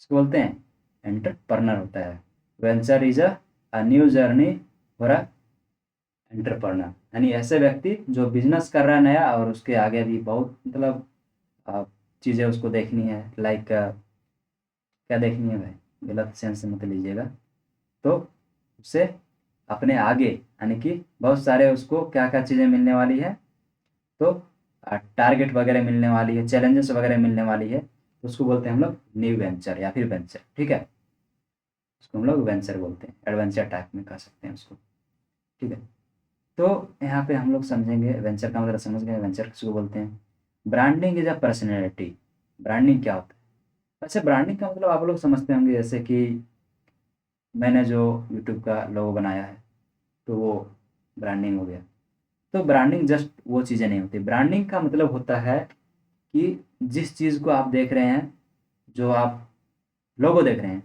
इसको बोलते हैं एंटरप्रेन्योर होता है। Venture is a new journey for a entrepreneur, यानी ऐसे व्यक्ति जो बिजनेस कर रहा है नया और उसके आगे भी बहुत मतलब चीज़ें उसको देखनी है। लाइक क्या देखनी है भाई, गलत सेंस से मत लीजिएगा। तो उससे अपने आगे, यानी कि बहुत सारे उसको क्या क्या चीज़ें मिलने वाली है, तो टारगेट वगैरह मिलने वाली है, चैलेंजेस वगैरह मिलने वाली है, तो उसको बोलते हैं हम लोग न्यू वेंचर या फिर वेंचर। ठीक है, उसको हम लोग वेंचर बोलते हैं, एडवेंचर टाइप में कह सकते हैं उसको। ठीक है, तो यहाँ पे हम लोग समझेंगे वेंचर का मतलब, समझ गए वेंचर किसको बोलते हैं। Branding is a personality. Branding क्या होता है? अच्छा, ब्रांडिंग का मतलब आप लोग समझते होंगे, जैसे कि मैंने जो यूट्यूब का लोगो बनाया है, तो वो ब्रांडिंग हो गया। तो ब्रांडिंग जस्ट वो चीज़ें नहीं होती। ब्रांडिंग का मतलब होता है कि जिस चीज़ को आप देख रहे हैं, जो आप लोगो देख रहे हैं,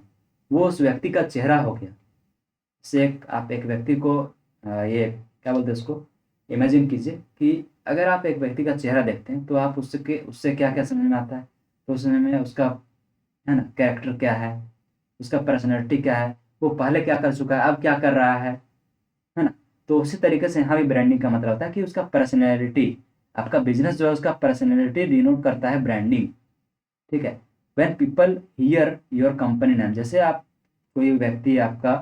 वो उस व्यक्ति का चेहरा हो गया। जैसे एक आप एक व्यक्ति को ये क्या बोलते हैं उसको, इमेजिन कीजिए कि अगर आप एक व्यक्ति का चेहरा देखते हैं, तो आप उससे क्या क्या समझ में आता है? तो उसमें में उसका, है ना, कैरेक्टर क्या है, उसका पर्सनैलिटी क्या है, वो पहले क्या कर चुका है, अब क्या कर रहा है ना। तो उसी तरीके से यहाँ भी ब्रांडिंग का मतलब होता है कि उसका पर्सनैलिटी, आपका बिजनेस जो है उसका पर्सनैलिटी डिनोट करता है ब्रांडिंग। ठीक है, when people here your company name, जैसे आप कोई व्यक्ति आपका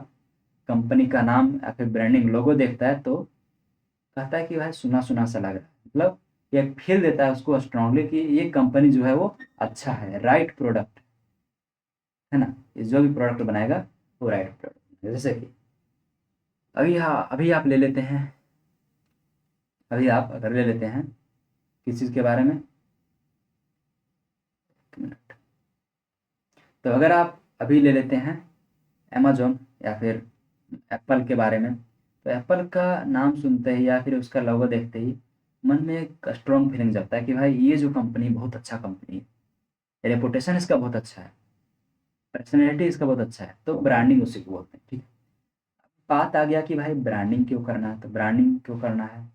कंपनी का नाम या फिर ब्रांडिंग लोगो देखता है, तो कहता है कि भाई सुना सुना सा लग रहा है, मतलब ये फील देता है उसको स्ट्रांगली कि ये कंपनी जो है वो अच्छा है, राइट प्रोडक्ट है ना। ये जो भी प्रोडक्ट बनाएगा वो राइट प्रोडक्ट। जैसे कि अभी आप ले लेते हैं, अभी आप अगर ले लेते हैं किस चीज़ के बारे में, एक मिनट। तो अगर आप अभी ले लेते हैं अमेज़न या फिर एप्पल के बारे में, तो एप्पल का नाम सुनते ही या फिर उसका लोगो देखते ही मन में एक स्ट्रॉन्ग फीलिंग जगता है कि भाई ये जो कंपनी बहुत अच्छा कंपनी है, रेपुटेशन इसका बहुत अच्छा है, पर्सनैलिटी इसका बहुत अच्छा है, तो ब्रांडिंग उसी को बोलते हैं। ठीक है, बात आ गया कि भाई ब्रांडिंग क्यों करना है, तो ब्रांडिंग क्यों करना है,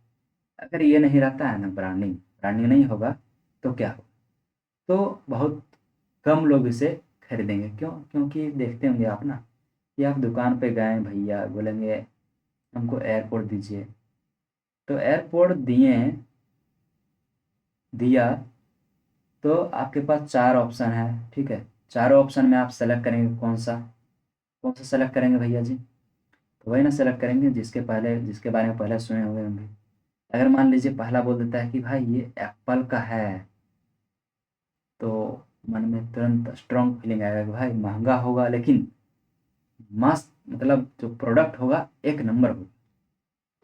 अगर ये नहीं रहता है ना, ब्रांडिंग ब्रांडिंग नहीं होगा तो क्या होगा, तो बहुत कम लोग इसे खरीदेंगे। क्यों? क्योंकि देखते होंगे आप ना कि आप दुकान पे गए, भैया बोलेंगे हमको एयरपोर्ट दीजिए, तो एयरपोर्ट दिया तो आपके पास 4 ऑप्शन है। ठीक है, चारों ऑप्शन में आप सेलेक्ट करेंगे कौन सा सेलेक्ट करेंगे भैया जी, तो वही ना सेलेक्ट करेंगे जिसके बारे में पहले सुने हुए होंगे। अगर मान लीजिए पहला बोल देता है कि भाई ये एप्पल का है, तो मन में तुरंत स्ट्रॉन्ग फीलिंग आएगा कि भाई महंगा होगा लेकिन मस्त, मतलब जो प्रोडक्ट होगा एक नंबर होगा।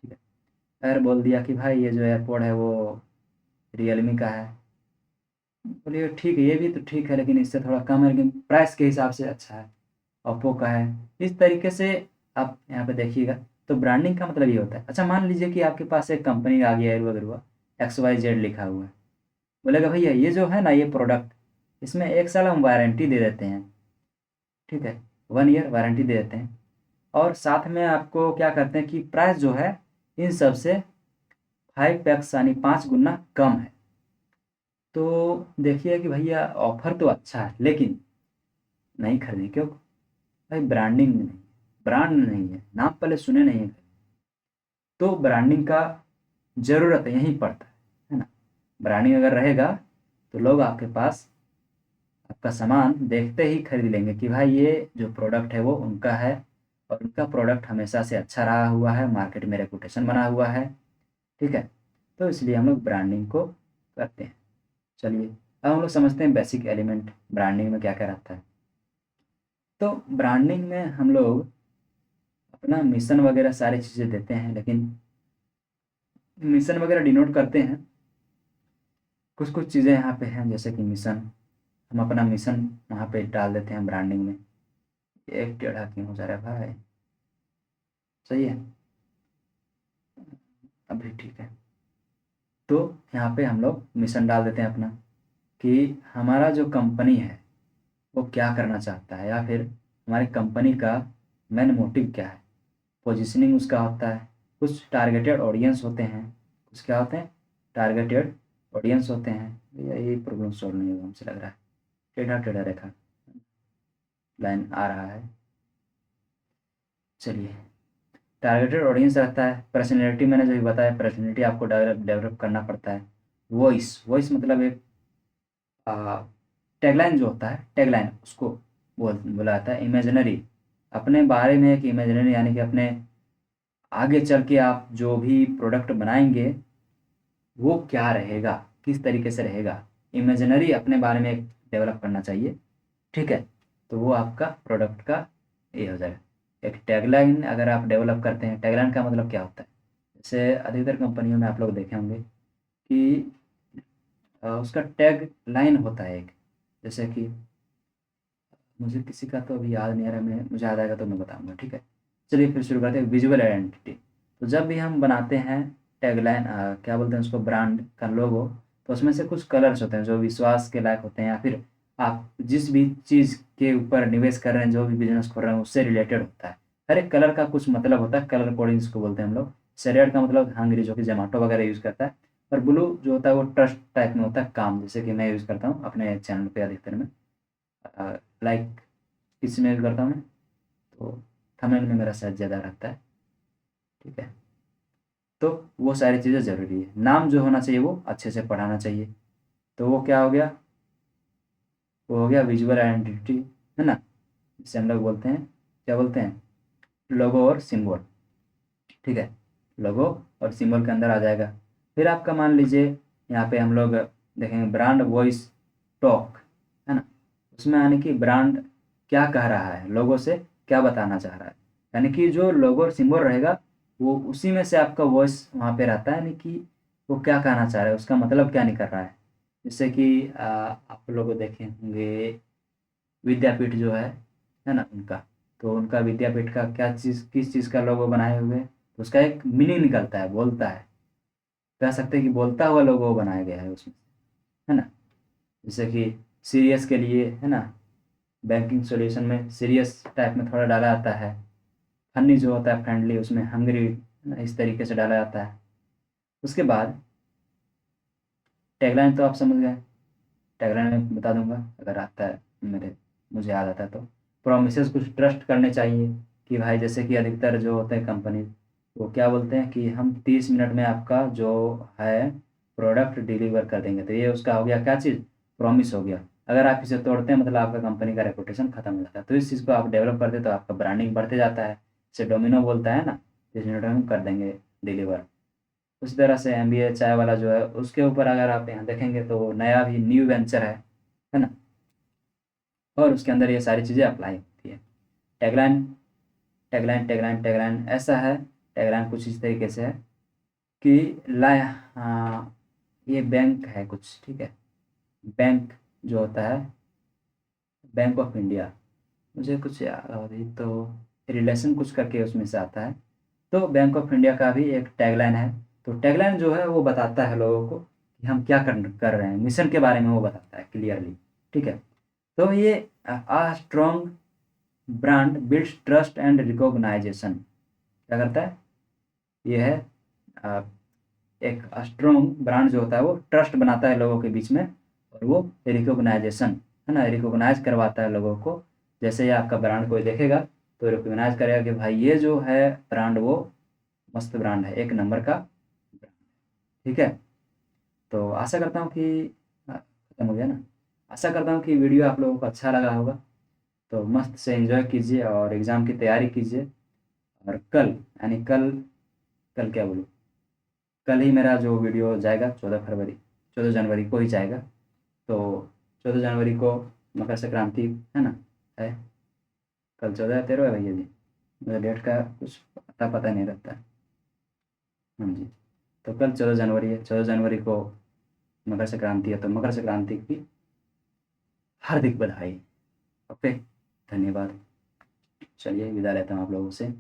ठीक है, अगर बोल दिया कि भाई ये जो एयरपोर्ट है वो रियलमी का है, बोलिए ठीक है, ये भी तो ठीक है लेकिन इससे थोड़ा कम है, लेकिन प्राइस के हिसाब से अच्छा है, ओप्पो का है। इस तरीके से आप यहाँ पे देखिएगा। तो ब्रांडिंग का मतलब ये होता है। अच्छा मान लीजिए कि आपके पास एक कंपनी आ गया है, अगर हुआ XYZ लिखा हुआ है, बोलेगा भैया ये जो है ना ये प्रोडक्ट, इसमें 1 साल हम वारंटी दे देते हैं। ठीक है, 1 ईयर वारंटी दे देते हैं, और साथ में आपको क्या करते हैं कि प्राइस जो है इन सब से 5x यानी 5 गुना कम है। तो देखिए कि भैया ऑफर तो अच्छा है लेकिन नहीं खरीदें। क्यों? भाई ब्रांडिंग नहीं, ब्रांड नहीं है, नाम पहले सुने नहीं है, तो ब्रांडिंग का ज़रूरत यहीं पड़ता है ना। ब्रांडिंग अगर रहेगा तो लोग आपके पास आपका सामान देखते ही खरीद लेंगे कि भाई ये जो प्रोडक्ट है वो उनका है, और उनका प्रोडक्ट हमेशा से अच्छा रहा हुआ है, मार्केट में रेपुटेशन बना हुआ है। ठीक है, तो इसलिए हम लोग ब्रांडिंग को करते हैं। चलिए अब हम लोग समझते हैं बेसिक एलिमेंट ब्रांडिंग में क्या क्या रहता है। तो ब्रांडिंग में हम लोग अपना मिशन वगैरह सारी चीज़ें देते हैं, लेकिन मिशन वगैरह डिनोट करते हैं, कुछ कुछ चीज़ें यहाँ पे हैं जैसे कि मिशन, हम अपना मिशन वहाँ पे डाल देते हैं ब्रांडिंग में। एक टेढ़ा क्यों हो जा रहा है भाई, सही है, अभी ठीक है। तो यहाँ पे हम लोग मिशन डाल देते हैं अपना, कि हमारा जो कंपनी है वो क्या करना चाहता है, या फिर हमारी कंपनी का मेन मोटिव क्या है, पोजीशनिंग उसका होता है। कुछ टारगेटेड ऑडियंस होते हैं, कुछ क्या होते हैं, टारगेटेड ऑडियंस होते हैं। भैया ये प्रॉब्लम सॉल्व नहीं होगा हमसे लग रहा है, टेढ़ा टेढ़ा रेखा लाइन आ रहा है। चलिए, टारगेटेड ऑडियंस रहता है, पर्सनैलिटी मैंने जो भी बताया, पर्सनैलिटी आपको डेवलप करना पड़ता है। वॉइस वॉइस मतलब एक टैगलाइन जो होता है, टैगलाइन उसको बोला जाता है इमेजिनरी। अपने बारे में एक इमेजिनरी, यानी कि अपने आगे चल के आप जो भी प्रोडक्ट बनाएंगे वो क्या रहेगा, किस तरीके से रहेगा, इमेजिनरी अपने बारे में एक डेवलप करना चाहिए। ठीक है, तो वो आपका प्रोडक्ट का ये हो जाएगा। एक टैगलाइन अगर आप डेवलप करते हैं, टैगलाइन का मतलब क्या होता है, जैसे अधिकतर कंपनियों में आप लोग देखे होंगे कि उसका टैग लाइन होता है एक, जैसे कि मुझे किसी का तो अभी याद नहीं आ रहा, मैं मुझे याद आएगा तो मैं बताऊंगा। ठीक है, चलिए फिर शुरू करते हैं। विजुअल आइडेंटिटी, तो जब भी हम बनाते हैं टैगलाइन, क्या बोलते हैं उसको, ब्रांड का लोगो, तो उसमें से कुछ कलर्स होते हैं जो विश्वास के लायक होते हैं, या फिर आप जिस भी चीज़ के ऊपर निवेश कर रहे हैं, जो भी बिजनेस कर रहे हैं उससे रिलेटेड होता है। हर एक कलर का कुछ मतलब होता है, कलर कोडिंग जिसको बोलते हैं हम लोग। रेड का मतलब हंगरी, जो कि जोमेटो वगैरह यूज़ करता है। और ब्लू जो होता है वो ट्रस्ट टाइप में होता है, काम, जैसे कि मैं यूज़ करता हूँ अपने चैनल पे अधिकतर में, लाइक किसी में यूज़ करता हूँ मैं, तो थंबनेल में मेरा शायद ज़्यादा रहता है। ठीक है, तो वो सारी चीज़ें ज़रूरी है। नाम जो होना चाहिए वो अच्छे से पढ़ाना चाहिए, तो वो क्या हो गया, वो हो गया विजुअल आइडेंटिटी, है ना। जिसे हम लोग बोलते हैं, क्या बोलते हैं, लोगो और सिंबल। ठीक है, लोगो और सिंबल के अंदर आ जाएगा। फिर आपका मान लीजिए यहाँ पे हम लोग देखेंगे ब्रांड वॉइस टॉक, है ना। उसमें यानी कि ब्रांड क्या कह रहा है, लोगों से क्या बताना चाह रहा है, यानी कि जो लोगो सिंबल रहेगा वो उसी में से आपका वॉइस वहाँ पे रहता है, यानी कि वो क्या कहना चाह रहा है, उसका मतलब क्या निकल रहा है। जैसे कि आप लोग देखे होंगे विद्यापीठ जो है ना उनका, तो उनका विद्यापीठ का क्या चीज़, किस चीज़ का लोगो बनाए हुए, तो उसका एक मीनिंग निकलता है, बोलता है, कह सकते हैं कि बोलता हुआ लोगो बनाया गया है उसमें, है ना। जैसे कि सीरियस के लिए, है ना, बैंकिंग सॉल्यूशन में सीरियस टाइप में थोड़ा डाला जाता है। फनी जो होता है फ्रेंडली, उसमें हंग्री, इस तरीके से डाला जाता है। उसके बाद टैगलाइन तो आप समझ गए, टैगलाइन में बता दूंगा अगर आता है, मुझे याद आता है तो। प्रोमिसेस कुछ ट्रस्ट करने चाहिए, कि भाई जैसे कि अधिकतर जो होते हैं कंपनी, वो क्या बोलते हैं कि हम 30 मिनट में आपका जो है प्रोडक्ट डिलीवर कर देंगे, तो ये उसका हो गया क्या चीज़, प्रॉमिस हो गया। अगर आप इसे तोड़ते हैं मतलब आपका कंपनी का रेपुटेशन खत्म हो जाता है। तो इस चीज़ को आप डेवलप करते तो आपका ब्रांडिंग बढ़ते जाता है। जैसे डोमिनो बोलता है ना, 30 मिनट में हम कर देंगे डिलीवर। उसी तरह से एमबीए चाय वाला जो है, उसके ऊपर अगर आप यहाँ देखेंगे तो नया भी न्यू वेंचर है ना, और उसके अंदर ये सारी चीज़ें अप्लाई होती है। टैगलाइन, टैगलाइन ऐसा है, टैगलाइन कुछ इस तरीके से है कि हाँ, ये बैंक है कुछ, ठीक है, बैंक जो होता है, बैंक ऑफ इंडिया, मुझे कुछ याद अभी तो रिलेशन कुछ करके उसमें से आता है। तो बैंक ऑफ इंडिया का भी एक टैगलाइन है। तो टैगलाइन जो है वो बताता है लोगों को कि हम क्या कर रहे हैं, मिशन के बारे में वो बताता है क्लियरली, ठीक है। तो ये a strong brand builds trust and recognisation, क्या करता है, ये है आ, एक स्ट्रॉन्ग ब्रांड जो होता है वो ट्रस्ट बनाता है लोगों के बीच में, और वो रिकॉग्नाइजेशन, है ना, रिकॉग्नाइज करवाता है लोगों को। जैसे ही आपका ब्रांड कोई देखेगा तो रिकॉग्नाइज करेगा कि भाई ये जो है ब्रांड वो मस्त ब्रांड है, एक नंबर का ब्रांड, ठीक है। तो आशा करता हूँ कि खत्म हो गया ना, आशा करता हूँ कि वीडियो आप लोगों को अच्छा लगा होगा। तो मस्त से एंजॉय कीजिए और एग्ज़ाम की तैयारी कीजिए। और कल, यानी कल, कल क्या बोलूँ, कल ही मेरा जो वीडियो जाएगा 14 फरवरी, 14 जनवरी को ही जाएगा। तो 14 जनवरी को मकर संक्रांति है ना, है, कल 14 या 13 है भैया जी, मुझे डेट का कुछ पता नहीं रहता है। हाँ जी, तो कल 14 जनवरी है, 14 जनवरी को मकर संक्रांति है, तो मकर संक्रांति की हार्दिक बधाई। ओके, धन्यवाद। चलिए विदा लेता हूँ आप लोगों से।